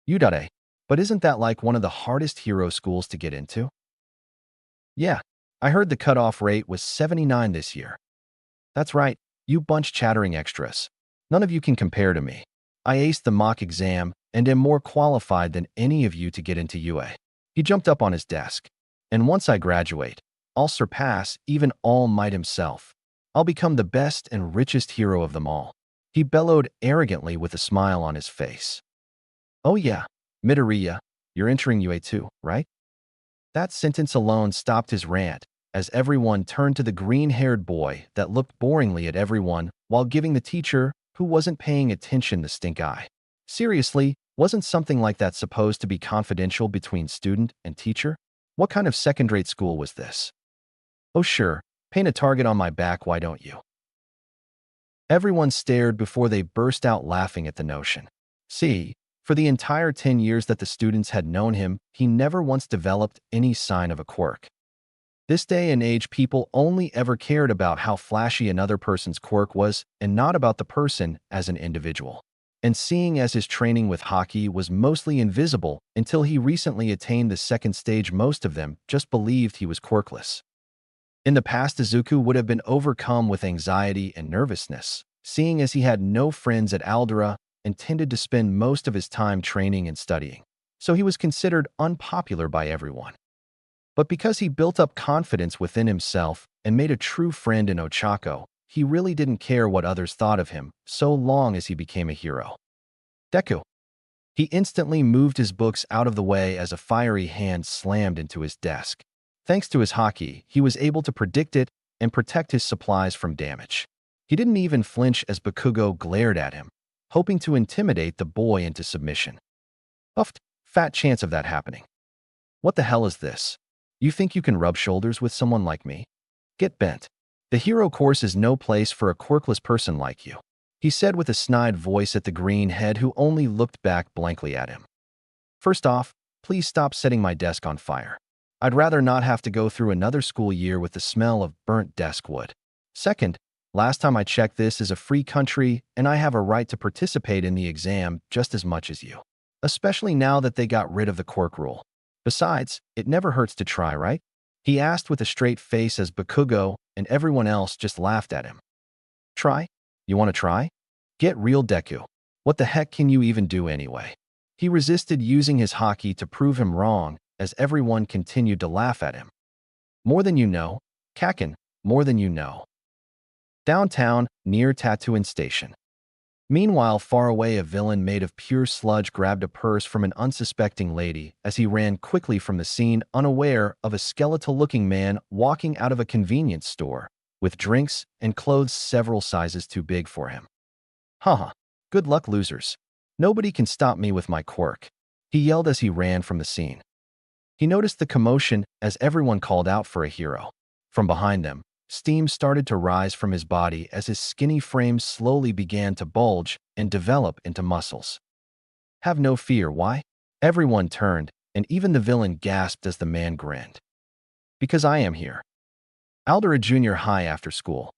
UA, but isn't that like one of the hardest hero schools to get into? Yeah, I heard the cutoff rate was 79 this year. That's right, you bunch chattering extras. None of you can compare to me. I aced the mock exam and am more qualified than any of you to get into UA. He jumped up on his desk. And once I graduate, I'll surpass even All Might himself. I'll become the best and richest hero of them all. He bellowed arrogantly with a smile on his face. Oh yeah, Midoriya, you're entering UA too, right? That sentence alone stopped his rant, as everyone turned to the green-haired boy that looked boringly at everyone while giving the teacher, who wasn't paying attention, the stink eye. Seriously, wasn't something like that supposed to be confidential between student and teacher? What kind of second-rate school was this? Oh sure, paint a target on my back, why don't you? Everyone stared before they burst out laughing at the notion. See, for the entire 10 years that the students had known him, he never once developed any sign of a quirk. This day and age, people only ever cared about how flashy another person's quirk was and not about the person as an individual. And seeing as his training with Haki was mostly invisible until he recently attained the second stage, most of them just believed he was quirkless. In the past, Izuku would have been overcome with anxiety and nervousness, seeing as he had no friends at Aldera and tended to spend most of his time training and studying. So he was considered unpopular by everyone. But because he built up confidence within himself and made a true friend in Ochako, he really didn't care what others thought of him, so long as he became a hero. Deku. He instantly moved his books out of the way as a fiery hand slammed into his desk. Thanks to his Haki, he was able to predict it and protect his supplies from damage. He didn't even flinch as Bakugo glared at him, hoping to intimidate the boy into submission. Uffed, fat chance of that happening. What the hell is this? You think you can rub shoulders with someone like me? Get bent. The hero course is no place for a quirkless person like you, he said with a snide voice at the green head, who only looked back blankly at him. First off, please stop setting my desk on fire. I'd rather not have to go through another school year with the smell of burnt desk wood. Second, last time I checked, this is a free country and I have a right to participate in the exam just as much as you. Especially now that they got rid of the quirk rule. Besides, it never hurts to try, right? He asked with a straight face as Bakugo and everyone else just laughed at him. Try? You want to try? Get real, Deku. What the heck can you even do anyway? He resisted using his Haki to prove him wrong as everyone continued to laugh at him. More than you know, Kaken, more than you know. Downtown, near Tatooine Station. Meanwhile, far away, a villain made of pure sludge grabbed a purse from an unsuspecting lady as he ran quickly from the scene, unaware of a skeletal-looking man walking out of a convenience store with drinks and clothes several sizes too big for him. Haha, good luck, losers. Nobody can stop me with my quirk, he yelled as he ran from the scene. He noticed the commotion as everyone called out for a hero. From behind them, steam started to rise from his body as his skinny frame slowly began to bulge and develop into muscles. Have no fear, why? Everyone turned, and even the villain gasped as the man grinned. Because I am here. Aldera Junior High after school.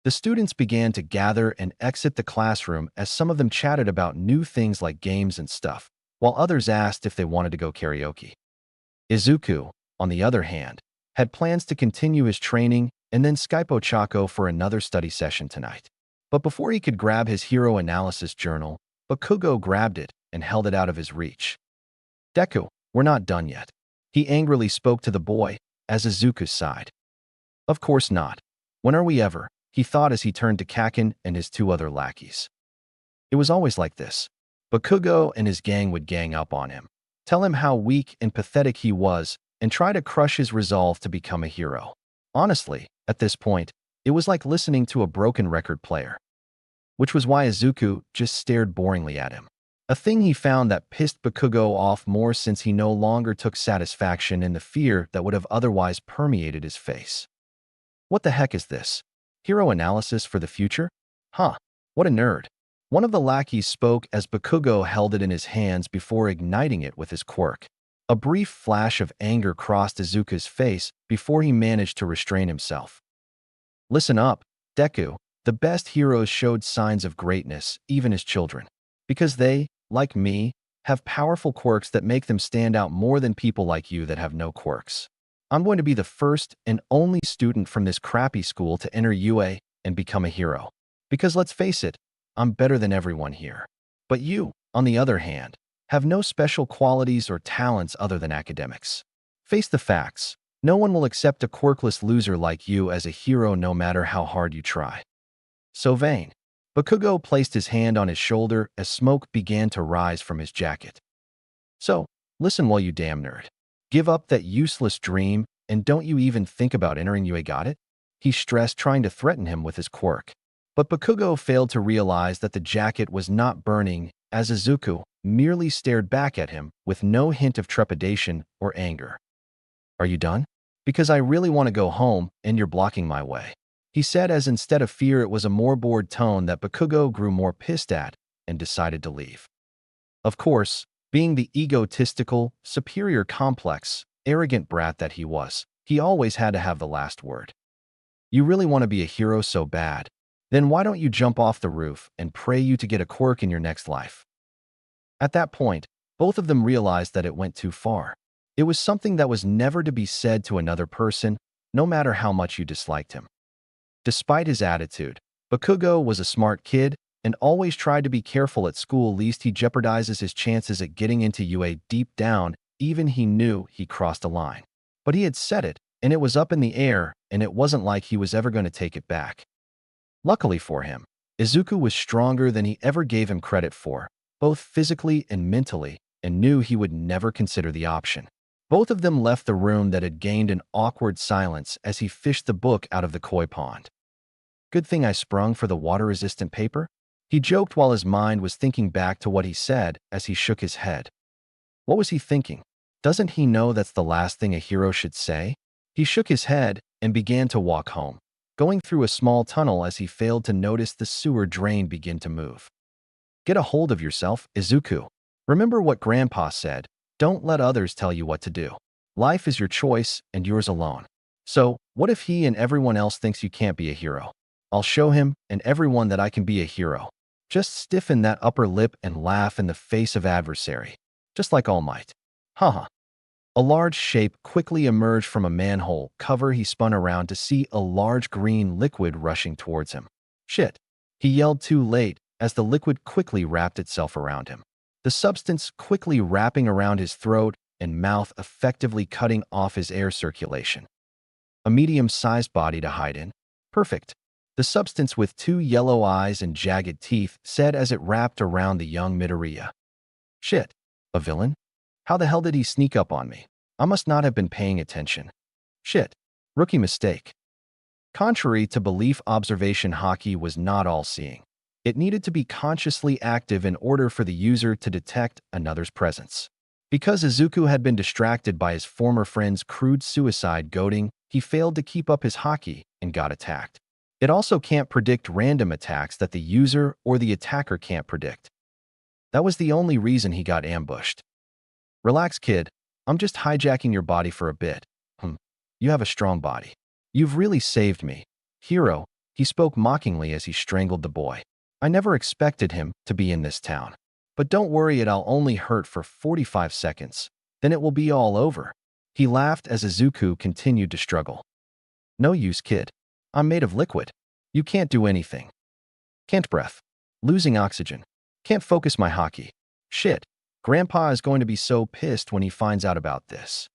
The students began to gather and exit the classroom as some of them chatted about new things like games and stuff, while others asked if they wanted to go karaoke. Izuku, on the other hand, had plans to continue his training and then Skype Ochako for another study session tonight. But before he could grab his hero analysis journal, Bakugo grabbed it and held it out of his reach. Deku, we're not done yet. He angrily spoke to the boy, as Izuku sighed. Of course not. When are we ever? He thought as he turned to Kaken and his two other lackeys. It was always like this. Bakugo and his gang would gang up on him, tell him how weak and pathetic he was, and try to crush his resolve to become a hero. Honestly, at this point, it was like listening to a broken record player. Which was why Izuku just stared boringly at him. A thing he found that pissed Bakugo off more since he no longer took satisfaction in the fear that would have otherwise permeated his face. What the heck is this? Hero analysis for the future? Huh, what a nerd. One of the lackeys spoke as Bakugo held it in his hands before igniting it with his quirk. A brief flash of anger crossed Izuku's face before he managed to restrain himself. Listen up, Deku. The best heroes showed signs of greatness, even as children. Because they, like me, have powerful quirks that make them stand out more than people like you that have no quirks. I'm going to be the first and only student from this crappy school to enter UA and become a hero. Because let's face it, I'm better than everyone here. But you, on the other hand, have no special qualities or talents other than academics. Face the facts. No one will accept a quirkless loser like you as a hero no matter how hard you try. So vain. Bakugo placed his hand on his shoulder as smoke began to rise from his jacket. So, listen while you damn nerd. Give up that useless dream and don't you even think about entering UA, got it? He stressed, trying to threaten him with his quirk. But Bakugo failed to realize that the jacket was not burning as Izuku merely stared back at him with no hint of trepidation or anger. Are you done? Because I really want to go home and you're blocking my way. He said as instead of fear it was a more bored tone that Bakugo grew more pissed at and decided to leave. Of course, being the egotistical, superior complex, arrogant brat that he was, he always had to have the last word. You really want to be a hero so bad? Then why don't you jump off the roof and pray you to get a quirk in your next life? At that point, both of them realized that it went too far. It was something that was never to be said to another person, no matter how much you disliked him. Despite his attitude, Bakugo was a smart kid and always tried to be careful at school lest he jeopardizes his chances at getting into UA. Deep down, even he knew he crossed a line. But he had said it, and it was up in the air, and it wasn't like he was ever going to take it back. Luckily for him, Izuku was stronger than he ever gave him credit for, both physically and mentally, and knew he would never consider the option. Both of them left the room that had gained an awkward silence as he fished the book out of the koi pond. Good thing I sprung for the water-resistant paper? He joked while his mind was thinking back to what he said as he shook his head. What was he thinking? Doesn't he know that's the last thing a hero should say? He shook his head and began to walk home, going through a small tunnel as he failed to notice the sewer drain begin to move. Get a hold of yourself, Izuku. Remember what Grandpa said, don't let others tell you what to do. Life is your choice and yours alone. So, what if he and everyone else thinks you can't be a hero? I'll show him and everyone that I can be a hero. Just stiffen that upper lip and laugh in the face of adversary. Just like All Might. Haha. A large shape quickly emerged from a manhole cover. He spun around to see a large green liquid rushing towards him. Shit. He yelled too late as the liquid quickly wrapped itself around him. The substance quickly wrapping around his throat and mouth, effectively cutting off his air circulation. A medium-sized body to hide in. Perfect. The substance with two yellow eyes and jagged teeth said as it wrapped around the young Midoriya. Shit. A villain? How the hell did he sneak up on me? I must not have been paying attention. Shit. Rookie mistake. Contrary to belief, observation Haki was not all-seeing. It needed to be consciously active in order for the user to detect another's presence. Because Izuku had been distracted by his former friend's crude suicide goading, he failed to keep up his Haki and got attacked. It also can't predict random attacks that the user or the attacker can't predict. That was the only reason he got ambushed. Relax, kid. I'm just hijacking your body for a bit. You have a strong body. You've really saved me. Hero, he spoke mockingly as he strangled the boy. I never expected him to be in this town. But don't worry, it'll only hurt for 45 seconds. Then it will be all over. He laughed as Izuku continued to struggle. No use, kid. I'm made of liquid. You can't do anything. Can't breath. Losing oxygen. Can't focus my Haki. Shit. Grandpa is going to be so pissed when he finds out about this.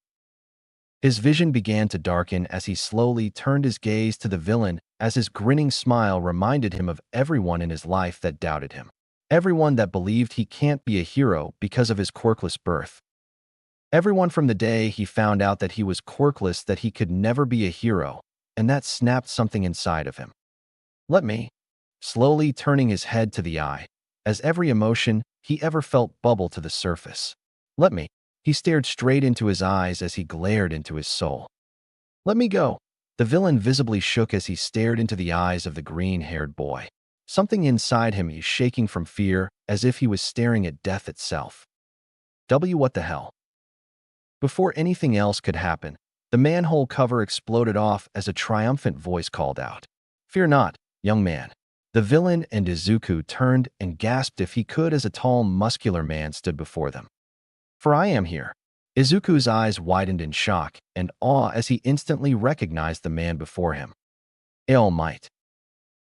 His vision began to darken as he slowly turned his gaze to the villain as his grinning smile reminded him of everyone in his life that doubted him. Everyone that believed he can't be a hero because of his quirkless birth. Everyone from the day he found out that he was quirkless that he could never be a hero, and that snapped something inside of him. Let me. Slowly turning his head to the eye, as every emotion he ever felt bubble to the surface. Let me. He stared straight into his eyes as he glared into his soul. Let me go. The villain visibly shook as he stared into the eyes of the green-haired boy. Something inside him is shaking from fear, as if he was staring at death itself. What the hell? Before anything else could happen, the manhole cover exploded off as a triumphant voice called out. Fear not, young man. The villain and Izuku turned and gasped if he could as a tall, muscular man stood before them. For I am here. Izuku's eyes widened in shock and awe as he instantly recognized the man before him. All Might.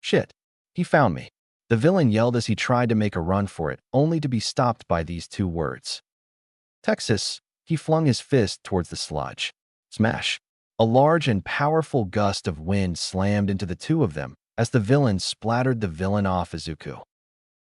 Shit. He found me. The villain yelled as he tried to make a run for it, only to be stopped by these two words. Texas. He flung his fist towards the sludge. Smash. A large and powerful gust of wind slammed into the two of them as the villain splattered the villain off Izuku.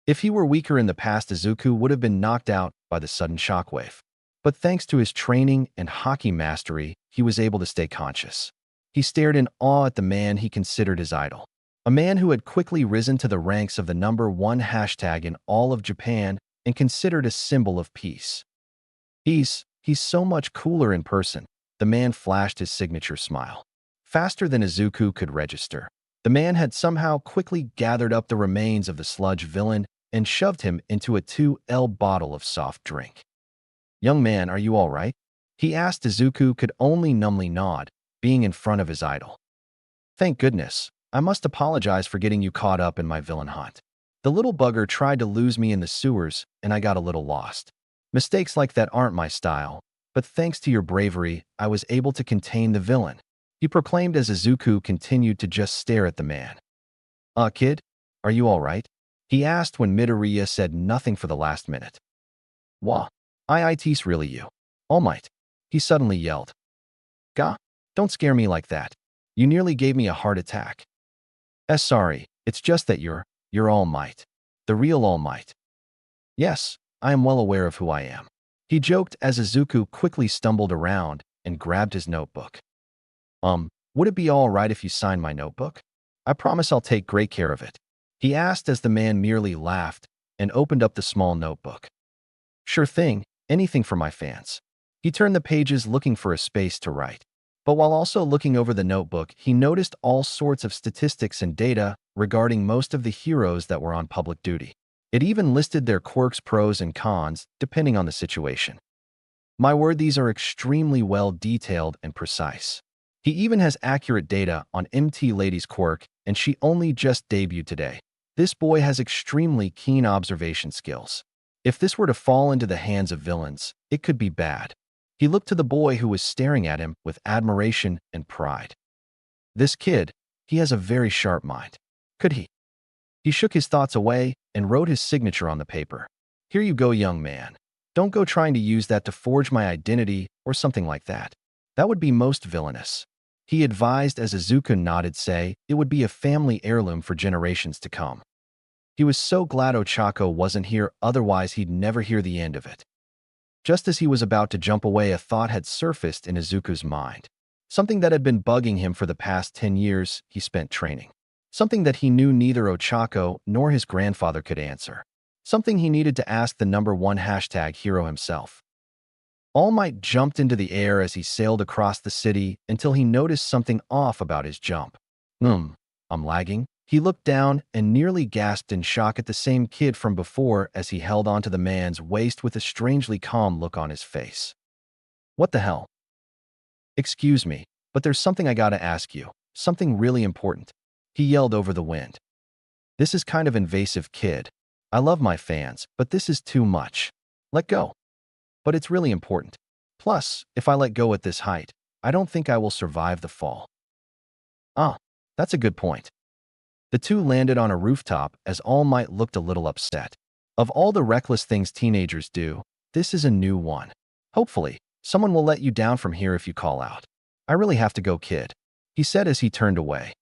If he were weaker in the past, Izuku would have been knocked out by the sudden shockwave. But thanks to his training and Haki mastery, he was able to stay conscious. He stared in awe at the man he considered his idol. A man who had quickly risen to the ranks of the #1 hashtag in all of Japan and considered a symbol of peace. He's so much cooler in person. The man flashed his signature smile. Faster than Izuku could register, the man had somehow quickly gathered up the remains of the sludge villain and shoved him into a 2L bottle of soft drink. Young man, are you all right? He asked. Izuku could only numbly nod, being in front of his idol. Thank goodness. I must apologize for getting you caught up in my villain hunt. The little bugger tried to lose me in the sewers, and I got a little lost. Mistakes like that aren't my style, but thanks to your bravery, I was able to contain the villain, he proclaimed as Izuku continued to just stare at the man. Kid, are you all right? He asked when Midoriya said nothing for the last minute. Wah, it's really you. All Might, he suddenly yelled. Gah, don't scare me like that. You nearly gave me a heart attack. Sorry, it's just that you're All Might. The real All Might. Yes, I am well aware of who I am. He joked as Izuku quickly stumbled around and grabbed his notebook. Would it be all right if you signed my notebook? I promise I'll take great care of it. He asked as the man merely laughed and opened up the small notebook. Sure thing, anything for my fans. He turned the pages looking for a space to write. But while also looking over the notebook, he noticed all sorts of statistics and data regarding most of the heroes that were on public duty. It even listed their quirks, pros, and cons, depending on the situation. My word, these are extremely well detailed and precise. He even has accurate data on MT Lady's quirk, and she only just debuted today. This boy has extremely keen observation skills. If this were to fall into the hands of villains, it could be bad. He looked to the boy who was staring at him with admiration and pride. This kid, he has a very sharp mind. Could he? He shook his thoughts away and wrote his signature on the paper. Here you go, young man. Don't go trying to use that to forge my identity or something like that. That would be most villainous. He advised as Izuku nodded, say it would be a family heirloom for generations to come. He was so glad Ochako wasn't here, otherwise he'd never hear the end of it. Just as he was about to jump away, a thought had surfaced in Izuku's mind. Something that had been bugging him for the past 10 years he spent training. Something that he knew neither Ochako nor his grandfather could answer. Something he needed to ask the #1 hashtag hero himself. All Might jumped into the air as he sailed across the city until he noticed something off about his jump. I'm lagging. He looked down and nearly gasped in shock at the same kid from before as he held onto the man's waist with a strangely calm look on his face. What the hell? Excuse me, but there's something I gotta ask you. Something really important. He yelled over the wind. This is kind of invasive, kid. I love my fans, but this is too much. Let go. But it's really important. Plus, if I let go at this height, I don't think I will survive the fall. That's a good point. The two landed on a rooftop as All Might looked a little upset. Of all the reckless things teenagers do, this is a new one. Hopefully, someone will let you down from here if you call out. I really have to go, kid, he said as he turned away.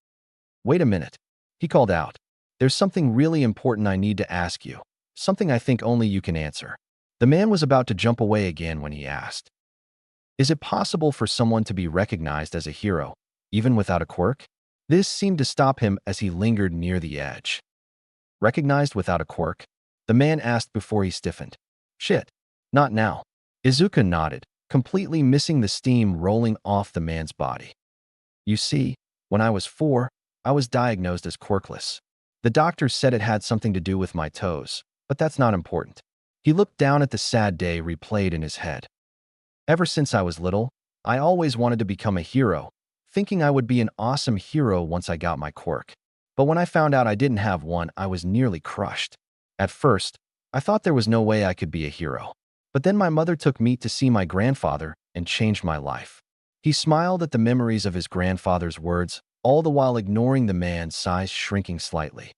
Wait a minute, he called out. There's something really important I need to ask you, something I think only you can answer. The man was about to jump away again when he asked, is it possible for someone to be recognized as a hero, even without a quirk? This seemed to stop him as he lingered near the edge. Recognized without a quirk? The man asked before he stiffened. Shit, not now. Izuku nodded, completely missing the steam rolling off the man's body. You see, when I was 4, I was diagnosed as quirkless. The doctor said it had something to do with my toes, but that's not important. He looked down at the sad day replayed in his head. Ever since I was little, I always wanted to become a hero, thinking I would be an awesome hero once I got my quirk. But when I found out I didn't have one, I was nearly crushed. At first, I thought there was no way I could be a hero. But then my mother took me to see my grandfather and changed my life. He smiled at the memories of his grandfather's words, all the while ignoring the man's size shrinking slightly.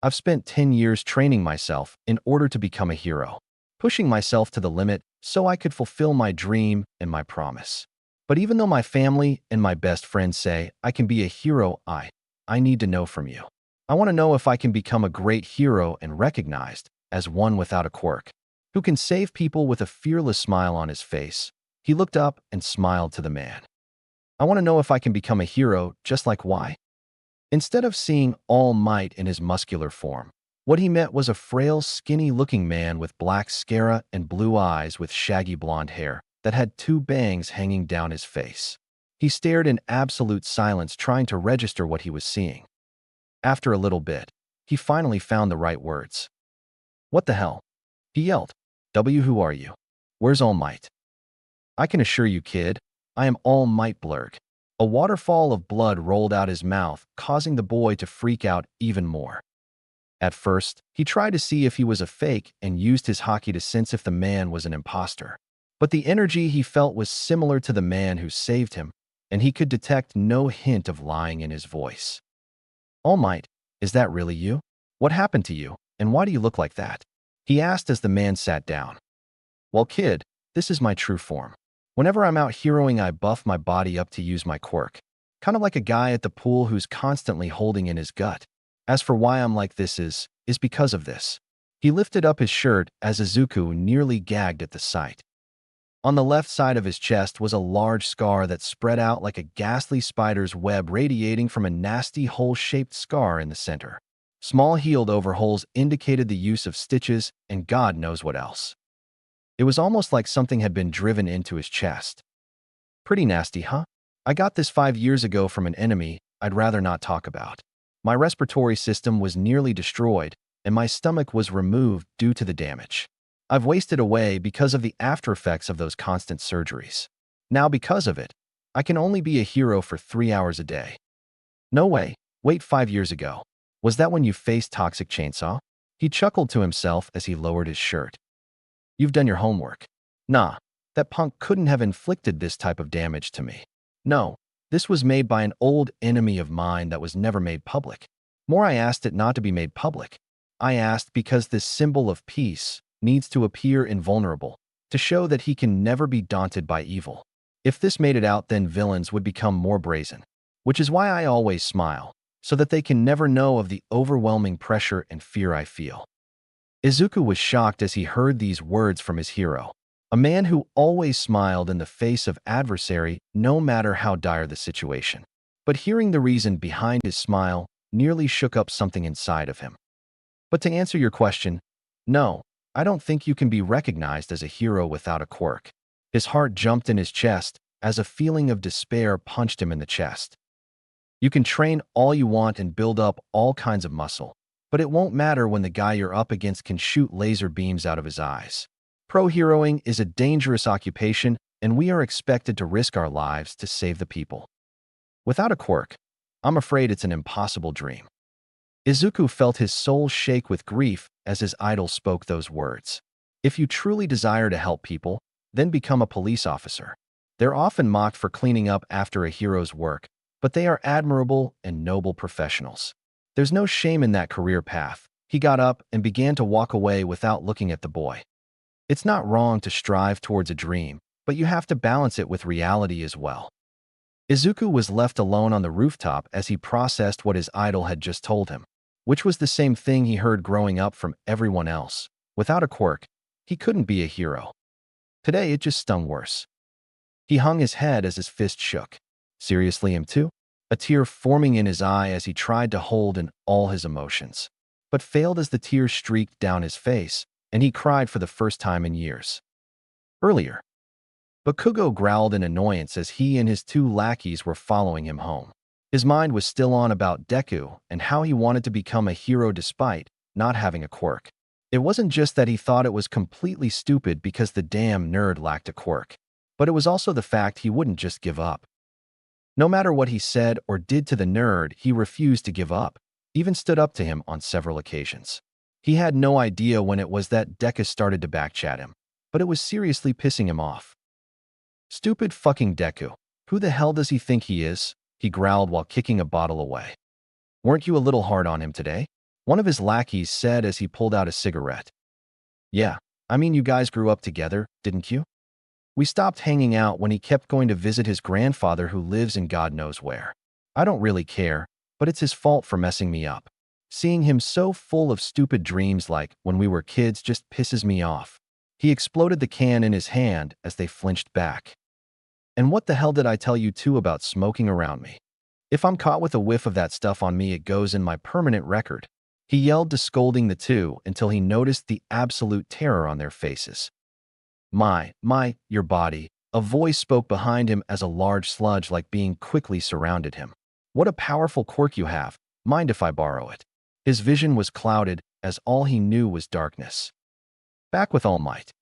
I've spent 10 years training myself in order to become a hero, pushing myself to the limit so I could fulfill my dream and my promise. But even though my family and my best friends say I can be a hero, I need to know from you. I want to know if I can become a great hero and recognized as one without a quirk, who can save people with a fearless smile on his face. He looked up and smiled to the man. I want to know if I can become a hero just like why. Instead of seeing All Might in his muscular form, what he met was a frail, skinny-looking man with black scara and blue eyes with shaggy blonde hair that had 2 bangs hanging down his face. He stared in absolute silence, trying to register what he was seeing. After a little bit, he finally found the right words. What the hell? He yelled. Who are you? Where's All Might? I can assure you, kid, I am All Might Blurg. A waterfall of blood rolled out his mouth, causing the boy to freak out even more. At first, he tried to see if he was a fake and used his Haki to sense if the man was an imposter. But the energy he felt was similar to the man who saved him, and he could detect no hint of lying in his voice. All Might, is that really you? What happened to you, and why do you look like that? He asked as the man sat down. Well, kid, this is my true form. Whenever I'm out heroing, I buff my body up to use my quirk, kind of like a guy at the pool who's constantly holding in his gut. As for why I'm like this is because of this. He lifted up his shirt as Izuku nearly gagged at the sight. On the left side of his chest was a large scar that spread out like a ghastly spider's web radiating from a nasty hole-shaped scar in the center. Small healed-over holes indicated the use of stitches and God knows what else. It was almost like something had been driven into his chest. Pretty nasty, huh? I got this 5 years ago from an enemy I'd rather not talk about. My respiratory system was nearly destroyed, and my stomach was removed due to the damage. I've wasted away because of the after effects of those constant surgeries. Now, because of it, I can only be a hero for 3 hours a day. No way. Wait, 5 years ago. Was that when you faced Toxic Chainsaw? He chuckled to himself as he lowered his shirt. You've done your homework. Nah, that punk couldn't have inflicted this type of damage to me. No, this was made by an old enemy of mine that was never made public. More, I asked it not to be made public. I asked because this symbol of peace needs to appear invulnerable, to show that he can never be daunted by evil. If this made it out, then villains would become more brazen. Which is why I always smile, so that they can never know of the overwhelming pressure and fear I feel. Izuku was shocked as he heard these words from his hero, a man who always smiled in the face of adversary no matter how dire the situation. But hearing the reason behind his smile nearly shook up something inside of him. But to answer your question, no, I don't think you can be recognized as a hero without a quirk. His heart jumped in his chest as a feeling of despair punched him in the chest. You can train all you want and build up all kinds of muscle, but it won't matter when the guy you're up against can shoot laser beams out of his eyes. Pro-heroing is a dangerous occupation, and we are expected to risk our lives to save the people. Without a quirk, I'm afraid it's an impossible dream. Izuku felt his soul shake with grief as his idol spoke those words. If you truly desire to help people, then become a police officer. They're often mocked for cleaning up after a hero's work, but they are admirable and noble professionals. There's no shame in that career path. He got up and began to walk away without looking at the boy. It's not wrong to strive towards a dream, but you have to balance it with reality as well. Izuku was left alone on the rooftop as he processed what his idol had just told him, which was the same thing he heard growing up from everyone else. Without a quirk, he couldn't be a hero. Today, it just stung worse. He hung his head as his fist shook. Seriously, him too? A tear forming in his eye as he tried to hold in all his emotions, but failed as the tears streaked down his face, and he cried for the first time in years. Earlier, Bakugo growled in annoyance as he and his two lackeys were following him home. His mind was still on about Deku and how he wanted to become a hero despite not having a quirk. It wasn't just that he thought it was completely stupid because the damn nerd lacked a quirk, but it was also the fact he wouldn't just give up. No matter what he said or did to the nerd, he refused to give up, even stood up to him on several occasions. He had no idea when it was that Deku started to backchat him, but it was seriously pissing him off. Stupid fucking Deku. Who the hell does he think he is? He growled while kicking a bottle away. Weren't you a little hard on him today? One of his lackeys said as he pulled out a cigarette. Yeah, I mean you guys grew up together, didn't you? We stopped hanging out when he kept going to visit his grandfather who lives in God knows where. I don't really care, but it's his fault for messing me up. Seeing him so full of stupid dreams like when we were kids just pisses me off. He exploded the can in his hand as they flinched back. And what the hell did I tell you two about smoking around me? If I'm caught with a whiff of that stuff on me, it goes in my permanent record. He yelled to scolding the two until he noticed the absolute terror on their faces. Your body. A voice spoke behind him as a large sludge like being quickly surrounded him. What a powerful quirk you have. Mind if I borrow it? His vision was clouded as all he knew was darkness. Back with All Might.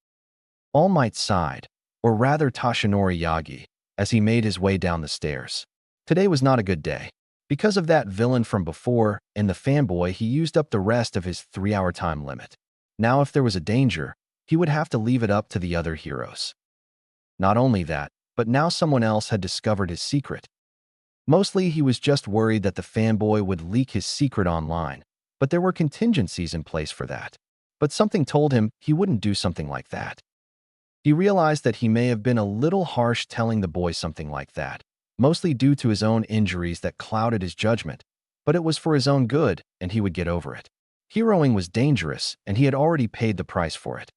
All Might sighed, or rather Toshinori Yagi, as he made his way down the stairs. Today was not a good day. Because of that villain from before and the fanboy, he used up the rest of his 3-hour time limit. Now if there was a danger, he would have to leave it up to the other heroes. Not only that, but now someone else had discovered his secret. Mostly he was just worried that the fanboy would leak his secret online, but there were contingencies in place for that. But something told him he wouldn't do something like that. He realized that he may have been a little harsh telling the boy something like that, mostly due to his own injuries that clouded his judgment, but it was for his own good and he would get over it. Heroing was dangerous and he had already paid the price for it.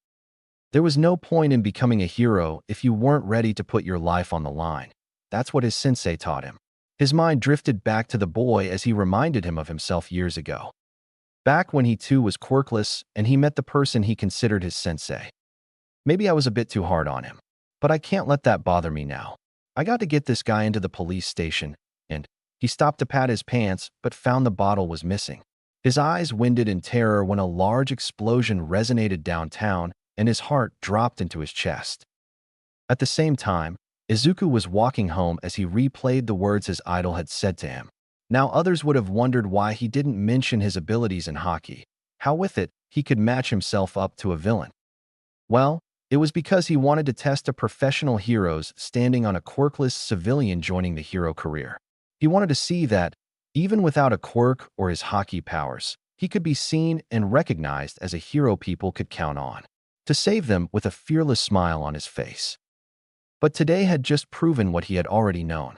There was no point in becoming a hero if you weren't ready to put your life on the line. That's what his sensei taught him. His mind drifted back to the boy as he reminded him of himself years ago. Back when he too was quirkless and he met the person he considered his sensei. Maybe I was a bit too hard on him, but I can't let that bother me now. I got to get this guy into the police station, and he stopped to pat his pants but found the bottle was missing. His eyes winded in terror when a large explosion resonated downtown and his heart dropped into his chest. At the same time, Izuku was walking home as he replayed the words his idol had said to him. Now others would have wondered why he didn't mention his abilities in Haki, how with it he could match himself up to a villain. Well, it was because he wanted to test a professional hero's standing on a quirkless civilian joining the hero career. He wanted to see that, even without a quirk or his Haki powers, he could be seen and recognized as a hero people could count on, to save them with a fearless smile on his face. But today had just proven what he had already known.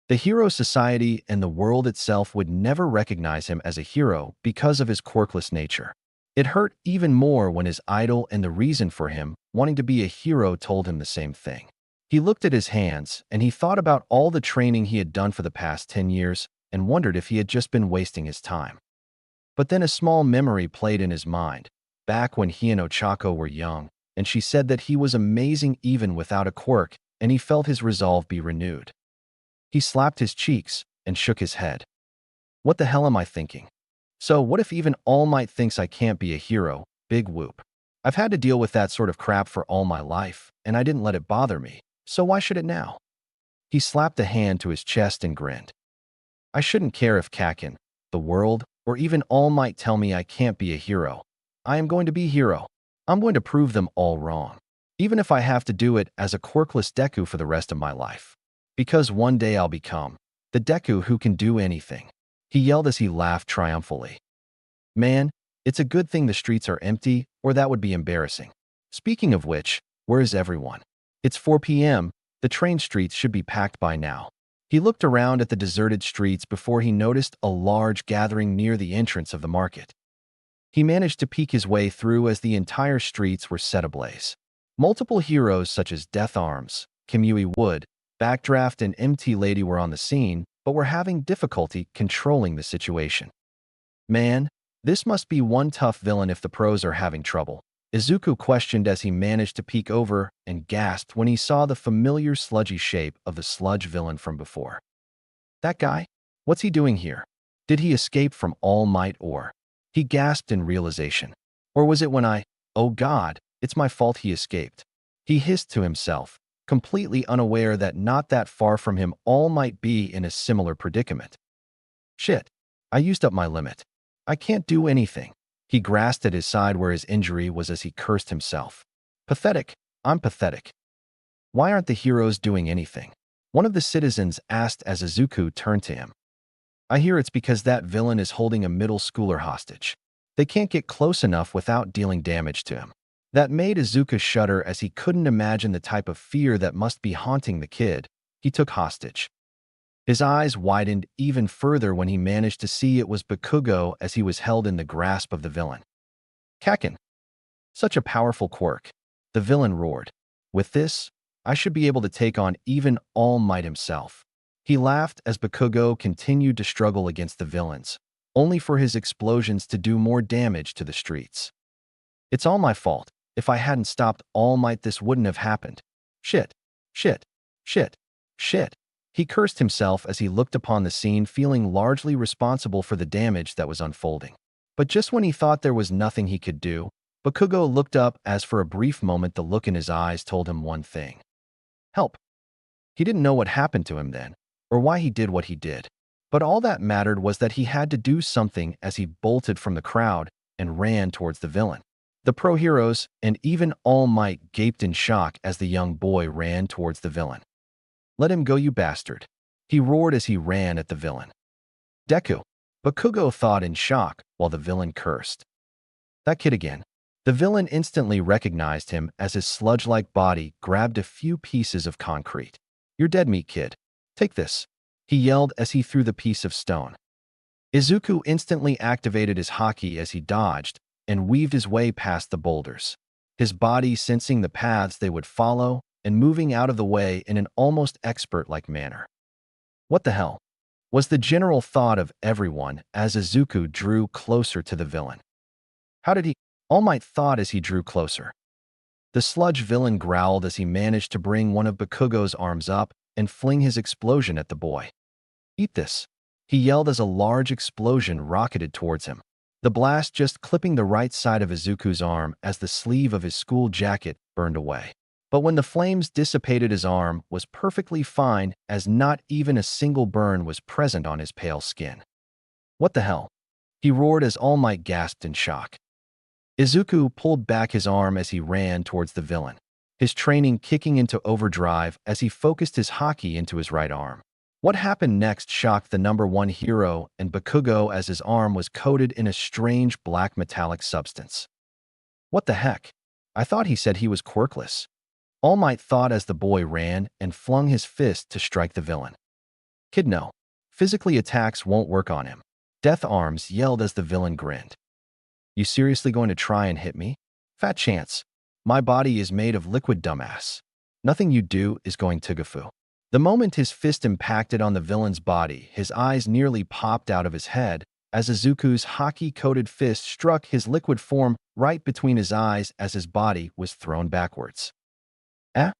The hero society and the world itself would never recognize him as a hero because of his quirkless nature. It hurt even more when his idol and the reason for him wanting to be a hero told him the same thing. He looked at his hands and he thought about all the training he had done for the past 10 years and wondered if he had just been wasting his time. But then a small memory played in his mind, back when he and Ochako were young, and she said that he was amazing even without a quirk, and he felt his resolve be renewed. He slapped his cheeks and shook his head. What the hell am I thinking? So what if even All Might thinks I can't be a hero? Big whoop. I've had to deal with that sort of crap for all my life, and I didn't let it bother me, so why should it now? He slapped a hand to his chest and grinned. I shouldn't care if Kakin, the world, or even All Might tell me I can't be a hero. I am going to be a hero. I'm going to prove them all wrong, even if I have to do it as a quirkless Deku for the rest of my life. Because one day I'll become the Deku who can do anything. he yelled as he laughed triumphantly. Man, it's a good thing the streets are empty, or that would be embarrassing. Speaking of which, where is everyone? It's 4 p.m., the train streets should be packed by now. He looked around at the deserted streets before he noticed a large gathering near the entrance of the market. He managed to peek his way through as the entire streets were set ablaze. Multiple heroes such as Death Arms, Kamui Wood, Backdraft, and MT Lady were on the scene, but were having difficulty controlling the situation. Man, this must be one tough villain if the pros are having trouble, Izuku questioned as he managed to peek over and gasped when he saw the familiar sludgy shape of the sludge villain from before. That guy? What's he doing here? Did he escape from All Might or? He gasped in realization. Or was it when oh God, it's my fault he escaped? He hissed to himself, completely unaware that not that far from him All Might be in a similar predicament. Shit, I used up my limit. I can't do anything. He grasped at his side where his injury was as he cursed himself. Pathetic, I'm pathetic. Why aren't the heroes doing anything? One of the citizens asked as Izuku turned to him. I hear it's because that villain is holding a middle schooler hostage. They can't get close enough without dealing damage to him. That made Izuku shudder as he couldn't imagine the type of fear that must be haunting the kid he took hostage. His eyes widened even further when he managed to see it was Bakugo as he was held in the grasp of the villain. Kakin. Such a powerful quirk. The villain roared. With this, I should be able to take on even All Might himself. He laughed as Bakugo continued to struggle against the villains, only for his explosions to do more damage to the streets. It's all my fault. If I hadn't stopped All Might, this wouldn't have happened. Shit, shit, shit, shit. He cursed himself as he looked upon the scene, feeling largely responsible for the damage that was unfolding. But just when he thought there was nothing he could do, Bakugo looked up as for a brief moment the look in his eyes told him one thing. Help. He didn't know what happened to him then, or why he did what he did. But all that mattered was that he had to do something as he bolted from the crowd and ran towards the villain. The pro heroes and even All Might gaped in shock as the young boy ran towards the villain. Let him go, you bastard. He roared as he ran at the villain. Deku. Bakugo thought in shock while the villain cursed. That kid again. The villain instantly recognized him as his sludge-like body grabbed a few pieces of concrete. You're dead meat, kid. Take this. He yelled as he threw the piece of stone. Izuku instantly activated his Haki as he dodged and weaved his way past the boulders, his body sensing the paths they would follow and moving out of the way in an almost expert-like manner. What the hell? Was the general thought of everyone as Izuku drew closer to the villain. How did he? All Might thought as he drew closer. The sludge villain growled as he managed to bring one of Bakugo's arms up and fling his explosion at the boy. Eat this. He yelled as a large explosion rocketed towards him, the blast just clipping the right side of Izuku's arm as the sleeve of his school jacket burned away. But when the flames dissipated, his arm was perfectly fine as not even a single burn was present on his pale skin. What the hell? He roared as All Might gasped in shock. Izuku pulled back his arm as he ran towards the villain, his training kicking into overdrive as he focused his Haki into his right arm. What happened next shocked the number one hero and Bakugo as his arm was coated in a strange black metallic substance. What the heck? I thought he said he was quirkless. All Might thought as the boy ran and flung his fist to strike the villain. Kid, no. Physically attacks won't work on him. Death Arms yelled as the villain grinned. You seriously going to try and hit me? Fat chance. My body is made of liquid, dumbass. Nothing you do is going to gafu. The moment his fist impacted on the villain's body, his eyes nearly popped out of his head as Izuku's Haki-coated fist struck his liquid form right between his eyes as his body was thrown backwards. Eh?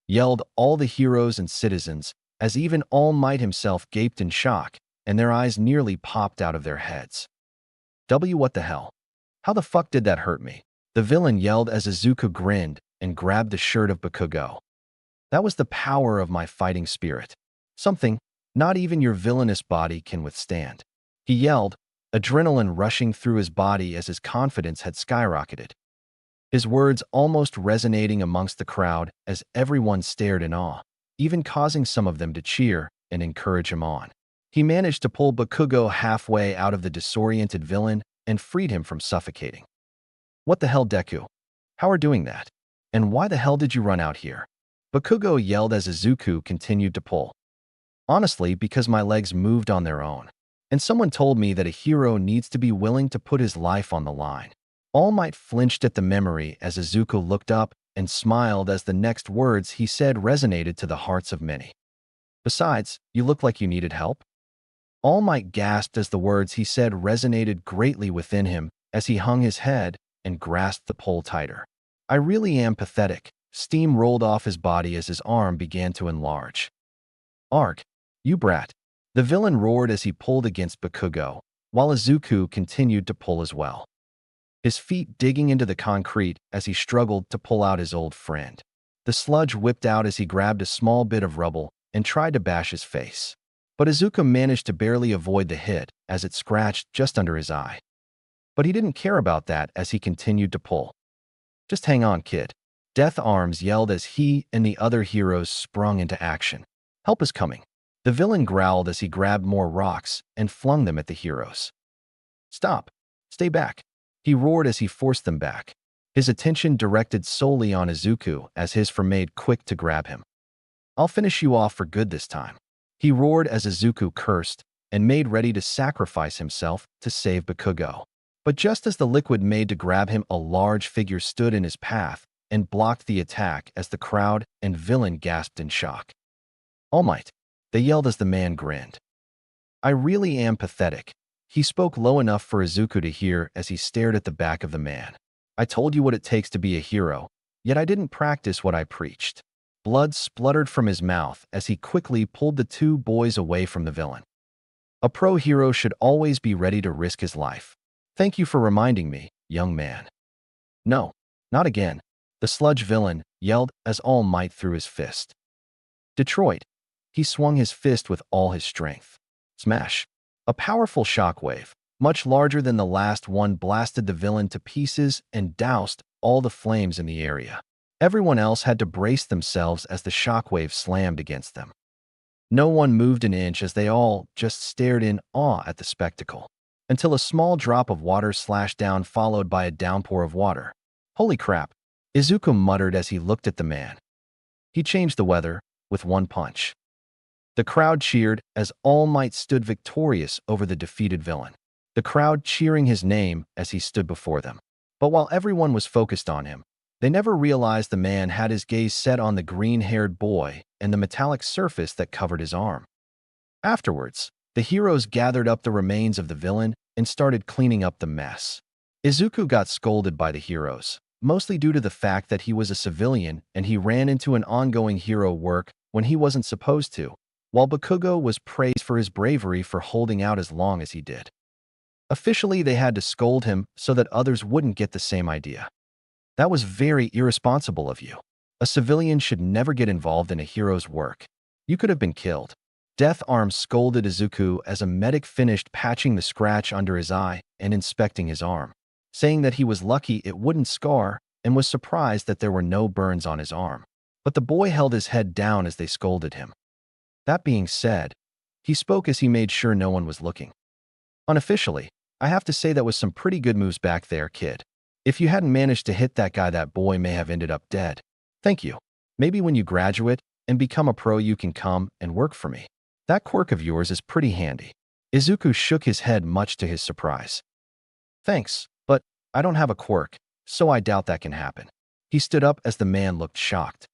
Yelled all the heroes and citizens as even All Might himself gaped in shock and their eyes nearly popped out of their heads. What the hell? How the fuck did that hurt me? The villain yelled as Izuku grinned and grabbed the shirt of Bakugo. That was the power of my fighting spirit. Something not even your villainous body can withstand. He yelled, adrenaline rushing through his body as his confidence had skyrocketed. His words almost resonating amongst the crowd as everyone stared in awe, even causing some of them to cheer and encourage him on. He managed to pull Bakugo halfway out of the disoriented villain and freed him from suffocating. What the hell, Deku? How are doing that? And why the hell did you run out here? Bakugo yelled as Izuku continued to pull. Honestly, because my legs moved on their own. And someone told me that a hero needs to be willing to put his life on the line. All Might flinched at the memory as Izuku looked up and smiled as the next words he said resonated to the hearts of many. Besides, you look like you needed help? All Might gasped as the words he said resonated greatly within him as he hung his head and grasped the pole tighter. I really am pathetic. Steam rolled off his body as his arm began to enlarge. Arg, you brat. The villain roared as he pulled against Bakugo, while Izuku continued to pull as well, his feet digging into the concrete as he struggled to pull out his old friend. The sludge whipped out as he grabbed a small bit of rubble and tried to bash his face. But Izuku managed to barely avoid the hit as it scratched just under his eye. But he didn't care about that as he continued to pull. Just hang on, kid. Death Arms yelled as he and the other heroes sprung into action. Help is coming. The villain growled as he grabbed more rocks and flung them at the heroes. Stop. Stay back. He roared as he forced them back, his attention directed solely on Izuku as his friend made quick to grab him. I'll finish you off for good this time. He roared as Izuku cursed and made ready to sacrifice himself to save Bakugo. But just as the liquid made to grab him, a large figure stood in his path and blocked the attack as the crowd and villain gasped in shock. All Might, they yelled as the man grinned. I really am pathetic. He spoke low enough for Izuku to hear as he stared at the back of the man. I told you what it takes to be a hero, yet I didn't practice what I preached. Blood spluttered from his mouth as he quickly pulled the two boys away from the villain. A pro hero should always be ready to risk his life. Thank you for reminding me, young man. No, not again. The sludge villain yelled as All Might threw his fist. Detroit. He swung his fist with all his strength. Smash. A powerful shockwave, much larger than the last one, blasted the villain to pieces and doused all the flames in the area. Everyone else had to brace themselves as the shockwave slammed against them. No one moved an inch as they all just stared in awe at the spectacle, until a small drop of water slashed down, followed by a downpour of water. Holy crap, Izuku muttered as he looked at the man. He changed the weather with one punch. The crowd cheered as All Might stood victorious over the defeated villain, the crowd cheering his name as he stood before them. But while everyone was focused on him, they never realized the man had his gaze set on the green-haired boy and the metallic surface that covered his arm. Afterwards, the heroes gathered up the remains of the villain and started cleaning up the mess. Izuku got scolded by the heroes, mostly due to the fact that he was a civilian and he ran into an ongoing hero work when he wasn't supposed to, while Bakugo was praised for his bravery for holding out as long as he did. Officially, they had to scold him so that others wouldn't get the same idea. That was very irresponsible of you. A civilian should never get involved in a hero's work. You could have been killed. Death Arms scolded Izuku as a medic finished patching the scratch under his eye and inspecting his arm, saying that he was lucky it wouldn't scar and was surprised that there were no burns on his arm. But the boy held his head down as they scolded him. That being said, he spoke as he made sure no one was looking. Unofficially, I have to say that was some pretty good moves back there, kid. If you hadn't managed to hit that guy, that boy may have ended up dead. Thank you. Maybe when you graduate and become a pro, you can come and work for me. That quirk of yours is pretty handy. Izuku shook his head much to his surprise. Thanks, but I don't have a quirk, so I doubt that can happen. He stood up as the man looked shocked.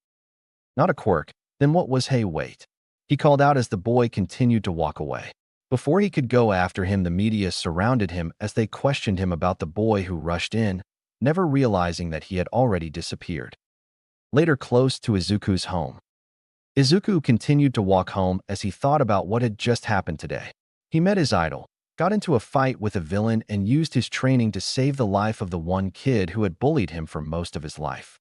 Not a quirk? Then what was? Hey, wait. He called out as the boy continued to walk away. Before he could go after him, the media surrounded him as they questioned him about the boy who rushed in, never realizing that he had already disappeared. Later, close to Izuku's home, Izuku continued to walk home as he thought about what had just happened today. He met his idol, got into a fight with a villain, and used his training to save the life of the one kid who had bullied him for most of his life.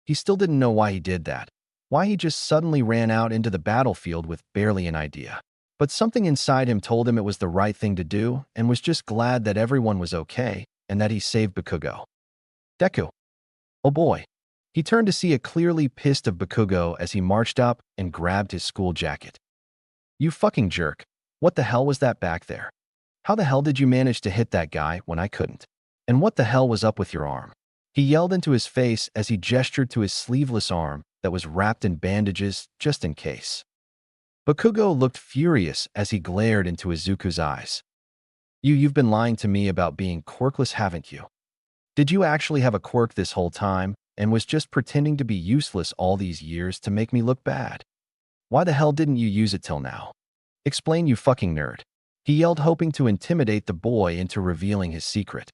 He still didn't know why he did that, why he just suddenly ran out into the battlefield with barely an idea. But something inside him told him it was the right thing to do and was just glad that everyone was okay and that he saved Bakugo. Deku. Oh boy. He turned to see a clearly pissed of Bakugo as he marched up and grabbed his school jacket. You fucking jerk. What the hell was that back there? How the hell did you manage to hit that guy when I couldn't? And what the hell was up with your arm? He yelled into his face as he gestured to his sleeveless arm that was wrapped in bandages just in case. Bakugo looked furious as he glared into Izuku's eyes. You've been lying to me about being quirkless, haven't you? Did you actually have a quirk this whole time and was just pretending to be useless all these years to make me look bad? Why the hell didn't you use it till now? Explain, you fucking nerd. He yelled, hoping to intimidate the boy into revealing his secret.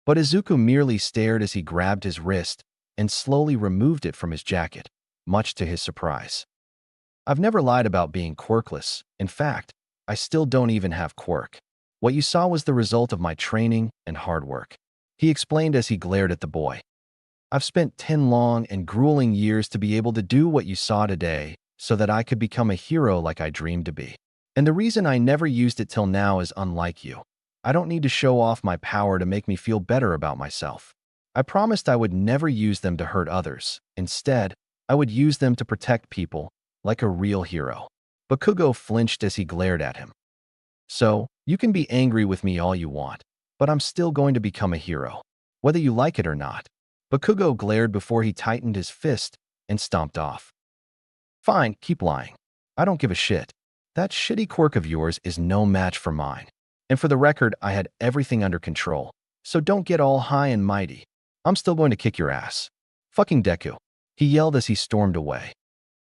But Izuku merely stared as he grabbed his wrist and slowly removed it from his jacket, much to his surprise. I've never lied about being quirkless. In fact, I still don't even have quirk. What you saw was the result of my training and hard work, he explained as he glared at the boy. I've spent 10 long and grueling years to be able to do what you saw today so that I could become a hero like I dreamed to be. And the reason I never used it till now is unlike you. I don't need to show off my power to make me feel better about myself. I promised I would never use them to hurt others. Instead, I would use them to protect people, like a real hero. Bakugo flinched as he glared at him. So, you can be angry with me all you want, but I'm still going to become a hero, whether you like it or not. Bakugo glared before he tightened his fist and stomped off. Fine, keep lying. I don't give a shit. That shitty quirk of yours is no match for mine. And for the record, I had everything under control, so don't get all high and mighty. I'm still going to kick your ass. Fucking Deku, he yelled as he stormed away.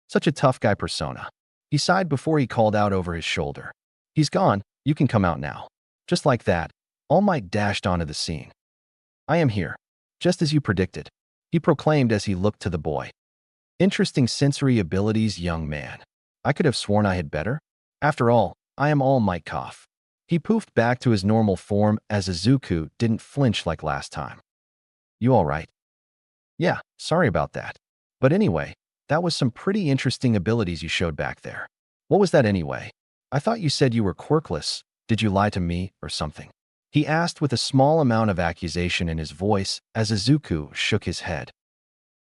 Such a tough guy persona. He sighed before he called out over his shoulder. He's gone, you can come out now. Just like that, All Might dashed onto the scene. I am here, just as you predicted, he proclaimed as he looked to the boy. Interesting sensory abilities, young man. I could have sworn I had better. After all, I am All Might cough. He poofed back to his normal form as Izuku didn't flinch like last time. You all right? Yeah, sorry about that. But anyway, that was some pretty interesting abilities you showed back there. What was that anyway? I thought you said you were quirkless. Did you lie to me or something? He asked with a small amount of accusation in his voice as Izuku shook his head.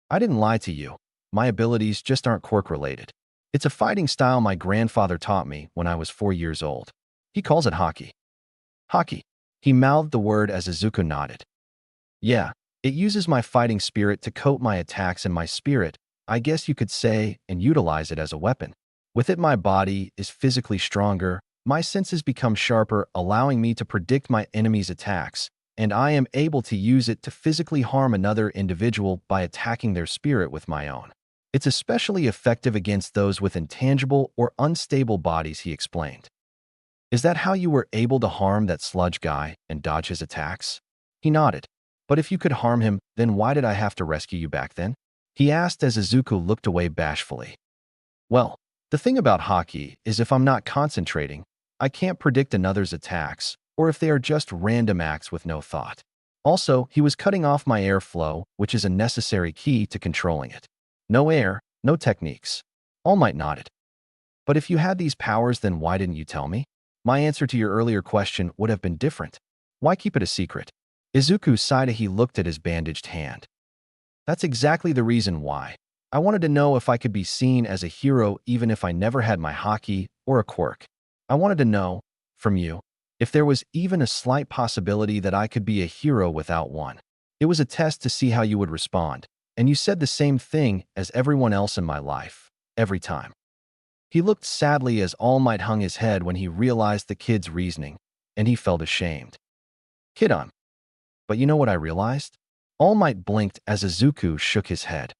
I didn't lie to you. My abilities just aren't quirk-related. It's a fighting style my grandfather taught me when I was 4 years old. He calls it Haki. Haki. He mouthed the word as Izuku nodded. Yeah, it uses my fighting spirit to coat my attacks in my spirit, I guess you could say, and utilize it as a weapon. With it, my body is physically stronger, my senses become sharper, allowing me to predict my enemy's attacks, and I am able to use it to physically harm another individual by attacking their spirit with my own. It's especially effective against those with intangible or unstable bodies, he explained. Is that how you were able to harm that sludge guy and dodge his attacks? He nodded. But if you could harm him, then why did I have to rescue you back then? He asked as Izuku looked away bashfully. Well, the thing about Haki is if I'm not concentrating, I can't predict another's attacks, or if they are just random acts with no thought. Also, he was cutting off my airflow, which is a necessary key to controlling it. No air, no techniques. All Might nodded. But if you had these powers, then why didn't you tell me? My answer to your earlier question would have been different. Why keep it a secret? Izuku sighed as he looked at his bandaged hand. That's exactly the reason why. I wanted to know if I could be seen as a hero even if I never had my Haki or a quirk. I wanted to know, from you, if there was even a slight possibility that I could be a hero without one. It was a test to see how you would respond. And you said the same thing as everyone else in my life, every time. He looked sadly as All Might hung his head when he realized the kid's reasoning, and he felt ashamed. Kid on. But you know what I realized? All Might blinked as Izuku shook his head.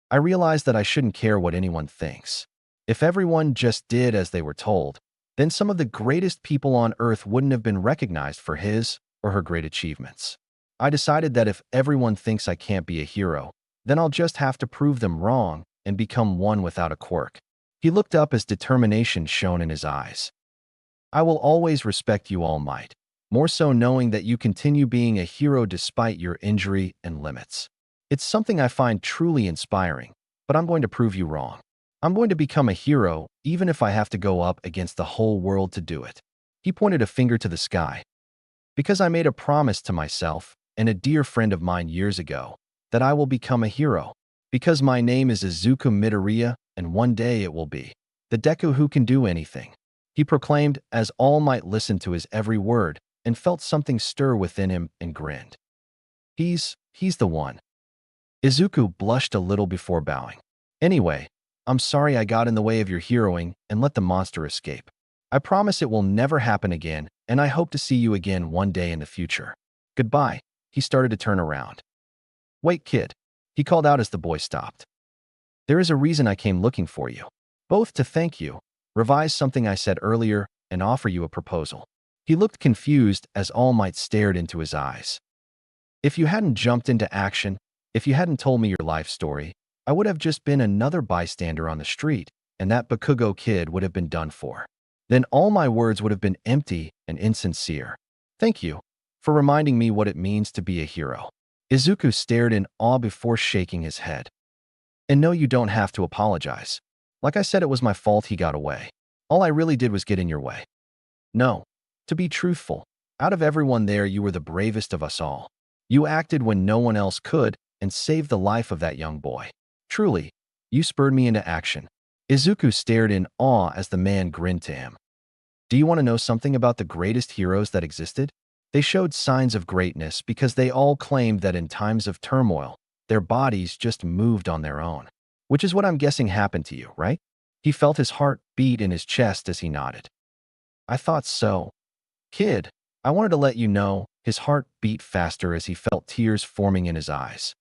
I realized that I shouldn't care what anyone thinks. If everyone just did as they were told, then some of the greatest people on Earth wouldn't have been recognized for his or her great achievements. I decided that if everyone thinks I can't be a hero, then I'll just have to prove them wrong and become one without a quirk. He looked up as determination shone in his eyes. I will always respect you, All Might, more so knowing that you continue being a hero despite your injury and limits. It's something I find truly inspiring, but I'm going to prove you wrong. I'm going to become a hero even if I have to go up against the whole world to do it. He pointed a finger to the sky. Because I made a promise to myself and a dear friend of mine years ago, that I will become a hero. Because my name is Izuku Midoriya, and one day it will be the Deku who can do anything. he proclaimed as All Might listened to his every word and felt something stir within him and grinned. He's the one. Izuku blushed a little before bowing. Anyway, I'm sorry I got in the way of your heroing and let the monster escape. I promise it will never happen again, and I hope to see you again one day in the future. Goodbye. He started to turn around. Wait, kid, he called out as the boy stopped. There is a reason I came looking for you. Both to thank you, revise something I said earlier, and offer you a proposal. He looked confused as All Might stared into his eyes. If you hadn't jumped into action, if you hadn't told me your life story, I would have just been another bystander on the street, and that Bakugo kid would have been done for. Then all my words would have been empty and insincere. Thank you for reminding me what it means to be a hero. Izuku stared in awe before shaking his head. And no, you don't have to apologize. Like I said, it was my fault he got away. All I really did was get in your way. No, to be truthful, out of everyone there, you were the bravest of us all. You acted when no one else could and saved the life of that young boy. Truly, you spurred me into action. Izuku stared in awe as the man grinned to him. Do you want to know something about the greatest heroes that existed? They showed signs of greatness because they all claimed that in times of turmoil, their bodies just moved on their own. Which is what I'm guessing happened to you, right? He felt his heart beat in his chest as he nodded. I thought so. Kid, I wanted to let you know, his heart beat faster as he felt tears forming in his eyes.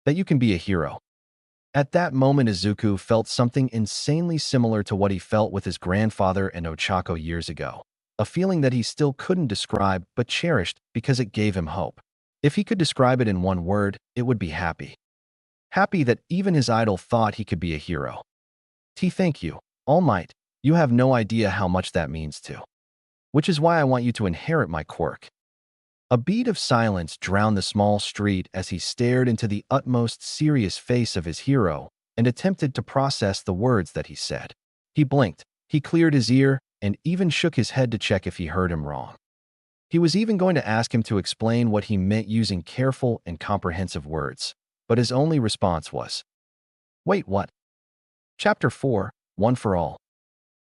That you can be a hero. At that moment, Izuku felt something insanely similar to what he felt with his grandfather and Ochako years ago. A feeling that he still couldn't describe but cherished because it gave him hope. If he could describe it in one word, it would be happy. Happy that even his idol thought he could be a hero. Thank you, All Might. You have no idea how much that means to. Which is why I want you to inherit my quirk. A beat of silence drowned the small street as he stared into the utmost serious face of his hero and attempted to process the words that he said. He blinked, he cleared his ear, and even shook his head to check if he heard him wrong. He was even going to ask him to explain what he meant using careful and comprehensive words, but his only response was, "Wait, what?" Chapter 4, One for All.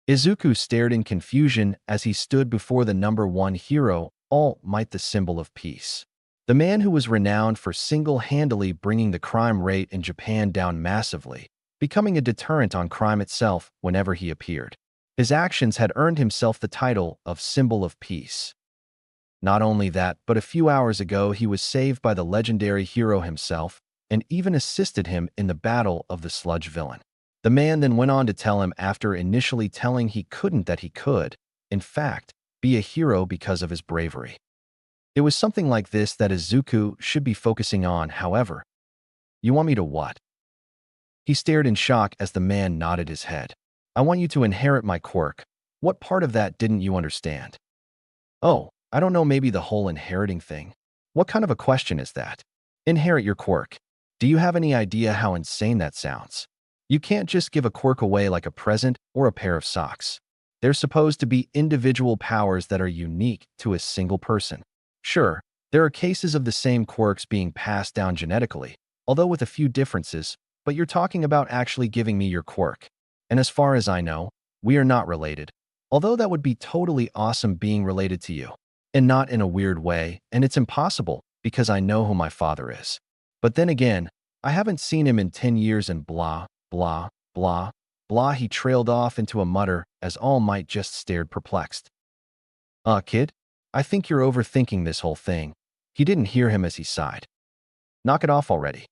Izuku stared in confusion as he stood before the number one hero, All Might, the symbol of peace. The man who was renowned for single-handedly bringing the crime rate in Japan down massively, becoming a deterrent on crime itself whenever he appeared. His actions had earned himself the title of Symbol of Peace. Not only that, but a few hours ago he was saved by the legendary hero himself and even assisted him in the battle of the sludge villain. The man then went on to tell him, after initially telling he couldn't, that he could, in fact, be a hero because of his bravery. It was something like this that Izuku should be focusing on, however. You want me to what? He stared in shock as the man nodded his head. I want you to inherit my quirk. What part of that didn't you understand? Oh, I don't know, maybe the whole inheriting thing. What kind of a question is that? Inherit your quirk. Do you have any idea how insane that sounds? You can't just give a quirk away like a present or a pair of socks. They're supposed to be individual powers that are unique to a single person. Sure, there are cases of the same quirks being passed down genetically, although with a few differences, but you're talking about actually giving me your quirk. And as far as I know, we are not related, although that would be totally awesome being related to you. And not in a weird way, and it's impossible because I know who my father is. But then again, I haven't seen him in 10 years and blah, blah, blah, blah. He trailed off into a mutter as All Might just stared perplexed. Kid, I think you're overthinking this whole thing. He didn't hear him as he sighed. Knock it off already.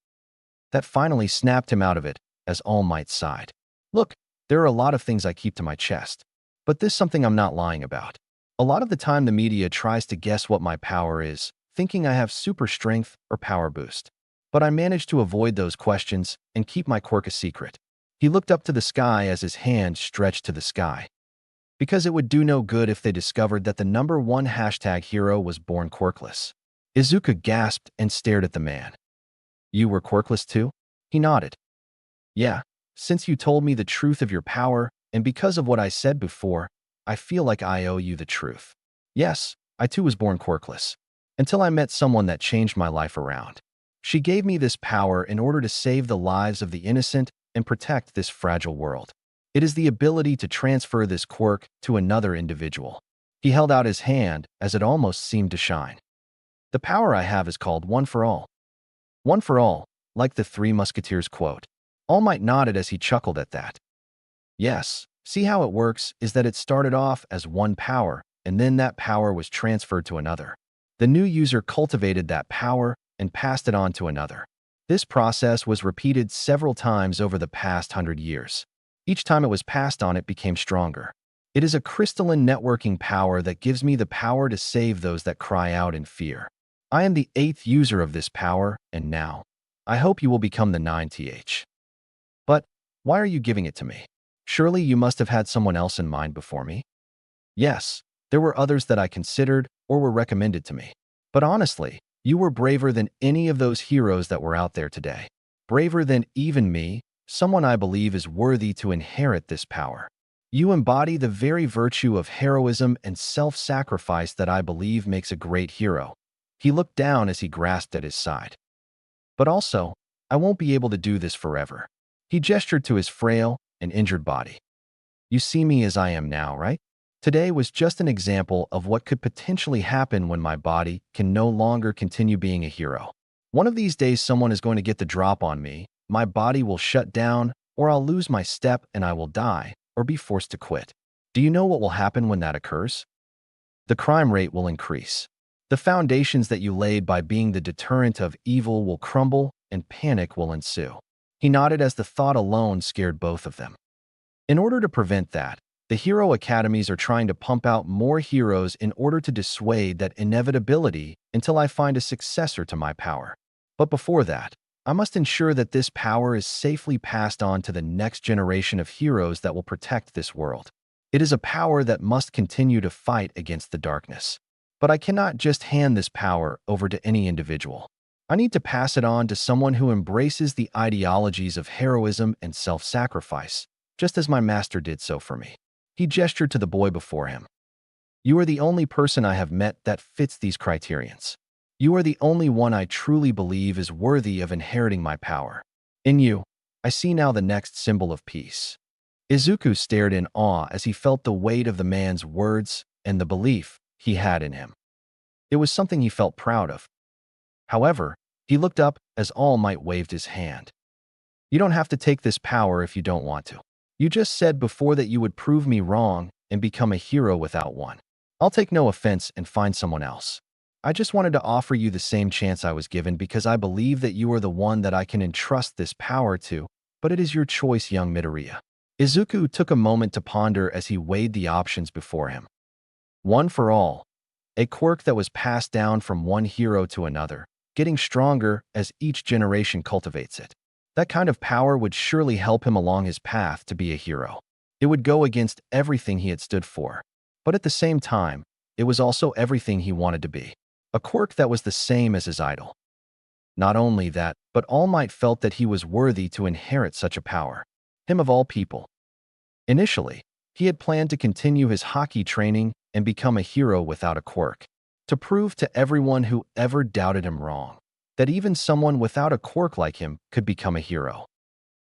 That finally snapped him out of it as All Might sighed. Look, there are a lot of things I keep to my chest, but this is something I'm not lying about. A lot of the time the media tries to guess what my power is, thinking I have super strength or power boost. But I managed to avoid those questions and keep my quirk a secret. He looked up to the sky as his hand stretched to the sky. Because it would do no good if they discovered that the number one #hero was born quirkless. Izuku gasped and stared at the man. You were quirkless too? He nodded. Yeah, since you told me the truth of your power, and because of what I said before, I feel like I owe you the truth. Yes, I too was born quirkless, until I met someone that changed my life around. She gave me this power in order to save the lives of the innocent and protect this fragile world. It is the ability to transfer this quirk to another individual. He held out his hand as it almost seemed to shine. The power I have is called One for All. One for all, like the Three Musketeers quote. All Might nodded as he chuckled at that. Yes, see how it works is that it started off as one power, and then that power was transferred to another. The new user cultivated that power and passed it on to another. This process was repeated several times over the past 100 years. Each time it was passed on, it became stronger. It is a crystalline networking power that gives me the power to save those that cry out in fear. I am the 8th user of this power, and now, I hope you will become the 9th. But, why are you giving it to me? Surely you must have had someone else in mind before me? Yes, there were others that I considered or were recommended to me. But honestly, you were braver than any of those heroes that were out there today. Braver than even me, someone I believe is worthy to inherit this power. You embody the very virtue of heroism and self-sacrifice that I believe makes a great hero. He looked down as he grasped at his side. But also, I won't be able to do this forever. He gestured to his frail and injured body. You see me as I am now, right? Today was just an example of what could potentially happen when my body can no longer continue being a hero. One of these days, someone is going to get the drop on me, my body will shut down, or I'll lose my step and I will die, or be forced to quit. Do you know what will happen when that occurs? The crime rate will increase. The foundations that you laid by being the deterrent of evil will crumble and panic will ensue. He nodded as the thought alone scared both of them. In order to prevent that, the hero academies are trying to pump out more heroes in order to dissuade that inevitability until I find a successor to my power. But before that, I must ensure that this power is safely passed on to the next generation of heroes that will protect this world. It is a power that must continue to fight against the darkness. But I cannot just hand this power over to any individual. I need to pass it on to someone who embraces the ideologies of heroism and self-sacrifice, just as my master did so for me. He gestured to the boy before him. You are the only person I have met that fits these criterions. You are the only one I truly believe is worthy of inheriting my power. In you, I see now the next symbol of peace. Izuku stared in awe as he felt the weight of the man's words and the belief he had in him. It was something he felt proud of. However, he looked up as All Might waved his hand. You don't have to take this power if you don't want to. You just said before that you would prove me wrong and become a hero without one. I'll take no offense and find someone else. I just wanted to offer you the same chance I was given because I believe that you are the one that I can entrust this power to, but it is your choice, young Midoriya. Izuku took a moment to ponder as he weighed the options before him. One for all, a quirk that was passed down from one hero to another, getting stronger as each generation cultivates it. That kind of power would surely help him along his path to be a hero. It would go against everything he had stood for. But at the same time, it was also everything he wanted to be. A quirk that was the same as his idol. Not only that, but All Might felt that he was worthy to inherit such a power. Him of all people. Initially, he had planned to continue his Haki training and become a hero without a quirk, to prove to everyone who ever doubted him wrong, that even someone without a quirk like him could become a hero.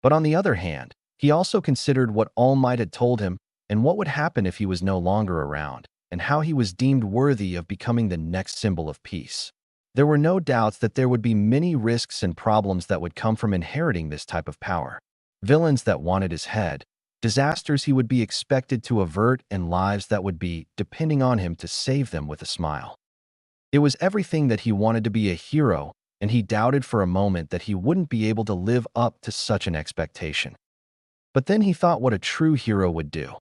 But on the other hand, he also considered what All Might had told him and what would happen if he was no longer around, and how he was deemed worthy of becoming the next symbol of peace. There were no doubts that there would be many risks and problems that would come from inheriting this type of power. Villains that wanted his head, disasters he would be expected to avert, and lives that would be depending on him to save them with a smile. It was everything that he wanted to be a hero, and he doubted for a moment that he wouldn't be able to live up to such an expectation. But then he thought what a true hero would do.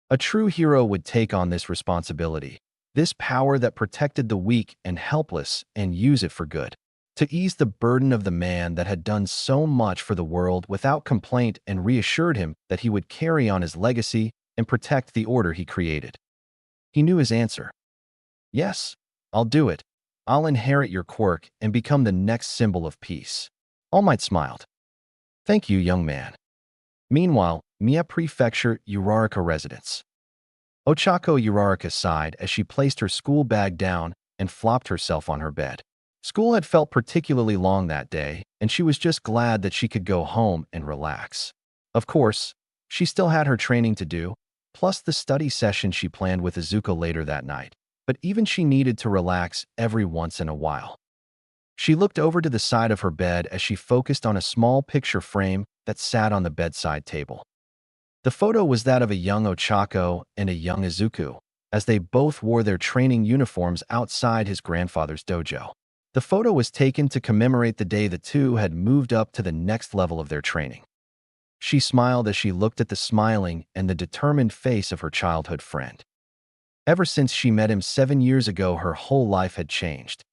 A true hero would take on this responsibility, this power that protected the weak and helpless, and use it for good, to ease the burden of the man that had done so much for the world without complaint, and reassured him that he would carry on his legacy and protect the order he created. He knew his answer. Yes, I'll do it. I'll inherit your quirk and become the next symbol of peace. All Might smiled. Thank you, young man. Meanwhile, Mie Prefecture Uraraka residence. Ochako Uraraka sighed as she placed her school bag down and flopped herself on her bed. School had felt particularly long that day, and she was just glad that she could go home and relax. Of course, She still had her training to do, plus the study session she planned with Izuku later that night, but even she needed to relax every once in a while. She looked over to the side of her bed as she focused on a small picture frame that sat on the bedside table. The photo was that of a young Ochako and a young Izuku, as they both wore their training uniforms outside his grandfather's dojo. The photo was taken to commemorate the day the two had moved up to the next level of their training. She smiled as she looked at the smiling and the determined face of her childhood friend. Ever since she met him 7 years ago, her whole life had changed.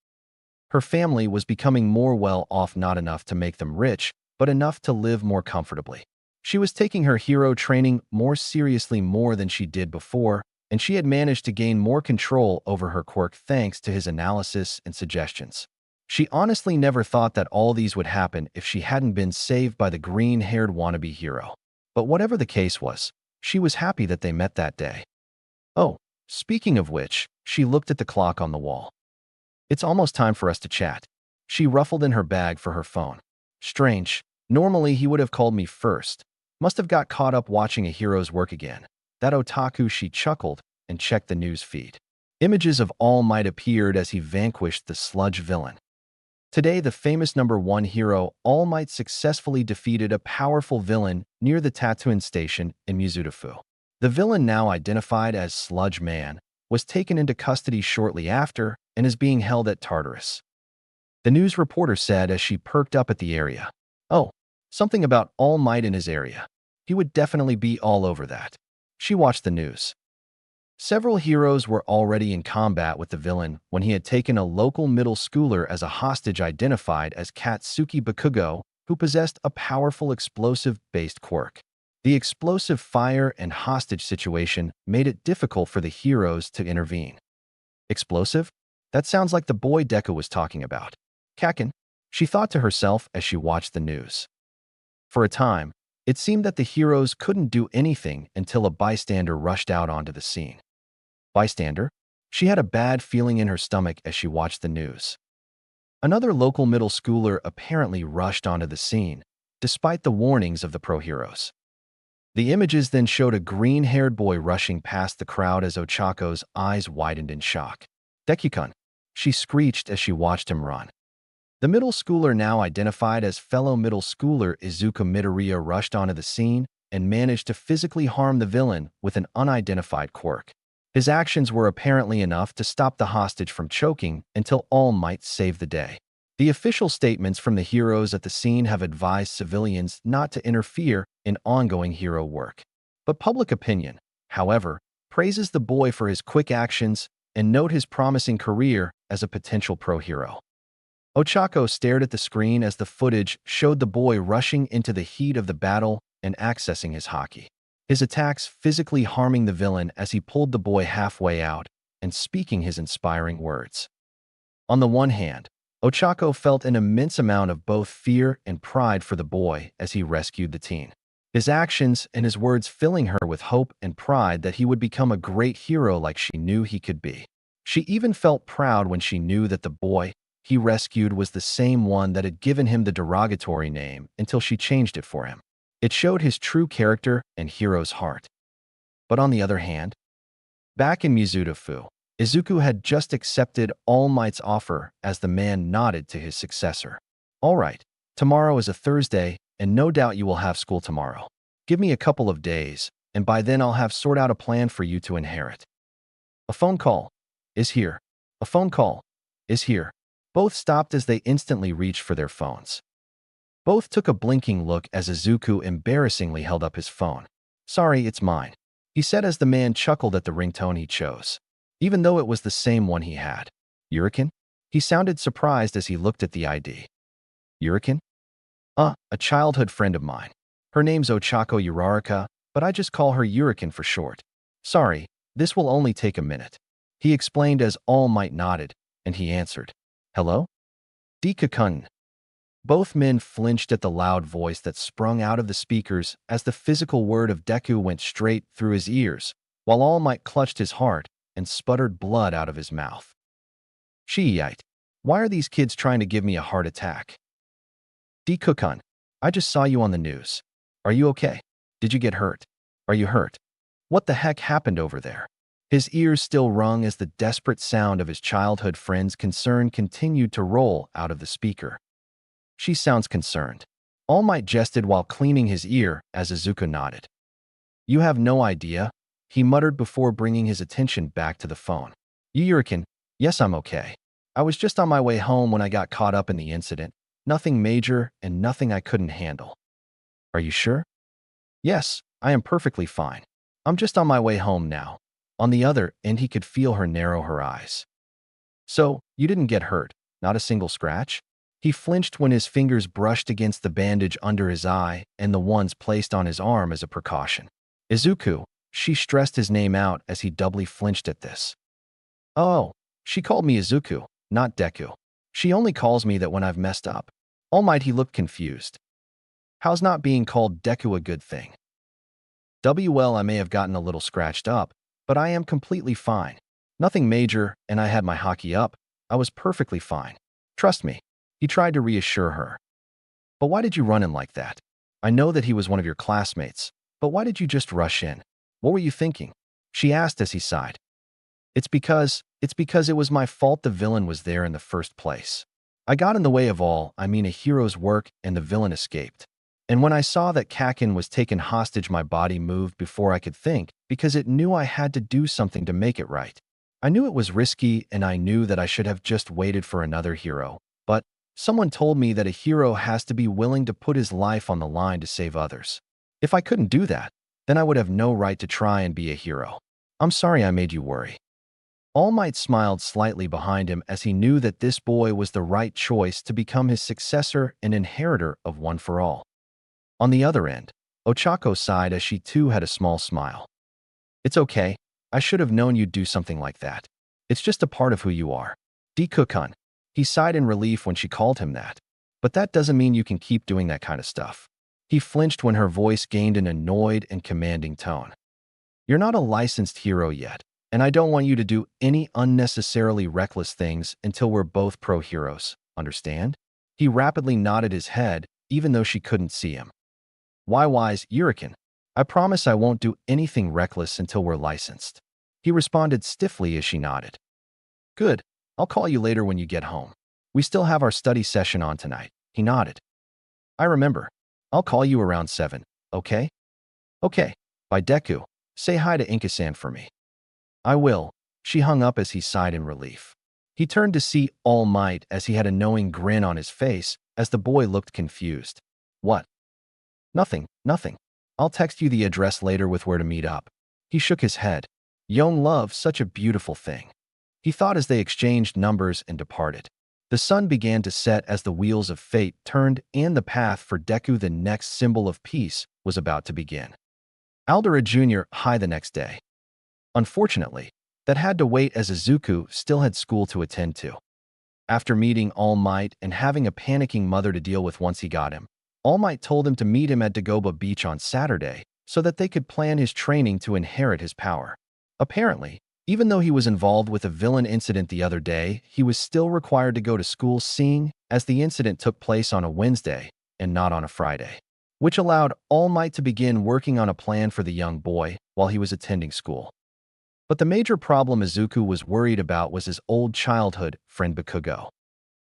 Her family was becoming more well off, not enough to make them rich, but enough to live more comfortably. She was taking her hero training more seriously more than she did before, and she had managed to gain more control over her quirk thanks to his analysis and suggestions. She honestly never thought that all these would happen if she hadn't been saved by the green-haired wannabe hero. But whatever the case was, she was happy that they met that day. Oh, speaking of which, she looked at the clock on the wall. It's almost time for us to chat. She ruffled in her bag for her phone. Strange. Normally he would have called me first. Must have got caught up watching a hero's work again. That otaku, she chuckled and checked the news feed. Images of All Might appeared as he vanquished the sludge villain. Today, the famous #1 hero All Might successfully defeated a powerful villain near the Tatooine station in Mizudafu. The villain, now identified as Sludge Man, was taken into custody shortly after and is being held at Tartarus. The news reporter said as she perked up at the area. Oh, something about All Might in his area. He would definitely be all over that. She watched the news. Several heroes were already in combat with the villain when he had taken a local middle schooler as a hostage identified as Katsuki Bakugo, who possessed a powerful explosive-based quirk. The explosive fire and hostage situation made it difficult for the heroes to intervene. Explosive? That sounds like the boy Deku was talking about. Kakin, she thought to herself as she watched the news. For a time, it seemed that the heroes couldn't do anything until a bystander rushed out onto the scene. Bystander? She had a bad feeling in her stomach as she watched the news. Another local middle schooler apparently rushed onto the scene, despite the warnings of the pro-heroes. The images then showed a green-haired boy rushing past the crowd as Ochako's eyes widened in shock. Deku-kun, she screeched as she watched him run. The middle schooler, now identified as fellow middle schooler Izuku Midoriya, rushed onto the scene and managed to physically harm the villain with an unidentified quirk. His actions were apparently enough to stop the hostage from choking until All Might saved the day. The official statements from the heroes at the scene have advised civilians not to interfere in ongoing hero work. But public opinion, however, praises the boy for his quick actions and note his promising career as a potential pro-hero. Ochako stared at the screen as the footage showed the boy rushing into the heat of the battle and accessing his haki. His attacks physically harming the villain as he pulled the boy halfway out and speaking his inspiring words. On the one hand, Ochako felt an immense amount of both fear and pride for the boy as he rescued the teen. His actions and his words filling her with hope and pride that he would become a great hero like she knew he could be. She even felt proud when she knew that the boy he rescued was the same one that had given him the derogatory name until she changed it for him. It showed his true character and hero's heart. But on the other hand, back in Mizudafu, Izuku had just accepted All Might's offer as the man nodded to his successor. All right, tomorrow is a Thursday, and no doubt you will have school tomorrow. Give me a couple of days, and by then I'll have sorted out a plan for you to inherit. A phone call is here. A phone call is here. Both stopped as they instantly reached for their phones. Both took a blinking look as Izuku embarrassingly held up his phone. Sorry, it's mine, he said as the man chuckled at the ringtone he chose, even though it was the same one he had. Yurikin? He sounded surprised as he looked at the ID. Yurikin? A childhood friend of mine. Her name's Ochako Uraraka, but I just call her Yurikin for short. Sorry, this will only take a minute, he explained as All Might nodded, and he answered. Hello? Deku-kun. Both men flinched at the loud voice that sprung out of the speakers as the physical word of Deku went straight through his ears, while All Might clutched his heart and sputtered blood out of his mouth. Shiite, why are these kids trying to give me a heart attack? Deku-kun, I just saw you on the news. Are you okay? Did you get hurt? Are you hurt? What the heck happened over there? His ears still rung as the desperate sound of his childhood friend's concern continued to roll out of the speaker. She sounds concerned. All Might jested while cleaning his ear as Izuku nodded. You have no idea, he muttered before bringing his attention back to the phone. Yurikin, yes, I'm okay. I was just on my way home when I got caught up in the incident. Nothing major and nothing I couldn't handle. Are you sure? Yes, I am perfectly fine. I'm just on my way home now. On the other end, he could feel her narrow her eyes. So, you didn't get hurt, not a single scratch? He flinched when his fingers brushed against the bandage under his eye and the ones placed on his arm as a precaution. Izuku, she stressed his name out as he doubly flinched at this. Oh, she called me Izuku, not Deku. She only calls me that when I've messed up. All Might, he looked confused. How's not being called Deku a good thing? Well, I may have gotten a little scratched up, but I am completely fine. Nothing major, and I had my Haki up. I was perfectly fine. Trust me. He tried to reassure her. But why did you run in like that? I know that he was one of your classmates, but why did you just rush in? What were you thinking? She asked as he sighed. It's because it was my fault the villain was there in the first place. I got in the way of a hero's work and the villain escaped. And when I saw that Kakin was taken hostage, my body moved before I could think because it knew I had to do something to make it right. I knew it was risky and I knew that I should have just waited for another hero, but someone told me that a hero has to be willing to put his life on the line to save others. If I couldn't do that, then I would have no right to try and be a hero. I'm sorry I made you worry. All Might smiled slightly behind him as he knew that this boy was the right choice to become his successor and inheritor of One for All. On the other end, Ochako sighed as she too had a small smile. It's okay. I should have known you'd do something like that. It's just a part of who you are. Deku-kun. He sighed in relief when she called him that. But that doesn't mean you can keep doing that kind of stuff. He flinched when her voice gained an annoyed and commanding tone. You're not a licensed hero yet, and I don't want you to do any unnecessarily reckless things until we're both pro heroes, understand? He rapidly nodded his head, even though she couldn't see him. Why wise, Yurikin? I promise I won't do anything reckless until we're licensed. He responded stiffly as she nodded. Good. I'll call you later when you get home. We still have our study session on tonight. He nodded. I remember. I'll call you around 7, okay? Okay. Bye, Deku. Say hi to Inka-san for me. I will. She hung up as he sighed in relief. He turned to see All Might as he had a knowing grin on his face as the boy looked confused. What? Nothing. I'll text you the address later with where to meet up. He shook his head. Young love, such a beautiful thing. He thought as they exchanged numbers and departed. The sun began to set as the wheels of fate turned and the path for Deku, the next symbol of peace, was about to begin. Aldera Jr. high the next day. Unfortunately, that had to wait as Izuku still had school to attend to. After meeting All Might and having a panicking mother to deal with once he got him, All Might told him to meet him at Dagoba Beach on Saturday so that they could plan his training to inherit his power. Apparently, even though he was involved with a villain incident the other day, he was still required to go to school, seeing as the incident took place on a Wednesday and not on a Friday, which allowed All Might to begin working on a plan for the young boy while he was attending school. But the major problem Izuku was worried about was his old childhood friend Bakugo.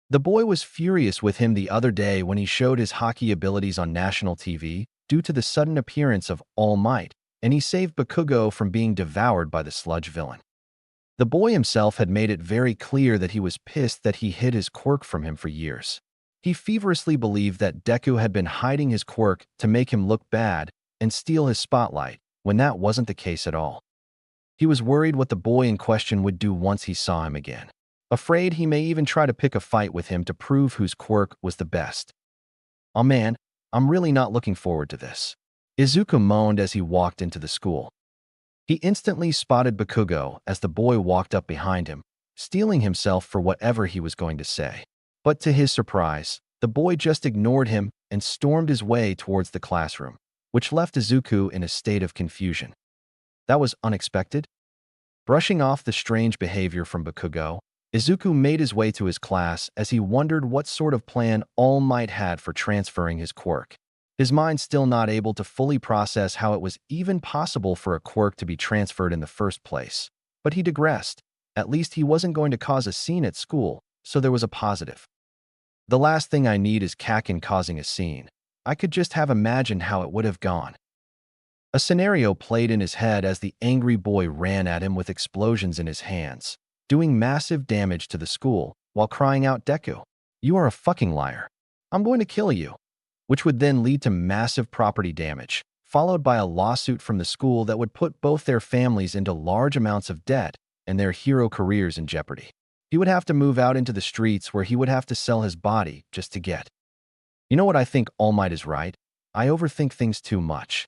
The boy was furious with him the other day when he showed his Haki abilities on national TV due to the sudden appearance of All Might, and he saved Bakugo from being devoured by the sludge villain. The boy himself had made it very clear that he was pissed that he hid his quirk from him for years. He feverishly believed that Deku had been hiding his quirk to make him look bad and steal his spotlight, when that wasn't the case at all. He was worried what the boy in question would do once he saw him again. Afraid he may even try to pick a fight with him to prove whose quirk was the best. Oh man, I'm really not looking forward to this. Izuku moaned as he walked into the school. He instantly spotted Bakugo as the boy walked up behind him, steeling himself for whatever he was going to say. But to his surprise, the boy just ignored him and stormed his way towards the classroom, which left Izuku in a state of confusion. That was unexpected. Brushing off the strange behavior from Bakugo, Izuku made his way to his class as he wondered what sort of plan All Might had for transferring his quirk. His mind still not able to fully process how it was even possible for a quirk to be transferred in the first place. But he digressed. At least he wasn't going to cause a scene at school, so there was a positive. The last thing I need is Kakin causing a scene. I could just have imagined how it would have gone. A scenario played in his head as the angry boy ran at him with explosions in his hands, doing massive damage to the school, while crying out, "Deku, you are a fucking liar. I'm going to kill you," which would then lead to massive property damage, followed by a lawsuit from the school that would put both their families into large amounts of debt and their hero careers in jeopardy. He would have to move out into the streets where he would have to sell his body just to get. You know what, I think All Might is right. I overthink things too much.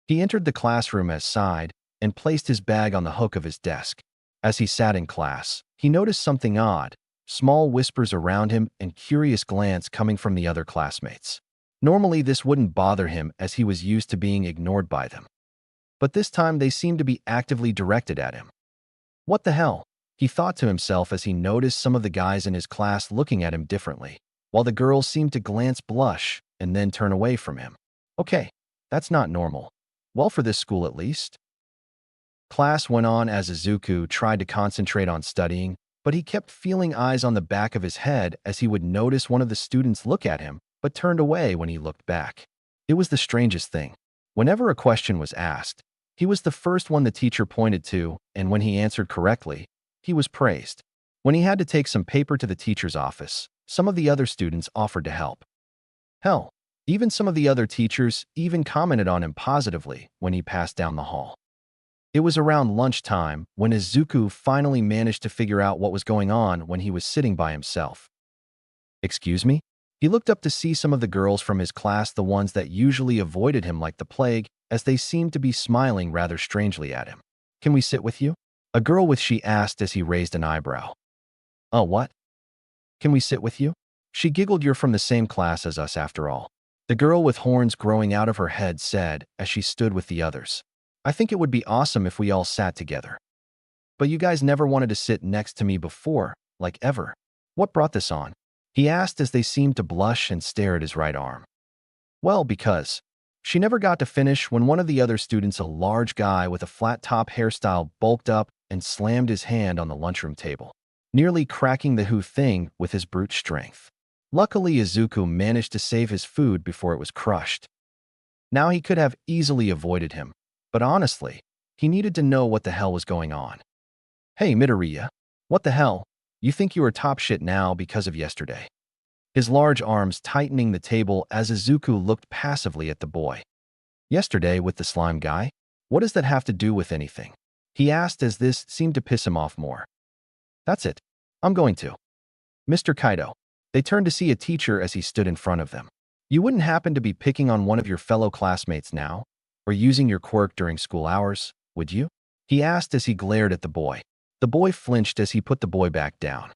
He entered the classroom as sighed and placed his bag on the hook of his desk. As he sat in class, he noticed something odd, small whispers around him and curious glance coming from the other classmates. Normally this wouldn't bother him as he was used to being ignored by them. But this time they seemed to be actively directed at him. What the hell? He thought to himself as he noticed some of the guys in his class looking at him differently, while the girls seemed to glance blush and then turn away from him. Okay, that's not normal. Well, for this school at least. Class went on as Izuku tried to concentrate on studying, but he kept feeling eyes on the back of his head as he would notice one of the students look at him, but turned away when he looked back. It was the strangest thing. Whenever a question was asked, he was the first one the teacher pointed to, and when he answered correctly, he was praised. When he had to take some paper to the teacher's office, some of the other students offered to help. Hell, even some of the other teachers even commented on him positively when he passed down the hall. It was around lunchtime when Izuku finally managed to figure out what was going on when he was sitting by himself. Excuse me? He looked up to see some of the girls from his class, the ones that usually avoided him like the plague, as they seemed to be smiling rather strangely at him. Can we sit with you? A girl with she asked as he raised an eyebrow. Oh, what? Can we sit with you? She giggled. You're from the same class as us after all. The girl with horns growing out of her head said as she stood with the others. I think it would be awesome if we all sat together. But you guys never wanted to sit next to me before, like ever. What brought this on? He asked as they seemed to blush and stare at his right arm. Well, because. She never got to finish when one of the other students, a large guy with a flat-top hairstyle, bulked up and slammed his hand on the lunchroom table, nearly cracking the whole thing with his brute strength. Luckily, Izuku managed to save his food before it was crushed. Now he could have easily avoided him, but honestly, he needed to know what the hell was going on. Hey, Midoriya, what the hell? You think you are top shit now because of yesterday? His large arms tightening the table as Izuku looked passively at the boy. Yesterday with the slime guy? What does that have to do with anything? He asked as this seemed to piss him off more. That's it. I'm going to. Mr. Kaido. They turned to see a teacher as he stood in front of them. You wouldn't happen to be picking on one of your fellow classmates now? Or using your quirk during school hours, would you? He asked as he glared at the boy. The boy flinched as he put the boy back down.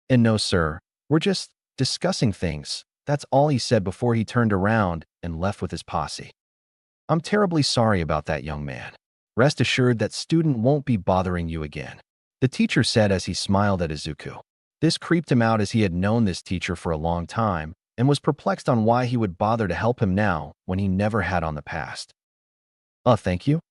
And no, sir, we're just discussing things. That's all he said before he turned around and left with his posse. I'm terribly sorry about that, young man. Rest assured that student won't be bothering you again, the teacher said as he smiled at Izuku. This creeped him out as he had known this teacher for a long time and was perplexed on why he would bother to help him now when he never had on the past. Thank you.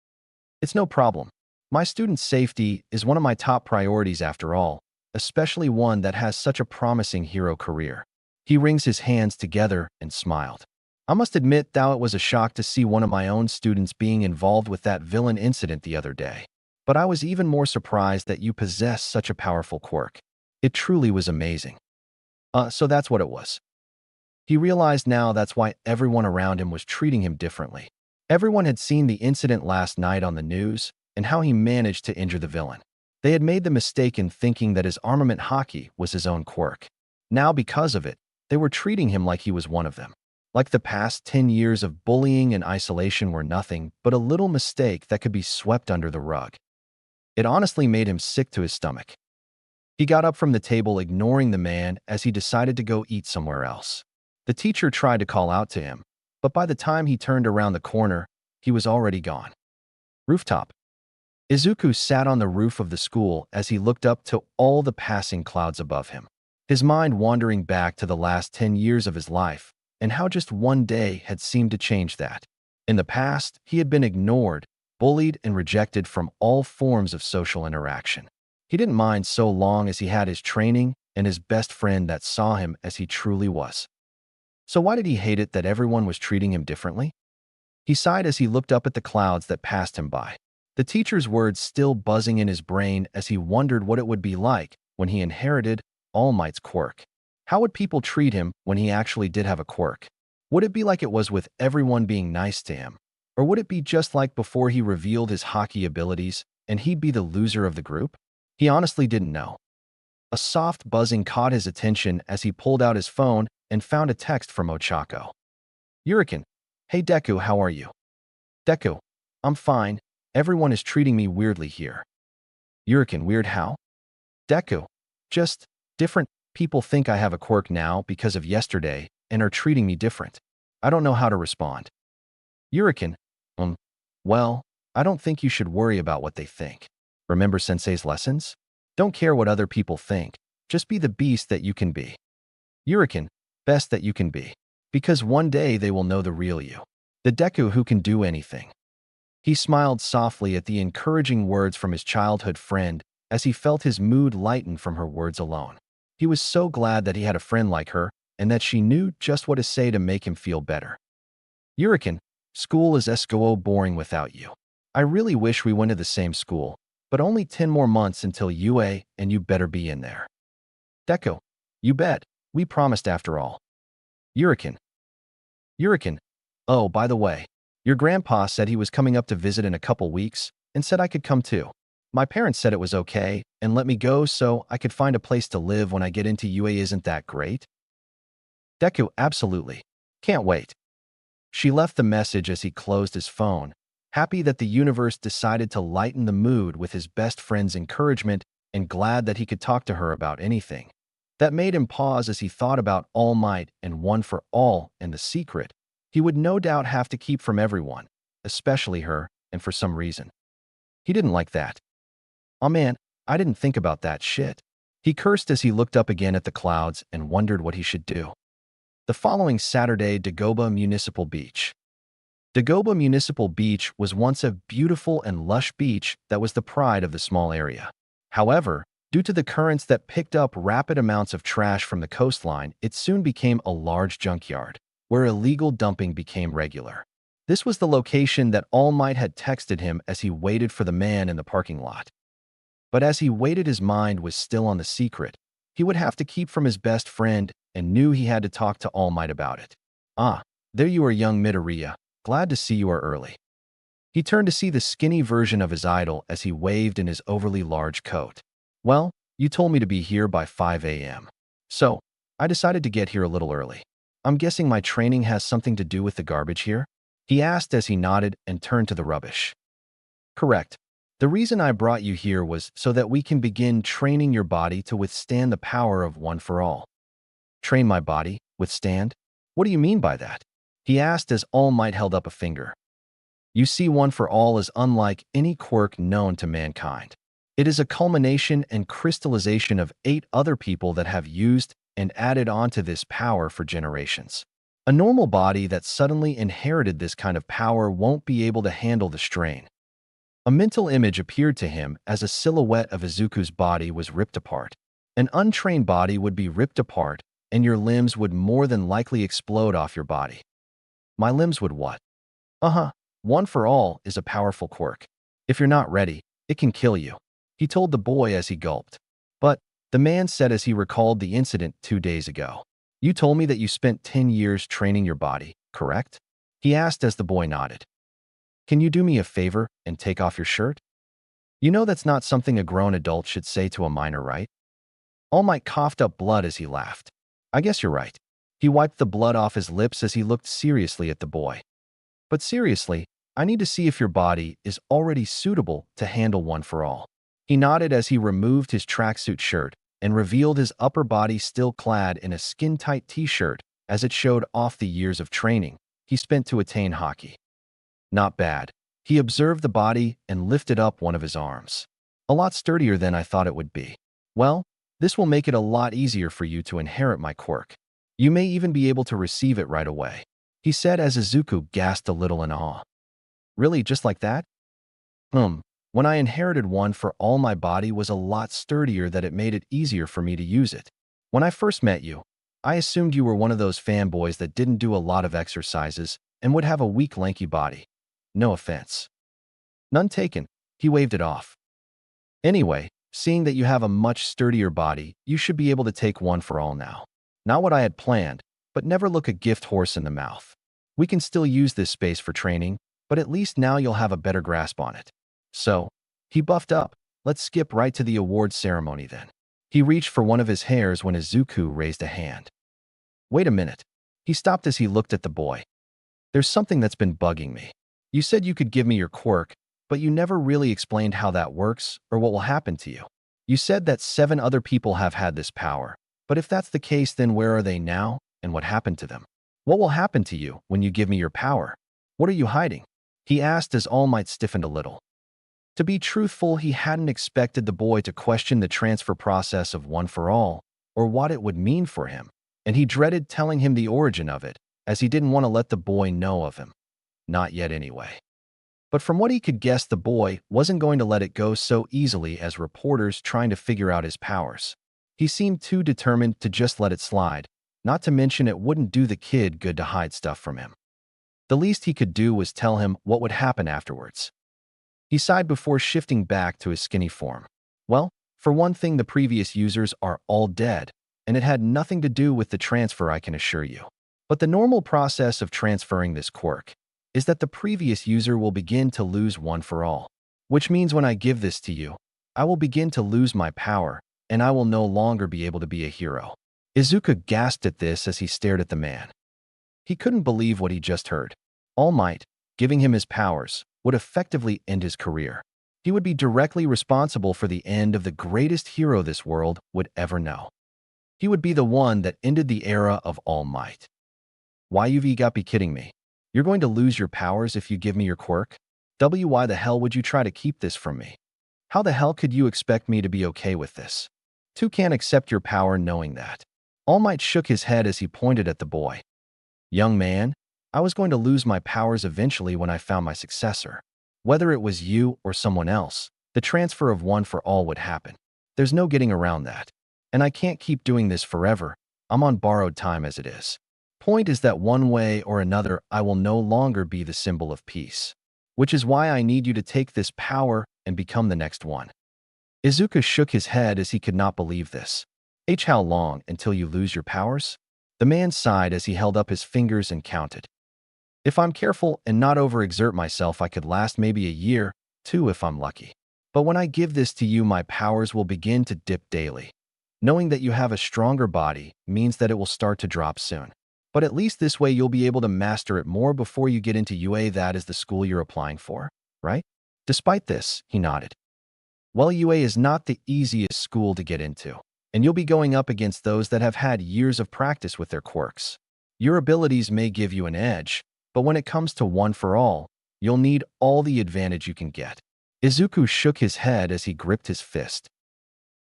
It's no problem. My student's safety is one of my top priorities after all, especially one that has such a promising hero career. He wrings his hands together and smiled. I must admit that it was a shock to see one of my own students being involved with that villain incident the other day. But I was even more surprised that you possess such a powerful quirk. It truly was amazing. So that's what it was. He realized now that's why everyone around him was treating him differently. Everyone had seen the incident last night on the news and how he managed to injure the villain. They had made the mistake in thinking that his armament Haki was his own quirk. Now, because of it, they were treating him like he was one of them. Like the past 10 years of bullying and isolation were nothing but a little mistake that could be swept under the rug. It honestly made him sick to his stomach. He got up from the table, ignoring the man as he decided to go eat somewhere else. The teacher tried to call out to him, but by the time he turned around the corner, he was already gone. Rooftop. Izuku sat on the roof of the school as he looked up to all the passing clouds above him, his mind wandering back to the last 10 years of his life and how just one day had seemed to change that. In the past, he had been ignored, bullied, and rejected from all forms of social interaction. He didn't mind so long as he had his training and his best friend that saw him as he truly was. So why did he hate it that everyone was treating him differently? He sighed as he looked up at the clouds that passed him by, the teacher's words still buzzing in his brain as he wondered what it would be like when he inherited All Might's quirk. How would people treat him when he actually did have a quirk? Would it be like it was with everyone being nice to him? Or would it be just like before he revealed his Haki abilities and he'd be the loser of the group? He honestly didn't know. A soft buzzing caught his attention as he pulled out his phone and found a text from Ochako. Yurikin, hey Deku, how are you? Deku, I'm fine. Everyone is treating me weirdly here. Yurikin, weird how? Deku, just different. People think I have a quirk now because of yesterday and are treating me different. I don't know how to respond. Yurikin, well, I don't think you should worry about what they think. Remember Sensei's lessons? Don't care what other people think. Just be the beast that you can be. Yurikin, best that you can be. Because one day they will know the real you. The Deku who can do anything. He smiled softly at the encouraging words from his childhood friend as he felt his mood lighten from her words alone. He was so glad that he had a friend like her and that she knew just what to say to make him feel better. Yurikin, school is so boring without you. I really wish we went to the same school, but only 10 more months until UA and you better be in there. Deku, you bet. We promised after all. Yurikin. Oh, by the way, your grandpa said he was coming up to visit in a couple weeks and said I could come too. My parents said it was okay and let me go so I could find a place to live when I get into UA. Isn't that great? Deku, absolutely. Can't wait. She left the message as he closed his phone, happy that the universe decided to lighten the mood with his best friend's encouragement and glad that he could talk to her about anything. That made him pause as he thought about All Might and One for All and the secret he would no doubt have to keep from everyone, especially her, and for some reason. He didn't like that. Oh man, I didn't think about that shit. He cursed as he looked up again at the clouds and wondered what he should do. The following Saturday, Dagoba Municipal Beach. Dagoba Municipal Beach was once a beautiful and lush beach that was the pride of the small area. However, due to the currents that picked up rapid amounts of trash from the coastline, it soon became a large junkyard, where illegal dumping became regular. This was the location that All Might had texted him as he waited for the man in the parking lot. But as he waited, his mind was still on the secret he would have to keep from his best friend and knew he had to talk to All Might about it. Ah, there you are, young Midoriya. Glad to see you are early. He turned to see the skinny version of his idol as he waved in his overly large coat. Well, you told me to be here by 5 a.m. So, I decided to get here a little early. I'm guessing my training has something to do with the garbage here? He asked as he nodded and turned to the rubbish. Correct. The reason I brought you here was so that we can begin training your body to withstand the power of One for All. Train my body? Withstand? What do you mean by that? He asked as All Might held up a finger. You see, One for All is unlike any quirk known to mankind. It is a culmination and crystallization of 8 other people that have used and added onto this power for generations. A normal body that suddenly inherited this kind of power won't be able to handle the strain. A mental image appeared to him as a silhouette of Izuku's body was ripped apart. An untrained body would be ripped apart, and your limbs would more than likely explode off your body. My limbs would what? One for All is a powerful quirk. If you're not ready, it can kill you, he told the boy as he gulped. But, the man said as he recalled the incident 2 days ago. You told me that you spent 10 years training your body, correct? He asked as the boy nodded. Can you do me a favor and take off your shirt? You know that's not something a grown adult should say to a minor, right? All Might coughed up blood as he laughed. I guess you're right. He wiped the blood off his lips as he looked seriously at the boy. But seriously, I need to see if your body is already suitable to handle One for All. He nodded as he removed his tracksuit shirt and revealed his upper body still clad in a skin-tight t-shirt as it showed off the years of training he spent to attain Haki. Not bad. He observed the body and lifted up one of his arms. A lot sturdier than I thought it would be. Well, this will make it a lot easier for you to inherit my quirk. You may even be able to receive it right away," he said as Izuku gasped a little in awe. "Really, just like that?" Hmm. When I inherited one for all, my body was a lot sturdier that it made it easier for me to use it. When I first met you, I assumed you were one of those fanboys that didn't do a lot of exercises and would have a weak, lanky body. No offense. None taken. He waved it off. Anyway, seeing that you have a much sturdier body, you should be able to take one for all now. Not what I had planned, but never look a gift horse in the mouth. We can still use this space for training, but at least now you'll have a better grasp on it. So, he buffed up. Let's skip right to the award ceremony then. He reached for one of his hairs when Izuku raised a hand. Wait a minute. He stopped as he looked at the boy. There's something that's been bugging me. You said you could give me your quirk, but you never really explained how that works or what will happen to you. You said that 7 other people have had this power, but if that's the case, then where are they now and what happened to them? What will happen to you when you give me your power? What are you hiding? He asked as All Might stiffened a little. To be truthful, he hadn't expected the boy to question the transfer process of One for All or what it would mean for him, and he dreaded telling him the origin of it, as he didn't want to let the boy know of him. Not yet anyway. But from what he could guess, the boy wasn't going to let it go so easily as reporters trying to figure out his powers. He seemed too determined to just let it slide, not to mention it wouldn't do the kid good to hide stuff from him. The least he could do was tell him what would happen afterwards. He sighed before shifting back to his skinny form. Well, for one thing, the previous users are all dead, and it had nothing to do with the transfer, I can assure you. But the normal process of transferring this quirk is that the previous user will begin to lose One for All, which means when I give this to you, I will begin to lose my power, and I will no longer be able to be a hero. Izuku gasped at this as he stared at the man. He couldn't believe what he just heard. All Might, giving him his powers, would effectively end his career. He would be directly responsible for the end of the greatest hero this world would ever know. He would be the one that ended the era of All Might. Why, you've got to be kidding me. You're going to lose your powers if you give me your quirk? Why the hell would you try to keep this from me? How the hell could you expect me to be okay with this? Two can't accept your power knowing that. All Might shook his head as he pointed at the boy. Young man, I was going to lose my powers eventually when I found my successor. Whether it was you or someone else, the transfer of One for All would happen. There's no getting around that. And I can't keep doing this forever. I'm on borrowed time as it is. Point is that one way or another, I will no longer be the symbol of peace. Which is why I need you to take this power and become the next one. Izuku shook his head as he could not believe this. How long until you lose your powers? The man sighed as he held up his fingers and counted. If I'm careful and not overexert myself, I could last maybe a year, 2 if I'm lucky. But when I give this to you, my powers will begin to dip daily. Knowing that you have a stronger body means that it will start to drop soon. But at least this way you'll be able to master it more before you get into UA, that is the school you're applying for, right? Despite this, he nodded. Well, UA is not the easiest school to get into, and you'll be going up against those that have had years of practice with their quirks. Your abilities may give you an edge, but when it comes to One for All, you'll need all the advantage you can get. Izuku shook his head as he gripped his fist.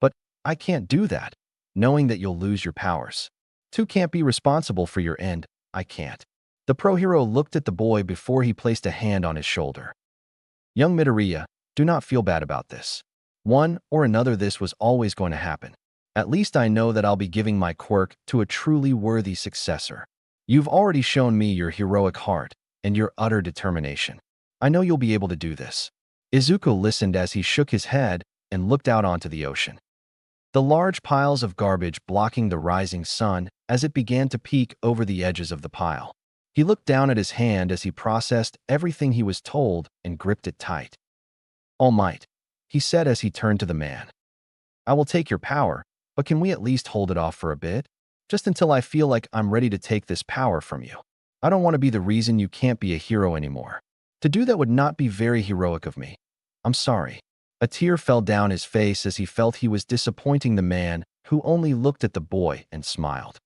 But I can't do that, knowing that you'll lose your powers. 2 can't be responsible for your end, I can't. The pro hero looked at the boy before he placed a hand on his shoulder. Young Midoriya, do not feel bad about this. One or another, this was always going to happen. At least I know that I'll be giving my quirk to a truly worthy successor. You've already shown me your heroic heart and your utter determination. I know you'll be able to do this. Izuku listened as he shook his head and looked out onto the ocean. The large piles of garbage blocking the rising sun as it began to peek over the edges of the pile. He looked down at his hand as he processed everything he was told and gripped it tight. All Might, he said as he turned to the man. I will take your power, but can we at least hold it off for a bit? Just until I feel like I'm ready to take this power from you. I don't want to be the reason you can't be a hero anymore. To do that would not be very heroic of me. I'm sorry. A tear fell down his face as he felt he was disappointing the man who only looked at the boy and smiled.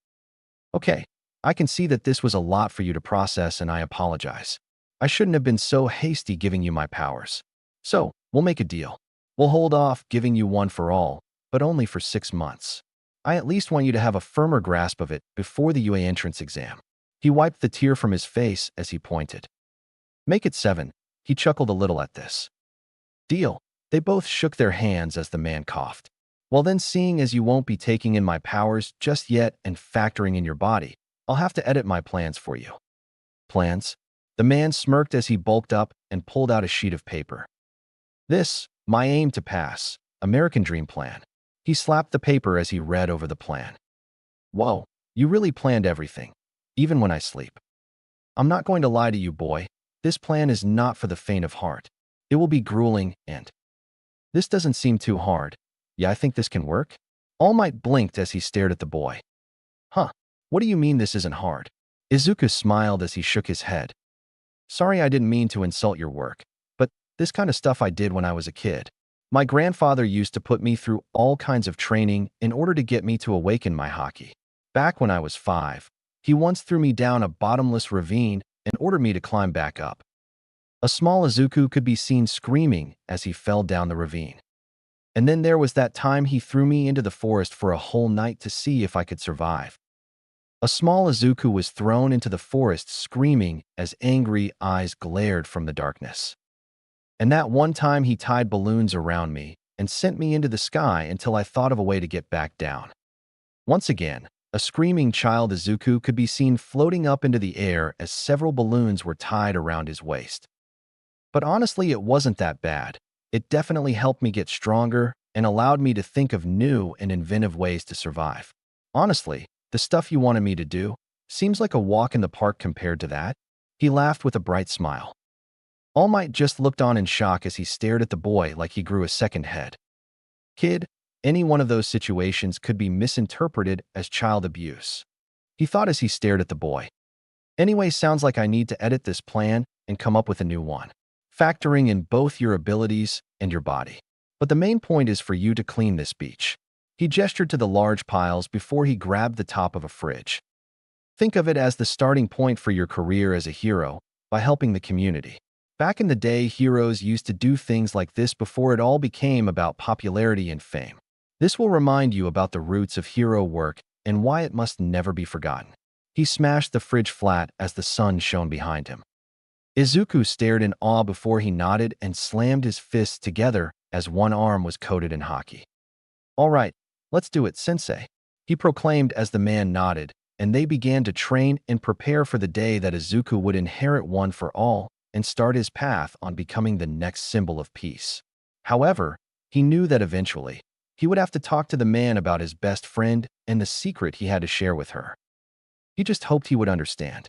Okay, I can see that this was a lot for you to process and I apologize. I shouldn't have been so hasty giving you my powers. So, we'll make a deal. We'll hold off giving you One for All, but only for 6 months. I at least want you to have a firmer grasp of it before the UA entrance exam. He wiped the tear from his face as he pointed. Make it 7. He chuckled a little at this. Deal. They both shook their hands as the man coughed. Well then, seeing as you won't be taking in my powers just yet and factoring in your body, I'll have to edit my plans for you. Plans? The man smirked as he bulked up and pulled out a sheet of paper. This, my aim to pass, American Dream Plan. He slapped the paper as he read over the plan. Whoa, you really planned everything, even when I sleep. I'm not going to lie to you, boy. This plan is not for the faint of heart. It will be grueling and... This doesn't seem too hard. Yeah, I think this can work? All Might blinked as he stared at the boy. Huh, what do you mean this isn't hard? Izuku smiled as he shook his head. Sorry, I didn't mean to insult your work, but this kind of stuff I did when I was a kid. My grandfather used to put me through all kinds of training in order to get me to awaken my Haki. Back when I was 5, he once threw me down a bottomless ravine and ordered me to climb back up. A small Izuku could be seen screaming as he fell down the ravine. And then there was that time he threw me into the forest for a whole night to see if I could survive. A small Izuku was thrown into the forest screaming as angry eyes glared from the darkness. And that one time he tied balloons around me and sent me into the sky until I thought of a way to get back down. Once again, a screaming child Izuku could be seen floating up into the air as several balloons were tied around his waist. But honestly, it wasn't that bad. It definitely helped me get stronger and allowed me to think of new and inventive ways to survive. Honestly, the stuff you wanted me to do seems like a walk in the park compared to that. He laughed with a bright smile. All Might just looked on in shock as he stared at the boy like he grew a second head. Kid, any one of those situations could be misinterpreted as child abuse. He thought as he stared at the boy. Anyway, sounds like I need to edit this plan and come up with a new one, factoring in both your abilities and your body. But the main point is for you to clean this beach. He gestured to the large piles before he grabbed the top of a fridge. Think of it as the starting point for your career as a hero by helping the community. Back in the day, heroes used to do things like this before it all became about popularity and fame. This will remind you about the roots of hero work and why it must never be forgotten. He smashed the fridge flat as the sun shone behind him. Izuku stared in awe before he nodded and slammed his fists together as one arm was coated in Haki. All right, let's do it, sensei, he proclaimed as the man nodded, and they began to train and prepare for the day that Izuku would inherit One for All and start his path on becoming the next symbol of peace. However, he knew that eventually, he would have to talk to the man about his best friend and the secret he had to share with her. He just hoped he would understand.